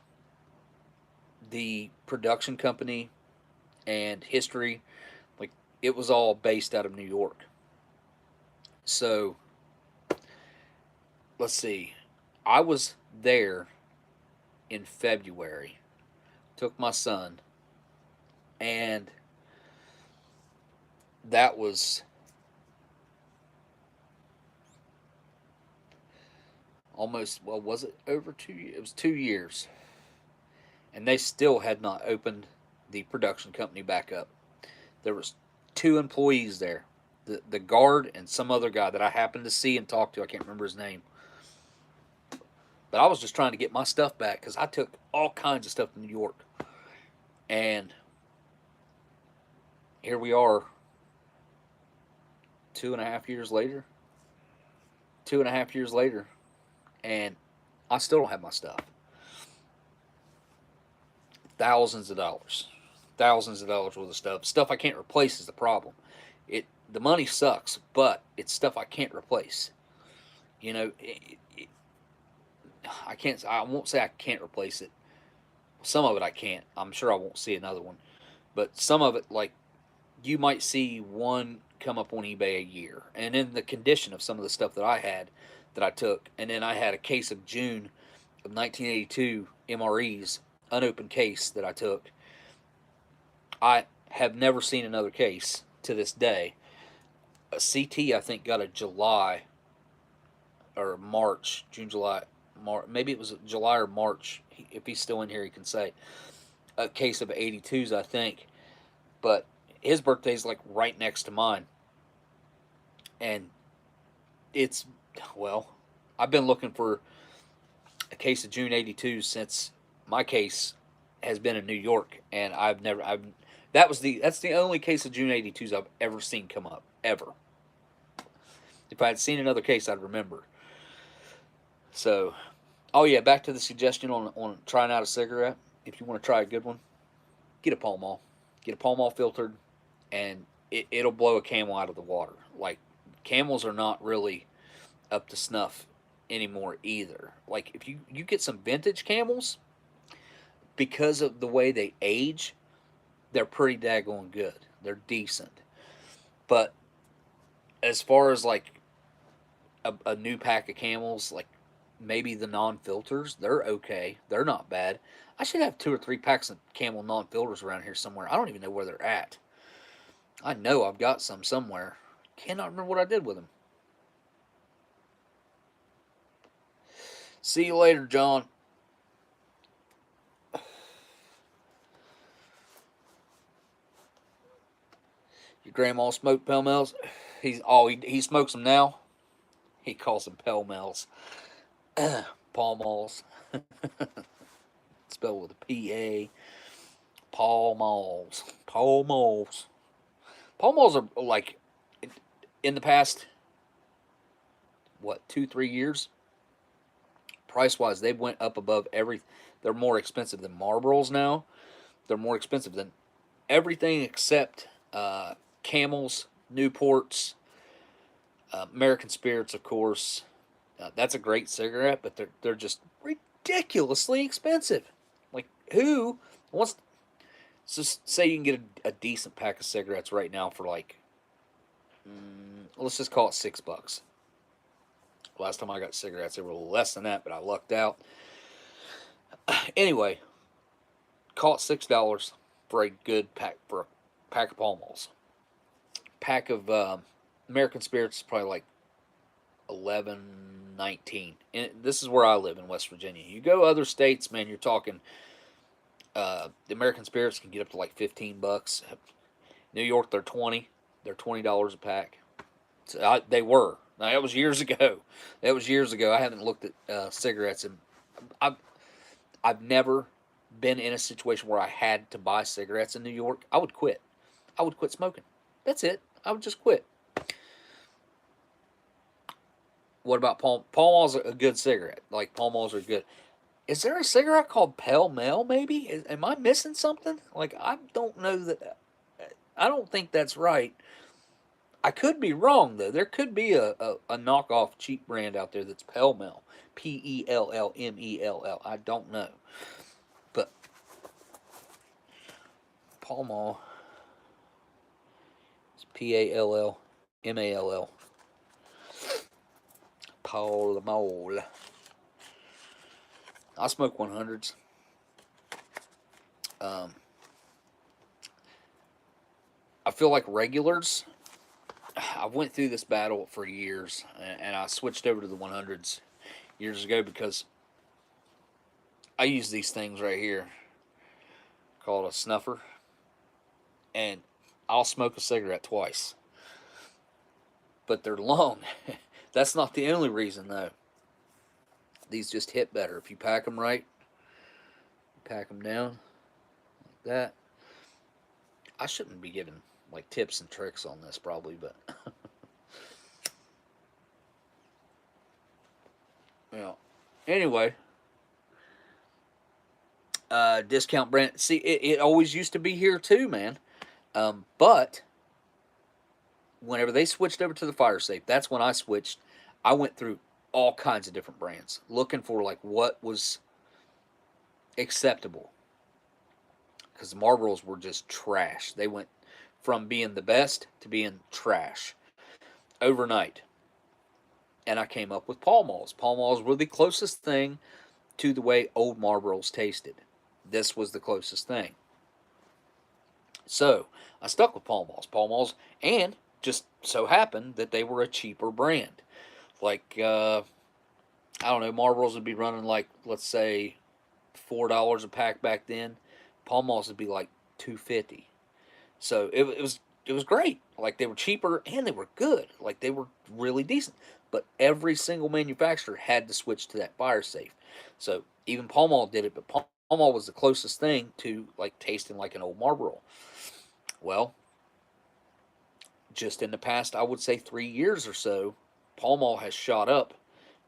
the production company and history, like, it was all based out of New York. So, let's see. I was there in February, took my son, and that was almost, well, was it over 2 years? It was 2 years. And they still had not opened the production company back up. There was 2 employees there, the guard and some other guy that I happened to see and talk to. I can't remember his name. But I was just trying to get my stuff back because I took all kinds of stuff to New York. And here we are 2.5 years later. 2.5 years later. And I still don't have my stuff. Thousands of dollars. Thousands of dollars worth of stuff. Stuff I can't replace is the problem. The money sucks, but it's stuff I can't replace. You know, I won't say I can't replace it. Some of it I can't. I'm sure I won't see another one. But some of it, like, you might see one come up on eBay a year. And in the condition of some of the stuff that I had, that I took. And then I had a case of June of 1982 MREs, unopened case that I took. I have never seen another case to this day. A CT, I think, got a July or March, June, July, March. Maybe it was July or March. If he's still in here, he can say. A case of 82s, I think. But his birthday's like right next to mine. And it's, well, I've been looking for a case of June 82 since my case has been in New York, and that's the only case of June 82s I've ever seen come up, ever. If I had seen another case, I'd remember. So, oh yeah, back to the suggestion on trying out a cigarette. If you want to try a good one, get a Pall Mall. Get a Pall Mall filtered, and it'll blow a Camel out of the water. Like, Camels are not really up to snuff anymore either. Like, if you get some vintage Camels, because of the way they age, they're pretty daggone good. They're decent. But as far as like a new pack of Camels, like maybe the non-filters, they're okay. They're not bad. I should have 2 or 3 packs of Camel non-filters around here somewhere. I don't even know where they're at. I know I've got some somewhere. Cannot remember what I did with them. See you later, John. Your grandma smoked Pall Malls? He smokes them now? He calls them Pall Malls. Pall Malls. Spelled with a P-A. Pall Malls. Pall Malls. Pall Malls are like, in the past, what, 2-3 years, price wise, they went up above every. They're more expensive than Marlboros now. They're more expensive than everything except Camels, Newports, American Spirits, of course. That's a great cigarette, but they're just ridiculously expensive. Like who wants? So say you can get a decent pack of cigarettes right now for like, let's just call it $6. Last time I got cigarettes, they were a little less than that, but I lucked out. Anyway, call it $6 for a good pack for a pack of Pall Malls. Pack of American Spirits is probably like 11, 19. And this is where I live in West Virginia. You go other states, man, you're talking. The American Spirits can get up to like $15. New York, they're 20. They're $20 a pack. So they were. Now that was years ago. That was years ago. I haven't looked at cigarettes, and I've never been in a situation where I had to buy cigarettes in New York. I would quit. I would quit smoking. That's it. I would just quit. What about Pall Mall's a good cigarette? Like Pall Malls are good. Is there a cigarette called Pell Mell? Maybe. Am I missing something? Like I don't know that. I don't think that's right. I could be wrong though. There could be a knockoff cheap brand out there that's Pell Mell, PELLMELL. I don't know, but Pall Mall is PALLMALL. Pall Mall. I smoke 100s. I feel like regulars. I went through this battle for years, and I switched over to the 100s years ago because I use these things right here called a snuffer, and I'll smoke a cigarette twice. But they're long. That's not the only reason, though. These just hit better. If you pack them right, pack them down like that. I shouldn't be giving like tips and tricks on this probably, but well, anyway, discount brand. See, it always used to be here too, man. But whenever they switched over to the fire safe, that's when I switched. I went through all kinds of different brands looking for like what was acceptable, because the Marlboros were just trash. They went from being the best to being trash overnight. And I came up with Pall Malls. Pall Malls were the closest thing to the way old Marlboros tasted. This was the closest thing. So I stuck with Pall Malls. Pall Malls, and just so happened that they were a cheaper brand. Like, I don't know, Marlboros would be running like, let's say, $4 a pack back then. Pall Malls would be like $2.50. So it was great. Like they were cheaper and they were good. Like they were really decent. But every single manufacturer had to switch to that fire safe. So even Pall Mall did it, but Pall Mall was the closest thing to like tasting like an old Marlboro. Well, just in the past, I would say 3 years or so, Pall Mall has shot up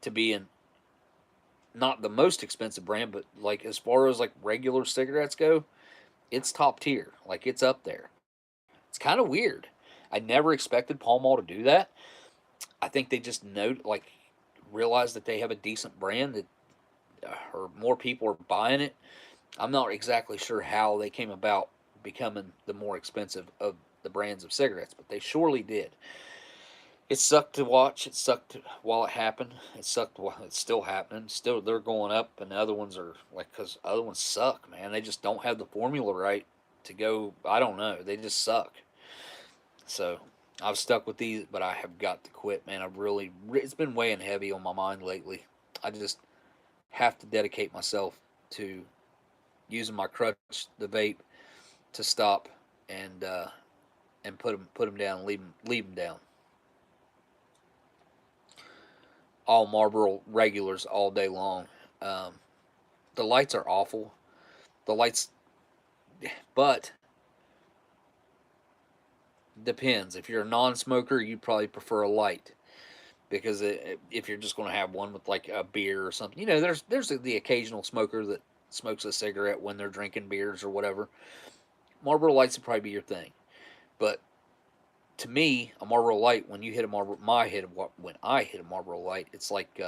to being not the most expensive brand, but like as far as like regular cigarettes go, it's top tier. Like it's up there. It's kind of weird. I never expected Pall Mall to do that. I think they just realize that they have a decent brand that, or more people are buying it. I'm not exactly sure how they came about becoming the more expensive of the brands of cigarettes, but they surely did. It sucked to watch. It sucked while it happened. It sucked while it's still happening. Still, they're going up, and the other ones are like, because other ones suck, man. They just don't have the formula right to go. I don't know. They just suck. So I've stuck with these, but I have got to quit, man. It's been weighing heavy on my mind lately. I just have to dedicate myself to using my crutch, the vape, to stop and put them down, leave them down. All Marlboro regulars all day long. The lights are awful. The lights, but Depends. If you're a non-smoker, you probably prefer a light because if you're just going to have one with like a beer or something, there's the occasional smoker that smokes a cigarette when they're drinking beers or whatever. Marlboro Lights would probably be your thing. But to me, a Marlboro Light, when you hit a Marlboro, when I hit a Marlboro Light, it's like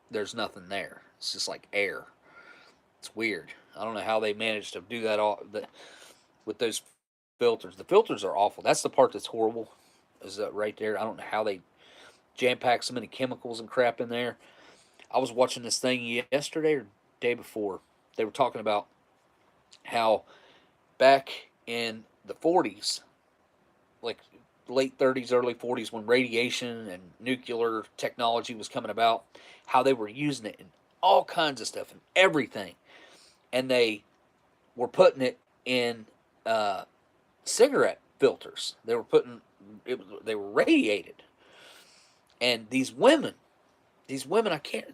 there's nothing there. It's just like air. It's weird. I don't know how they managed to do that with those filters. The filters are awful. That's the part that's horrible. Is that right there? I don't know how they jam pack so many chemicals and crap in there. I was watching this thing yesterday or day before. They were talking about how back in the 40s, like late 30s, early 40s, when radiation and nuclear technology was coming about, how they were using it in all kinds of stuff and everything. And they were putting it in cigarette filters. They were radiated. And I can't,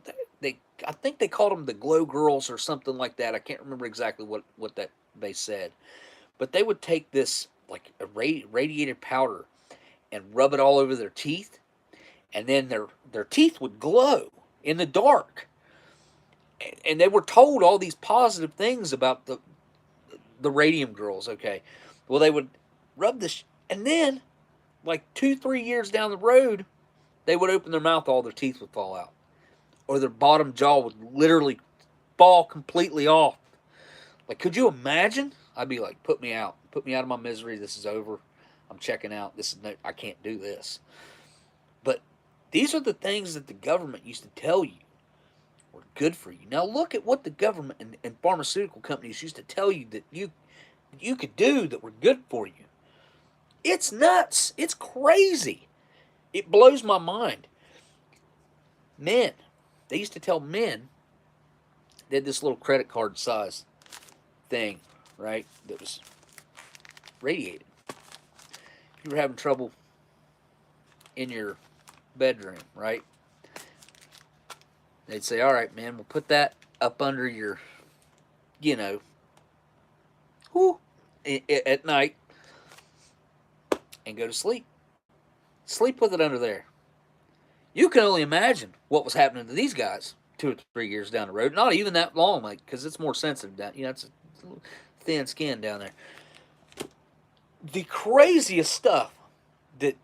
I think they called them the glow girls or something like that. I can't remember exactly what that they said. But they would take this like a radiated powder and rub it all over their teeth, and then their teeth would glow in the dark. And they were told all these positive things about the radium girls. Okay, well they would rub this, and then like 2-3 years down the road, they would open their mouth, all their teeth would fall out, or their bottom jaw would literally fall completely off. Like, could you imagine? I'd be like, put me out of my misery. This is over. I'm checking out. I can't do this. But these are the things that the government used to tell you were good for you. Now look at what the government and pharmaceutical companies used to tell you that you could do that were good for you. It's nuts. It's crazy. It blows my mind. Men, they used to tell men, they had this little credit card size thing, right, that was radiated. If you were having trouble in your bedroom, right, they'd say, all right, man, we'll put that up under your, you know, whoo, at night and go to sleep. Sleep with it under there. You can only imagine what was happening to these guys 2 or 3 years down the road. Not even that long, like, because it's more sensitive down. It's a thin skin down there. The craziest stuff that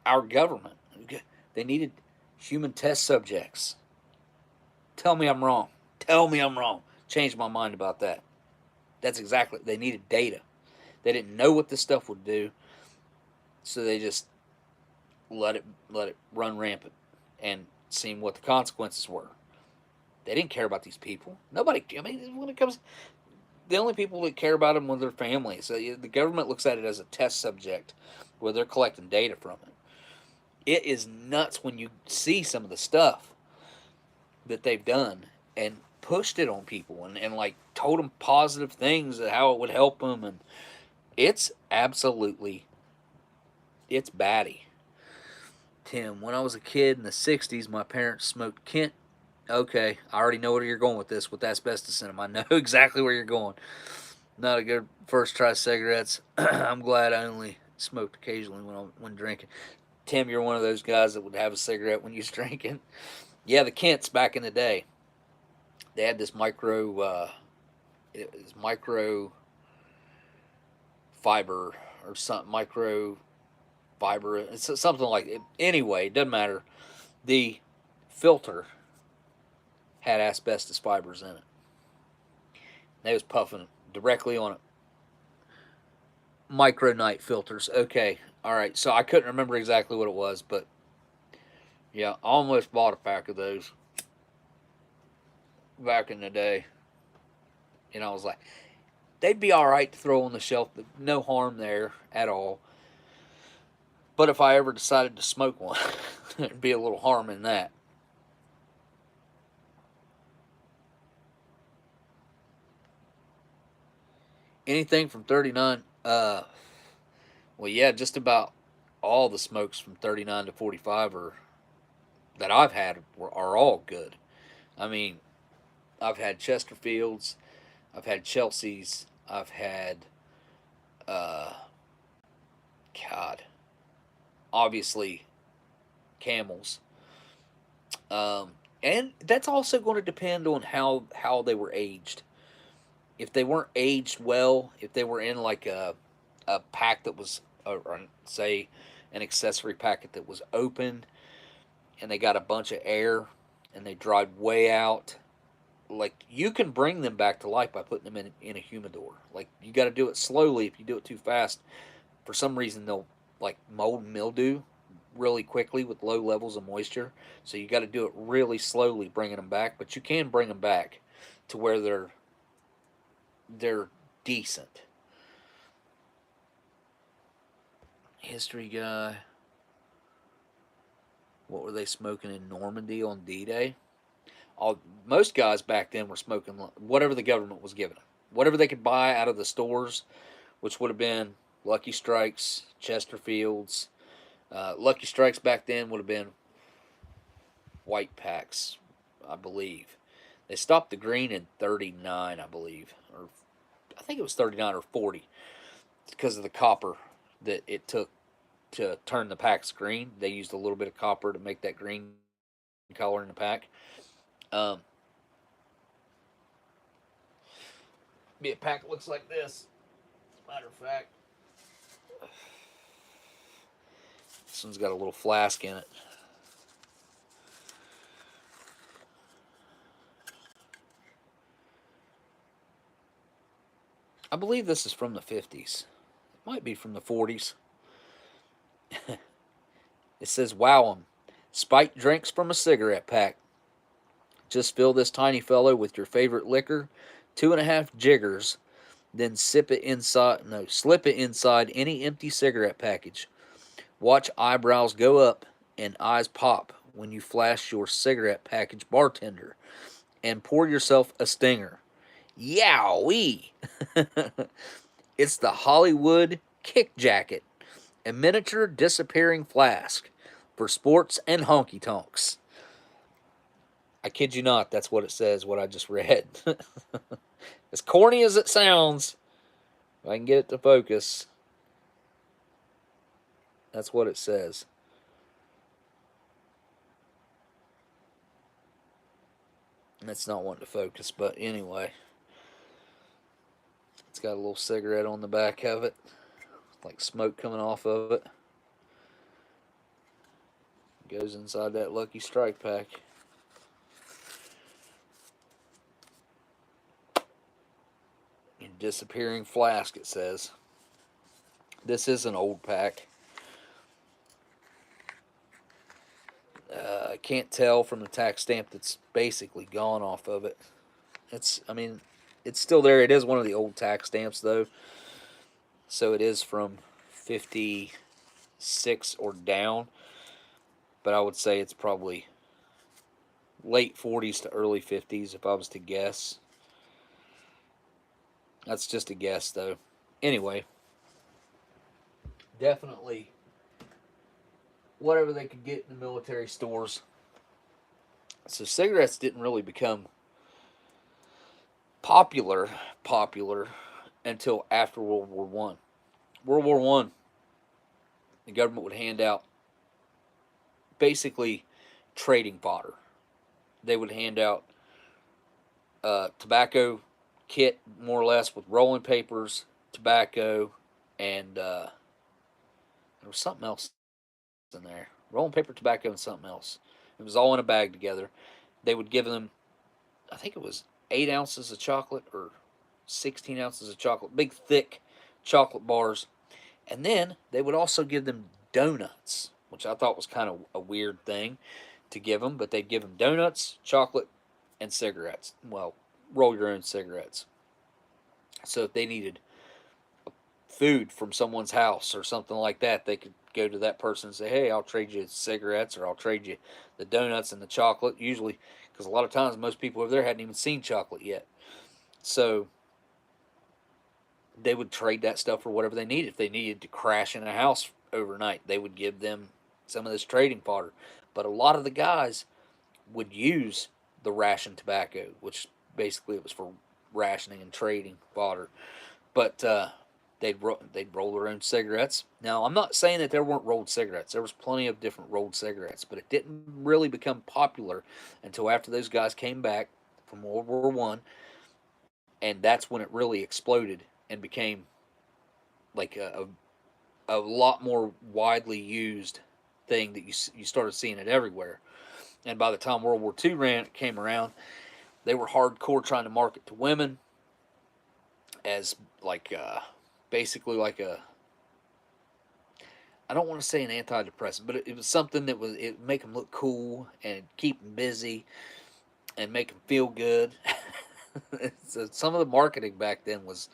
our government, they needed human test subjects. Tell me I'm wrong. Tell me I'm wrong. Change my mind about that. That's exactly, they needed data. They didn't know what this stuff would do, so they just let it run rampant and seeing what the consequences were. They didn't care about these people. Nobody. I mean, when it comes, the only people that care about them are their families. So the government looks at it as a test subject, where they're collecting data from it. It is nuts when you see some of the stuff that they've done and pushed it on people and like told them positive things and how it would help them, and it's absolutely, it's batty. Tim, when I was a kid in the 60s, my parents smoked Kent. Okay, I already know where you're going with this, with asbestos in them. I know exactly where you're going. Not a good first try cigarettes. I'm glad I only smoked occasionally when drinking. Tim, you're one of those guys that would have a cigarette when you was drinking. Yeah, the Kents back in the day, they had this it was micro fiber or something, micro fiber. It's something like it. Anyway, it doesn't matter. The filter had asbestos fibers in it. They was puffing directly on it. Micronite filters. Okay, all right. So I couldn't remember exactly what it was, but yeah, I almost bought a pack of those back in the day. And I was like, they'd be all right to throw on the shelf. No harm there at all. But if I ever decided to smoke one, there'd be a little harm in that. Anything from 39, well, yeah, just about all the smokes from 39 to 45 that I've had are all good. I mean, I've had Chesterfields, I've had Chelseas, I've had God, obviously camels. And that's also going to depend on how they were aged. If they weren't aged well, if they were in like a pack that was, or say, an accessory packet that was open, and they got a bunch of air, and they dried way out, like you can bring them back to life by putting them in a humidor. Like you got to do it slowly. If you do it too fast, for some reason they'll like mold and mildew really quickly with low levels of moisture. So you got to do it really slowly, bringing them back. But you can bring them back to where they're decent. History guy. What were they smoking in Normandy on D-Day? Most guys back then were smoking whatever the government was giving them, whatever they could buy out of the stores, which would have been Lucky Strikes, Chesterfields. Lucky Strikes back then would have been white packs, I believe. They stopped the green in 39, I believe, or I think it was 39 or 40, because of the copper that it took to turn the packs green. They used a little bit of copper to make that green color in the pack. Um, be a pack that looks like this. Matter of fact, this one's got a little flask in it. I believe this is from the 50s. It might be from the 40s. It says, wow 'em. Spiked drinks from a cigarette pack. Just fill this tiny fellow with your favorite liquor, 2.5 jiggers, then slip it inside any empty cigarette package. Watch eyebrows go up and eyes pop when you flash your cigarette package bartender and pour yourself a stinger. Yowee! It's the Hollywood Kick Jacket, a miniature disappearing flask for sports and honky tonks. I kid you not, that's what it says, what I just read. As corny as it sounds, if I can get it to focus, that's what it says. And it's not wanting to focus, but anyway. It's got a little cigarette on the back of it, like smoke coming off of it. Goes inside that Lucky Strike pack. Disappearing flask, it says. This is an old pack. I can't tell from the tax stamp that's basically gone off of it. It's still there. It is one of the old tax stamps, though. So it is from 56 or down. But I would say it's probably late 40s to early 50s if I was to guess. That's just a guess, though. Anyway, definitely whatever they could get in the military stores. So cigarettes didn't really become popular until after World War One. World War One, the government would hand out basically trading fodder. They would hand out tobacco kit, more or less, with rolling papers, tobacco, and there was something else in there. Rolling paper, tobacco, and something else. It was all in a bag together. They would give them, I think it was 8 ounces of chocolate or 16 ounces of chocolate, big thick chocolate bars. And then they would also give them donuts, which I thought was kind of a weird thing to give them, but they'd give them donuts, chocolate, and cigarettes. Well, roll your own cigarettes. So if they needed food from someone's house or something like that, they could go to that person and say, hey, I'll trade you cigarettes, or I'll trade you the donuts and the chocolate. Usually, because a lot of times most people over there hadn't even seen chocolate yet. So they would trade that stuff for whatever they needed. If they needed to crash in a house overnight, they would give them some of this trading fodder. But a lot of the guys would use the ration tobacco, which basically it was for rationing and trading fodder. But they'd roll their own cigarettes. Now, I'm not saying that there weren't rolled cigarettes. There was plenty of different rolled cigarettes, but it didn't really become popular until after those guys came back from World War One, and that's when it really exploded and became like a lot more widely used thing that you started seeing it everywhere. And by the time World War II came around, they were hardcore trying to market to women as like basically like a, I don't want to say an antidepressant, but it was something that was, it make them look cool and keep them busy and make them feel good. So some of the marketing back then was,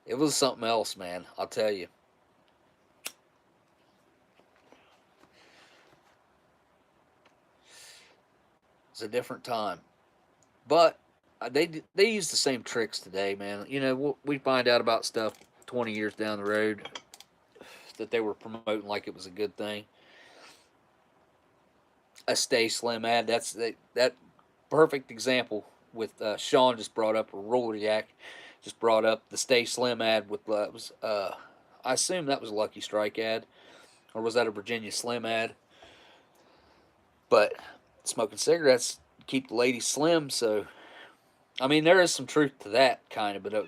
it was something else, man. I'll tell you. It's a different time, but they use the same tricks today, man. You know, we find out about stuff 20 years down the road that they were promoting like it was a good thing. A Stay Slim ad. That perfect example with Sean just brought up, or Roller Yak just brought up the Stay Slim ad with was I assume that was a Lucky Strike ad, or was that a Virginia Slim ad? But smoking cigarettes keep the ladies slim, so I mean there is some truth to that kind of, but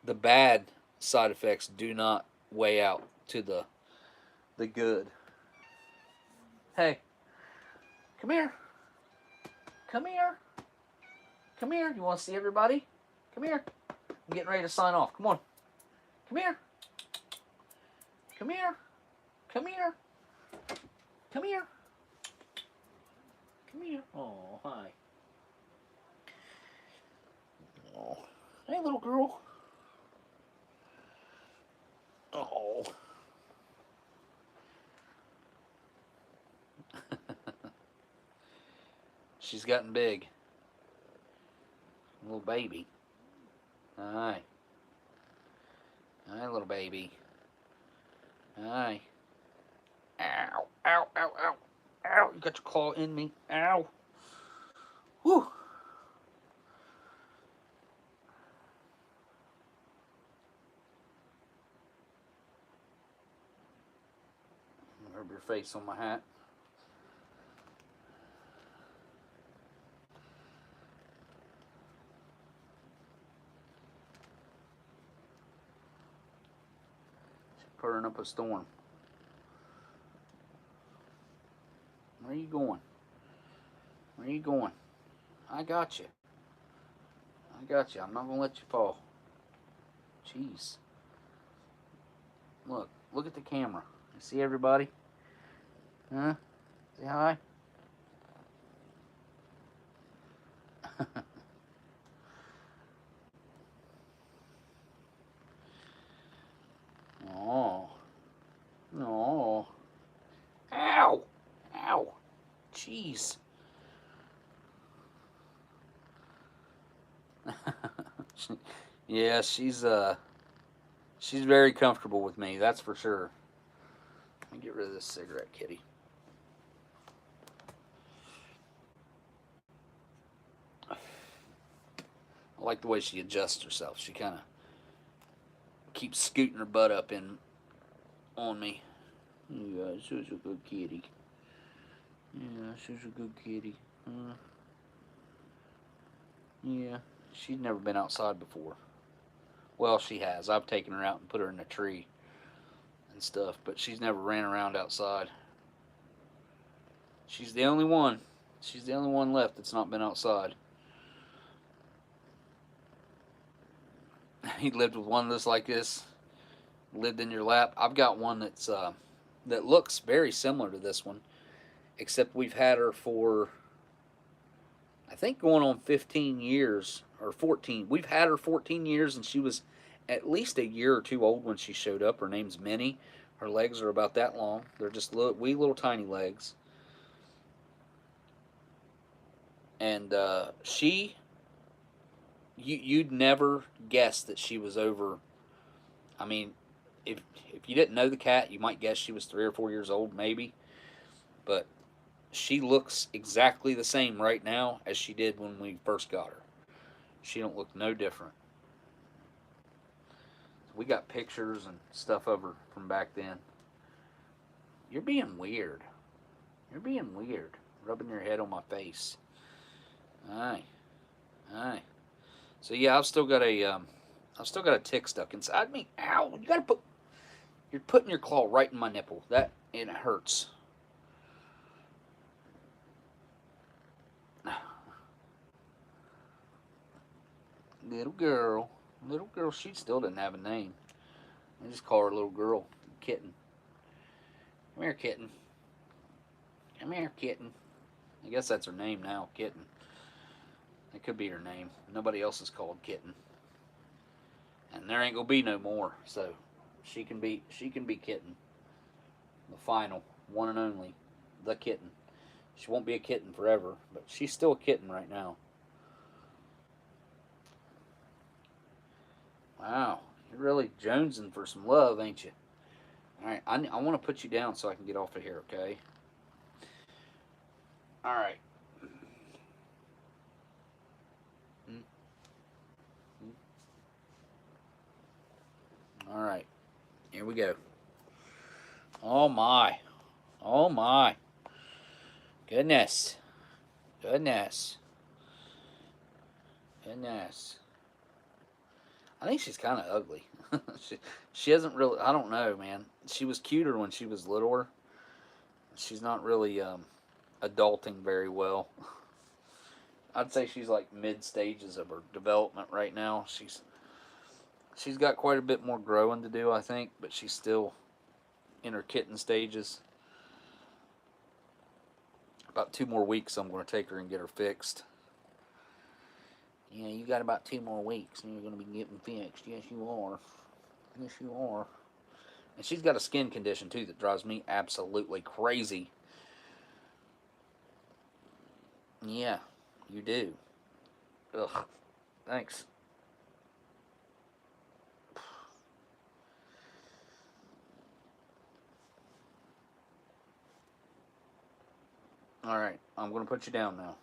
the bad side effects do not weigh out to the good. Hey, come here. Come here. Come here. You want to see everybody? Come here. I'm getting ready to sign off. Come on. Come here. Come here. Come here. Come here. Come here. Oh, hi. Oh, hey, little girl. Oh. She's gotten big. Little baby. Hi. Hi, little baby. Hi. Ow. Ow, ow, ow. Ow, you got your claw in me. Ow. Whew. Rub your face on my hat. She's purring up a storm. Where are you going? Where are you going? I got you. I got you. I'm not going to let you fall. Jeez. Look. Look at the camera. You see everybody? Huh? Say hi. Oh. No. Ow. Ow. Jeez. Yeah, she's very comfortable with me, that's for sure. Let me get rid of this cigarette kitty. I like the way she adjusts herself. She kind of keeps scooting her butt up in on me. Yeah, she's a good kitty. Yeah, she's a good kitty. Yeah, she's never been outside before. Well, she has. I've taken her out and put her in a tree and stuff, but she's never ran around outside. She's the only one. She's the only one left that's not been outside. He lived with one that's like this. Lived in your lap. I've got one that's that looks very similar to this one, except we've had her for, I think, going on 15 years or 14. We've had her 14 years, and she was at least a year or two old when she showed up. Her name's Minnie. Her legs are about that long. They're just wee little tiny legs. And you'd never guess that she was over. I mean, if you didn't know the cat, you might guess she was 3 or 4 years old, maybe. But she looks exactly the same right now as she did when we first got her. She don't look no different. We got pictures and stuff over from back then. You're being weird. You're being weird. Rubbing your head on my face. Aye. Aye. So yeah, I've still got a tick stuck inside me. Ow! You're putting your claw right in my nipple. That, and it hurts. Little girl, she still doesn't have a name. I just call her little girl, kitten. Come here, kitten. Come here, kitten. I guess that's her name now, kitten. It could be her name. Nobody else is called kitten, and there ain't gonna be no more. So she can be kitten. The final one and only, the kitten. She won't be a kitten forever, but she's still a kitten right now. Wow, you're really jonesing for some love, ain't you? All right, I want to put you down so I can get off of here, okay? All right. All right, here we go. Oh my. Oh my. Goodness. Goodness. Goodness. I think she's kind of ugly. she hasn't really, I don't know, man. She was cuter when she was littler. She's not really adulting very well. I'd say she's like mid stages of her development right now. She's got quite a bit more growing to do, I think, but she's still in her kitten stages. About 2 more weeks, I'm going to take her and get her fixed. Yeah, you got about 2 more weeks and you're going to be getting fixed. Yes, you are. Yes, you are. And she's got a skin condition, too, that drives me absolutely crazy. Yeah, you do. Ugh. Thanks. Alright, I'm going to put you down now.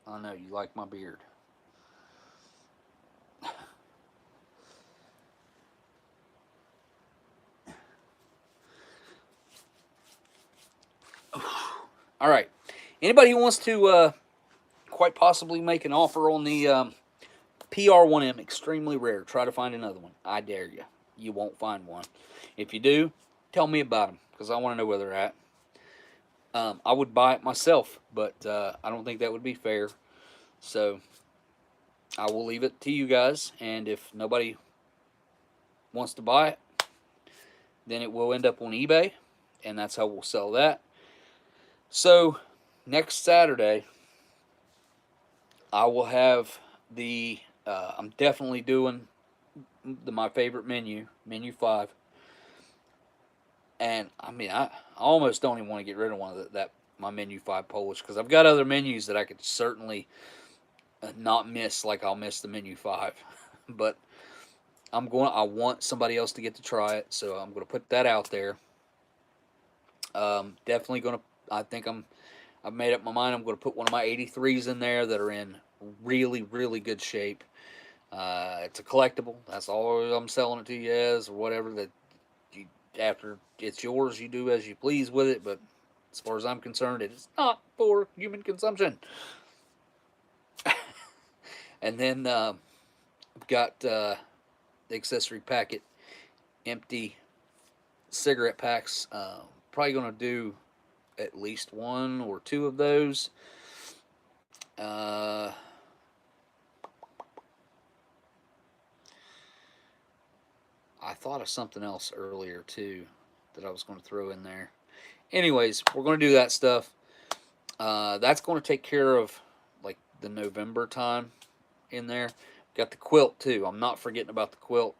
I know, you like my beard. Alright, anybody who wants to quite possibly make an offer on the PR1M, extremely rare, try to find another one. I dare you. You won't find one. If you do, tell me about them, because I want to know where they're at. I would buy it myself, but I don't think that would be fair. So I will leave it to you guys, and if nobody wants to buy it, then it will end up on eBay, and that's how we'll sell that. So next Saturday, I will have the, I'm definitely doing my favorite menu 5. And I mean, I almost don't even want to get rid of one of my menu 5 Polish, because I've got other menus that I could certainly not miss, like I'll miss the menu 5. But I want somebody else to get to try it, so I'm going to put that out there. Definitely going to, I've made up my mind, I'm going to put one of my 83s in there that are in really, really good shape. It's a collectible. That's all I'm selling it to you as, or whatever. That you, after it's yours, you do as you please with it. But as far as I'm concerned, it is not for human consumption. And then I've got the accessory packet, empty cigarette packs. Probably going to do at least 1 or 2 of those. I thought of something else earlier too that I was going to throw in there. Anyways, we're going to do that stuff. That's going to take care of like the November time in there. Got the quilt too. I'm not forgetting about the quilt.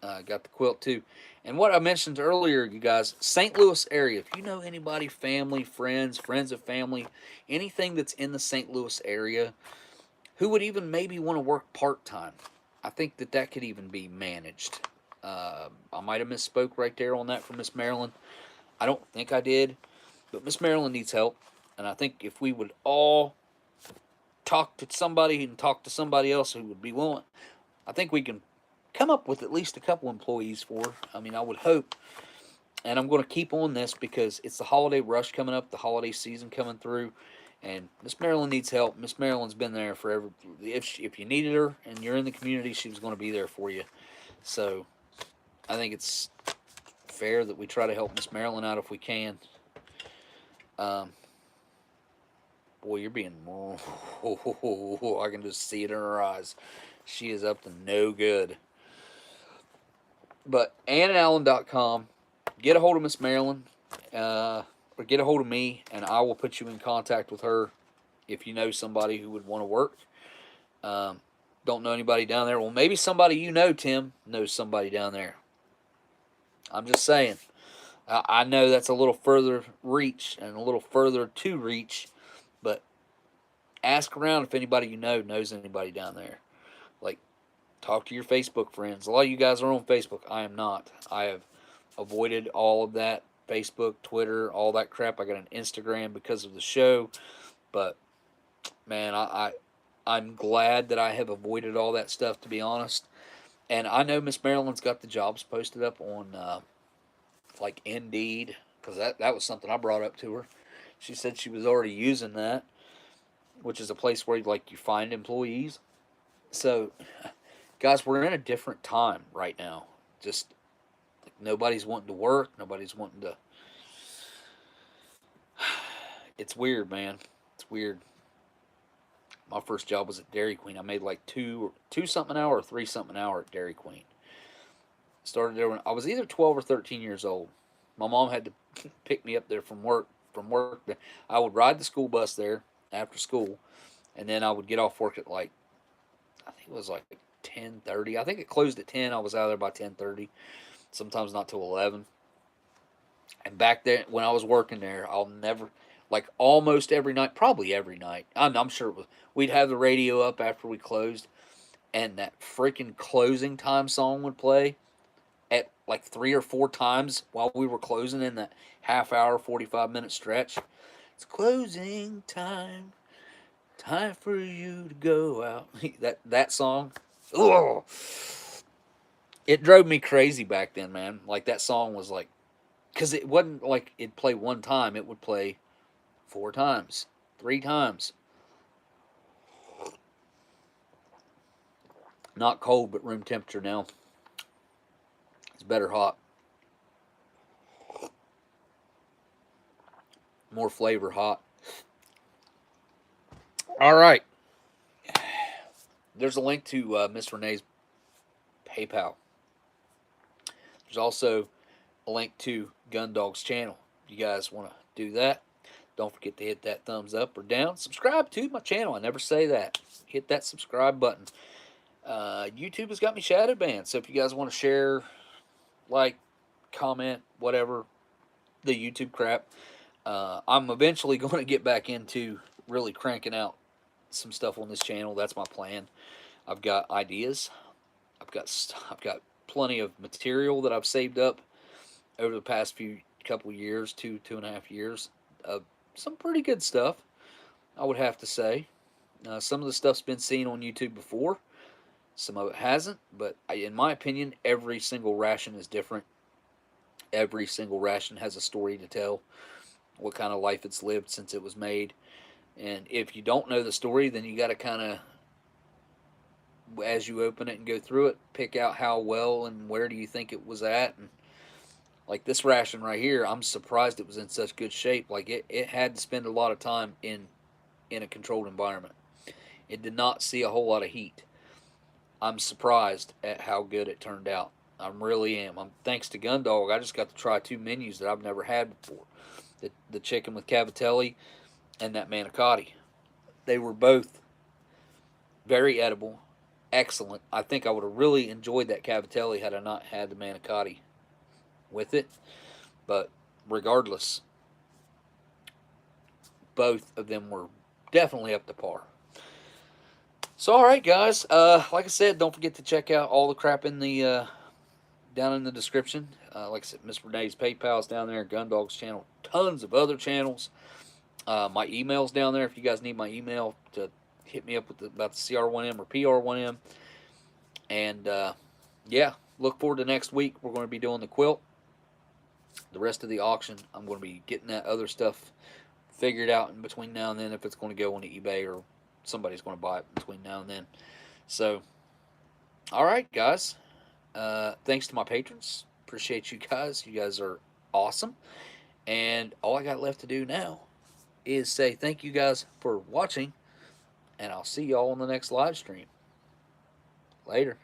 Got the quilt too. And what I mentioned earlier, you guys, St. Louis area, if you know anybody, family, friends of family, anything that's in the St. Louis area who would even maybe want to work part-time, I think that could even be managed. I might have misspoke right there on that for Miss Marilyn. I don't think I did, but Miss Marilyn needs help. And I think if we would all talk to somebody and talk to somebody else who would be willing, I think we can come up with at least a couple employees for. I mean, I would hope. And I'm going to keep on this because it's the holiday rush coming up, the holiday season coming through, and Miss Marilyn needs help. Miss Marilyn's been there forever. If you needed her and you're in the community, she was going to be there for you. So I think it's fair that we try to help Miss Marilyn out if we can. Um, Boy, you're being more. I can just see it in her eyes. She is up to no good. But AnnandAllen.com. Get a hold of Miss Marilyn, or get a hold of me, and I will put you in contact with her if you know somebody who would want to work. Don't know anybody down there. Well, maybe somebody you know, Tim, knows somebody down there. I'm just saying. I know that's a little further reach and a little further to reach, but ask around if anybody you know knows anybody down there. Like, talk to your Facebook friends. A lot of you guys are on Facebook. I am not. I have avoided all of that. Facebook, Twitter, all that crap. I got an Instagram because of the show. But, man, I'm glad that I have avoided all that stuff, to be honest. And I know Miss Marilyn's got the jobs posted up on, like, Indeed, because that was something I brought up to her. She said she was already using that, which is a place where, like, you find employees. So, guys, we're in a different time right now. Just, like, nobody's wanting to work. Nobody's wanting to... It's weird, man. It's weird. My first job was at Dairy Queen. I made like two something an hour or 3 something an hour at Dairy Queen. Started there when I was either 12 or 13 years old. My mom had to pick me up there from work. I would ride the school bus there after school, and then I would get off work at like, I think it was like 10:30. I think it closed at 10. I was out of there by 10:30. Sometimes not till 11. And back then, when I was working there, I'll never, like almost every night, probably every night, I'm sure it was, we'd have the radio up after we closed, and that freaking closing time song would play at like 3 or 4 times while we were closing in that half hour, 45-minute stretch. It's closing time, time for you to go out. that song, ugh, it drove me crazy back then, man. Like that song was like, because it wasn't like it'd play one time, it would play 4 times, 3 times. Not cold, but room temperature now. It's better hot. More flavor hot. All right. There's a link to Miss Renee's PayPal. There's also a link to Gundog's channel. If you guys want to do that, don't forget to hit that thumbs up or down. Subscribe to my channel. I never say that. Hit that subscribe button. YouTube has got me shadow banned, so if you guys want to share, like, comment, whatever, the YouTube crap, I'm eventually going to get back into really cranking out some stuff on this channel. That's my plan. I've got ideas. I've got plenty of material that I've saved up over the past couple years, 2.5 years. Some pretty good stuff, I would have to say. Some of the stuff's been seen on YouTube before. Some of it hasn't, but in my opinion, every single ration is different. Every single ration has a story to tell, what kind of life it's lived since it was made. And if you don't know the story, then you got to kind of, as you open it and go through it, pick out how well and where do you think it was at. And like this ration right here, I'm surprised it was in such good shape. Like it had to spend a lot of time in a controlled environment. It did not see a whole lot of heat. I'm surprised at how good it turned out. I really am. Thanks to Gundog, I just got to try 2 menus that I've never had before. The chicken with cavatelli and that manicotti. They were both very edible, excellent. I think I would have really enjoyed that cavatelli had I not had the manicotti with it. But regardless, both of them were definitely up to par. So, all right, guys. Like I said, don't forget to check out all the crap in the down in the description. Like I said, Miss Renee's PayPal is down there. Gundog's channel. Tons of other channels. My email's down there if you guys need my email to hit me up with about the CR1M or PR1M. And yeah, look forward to next week. We're going to be doing the quilt. The rest of the auction, I'm going to be getting that other stuff figured out in between now and then, if it's going to go on eBay or somebody's going to buy it between now and then. So, all right, guys. Thanks to my patrons. Appreciate you guys. You guys are awesome. And all I got left to do now is say thank you guys for watching, and I'll see y'all on the next live stream. Later.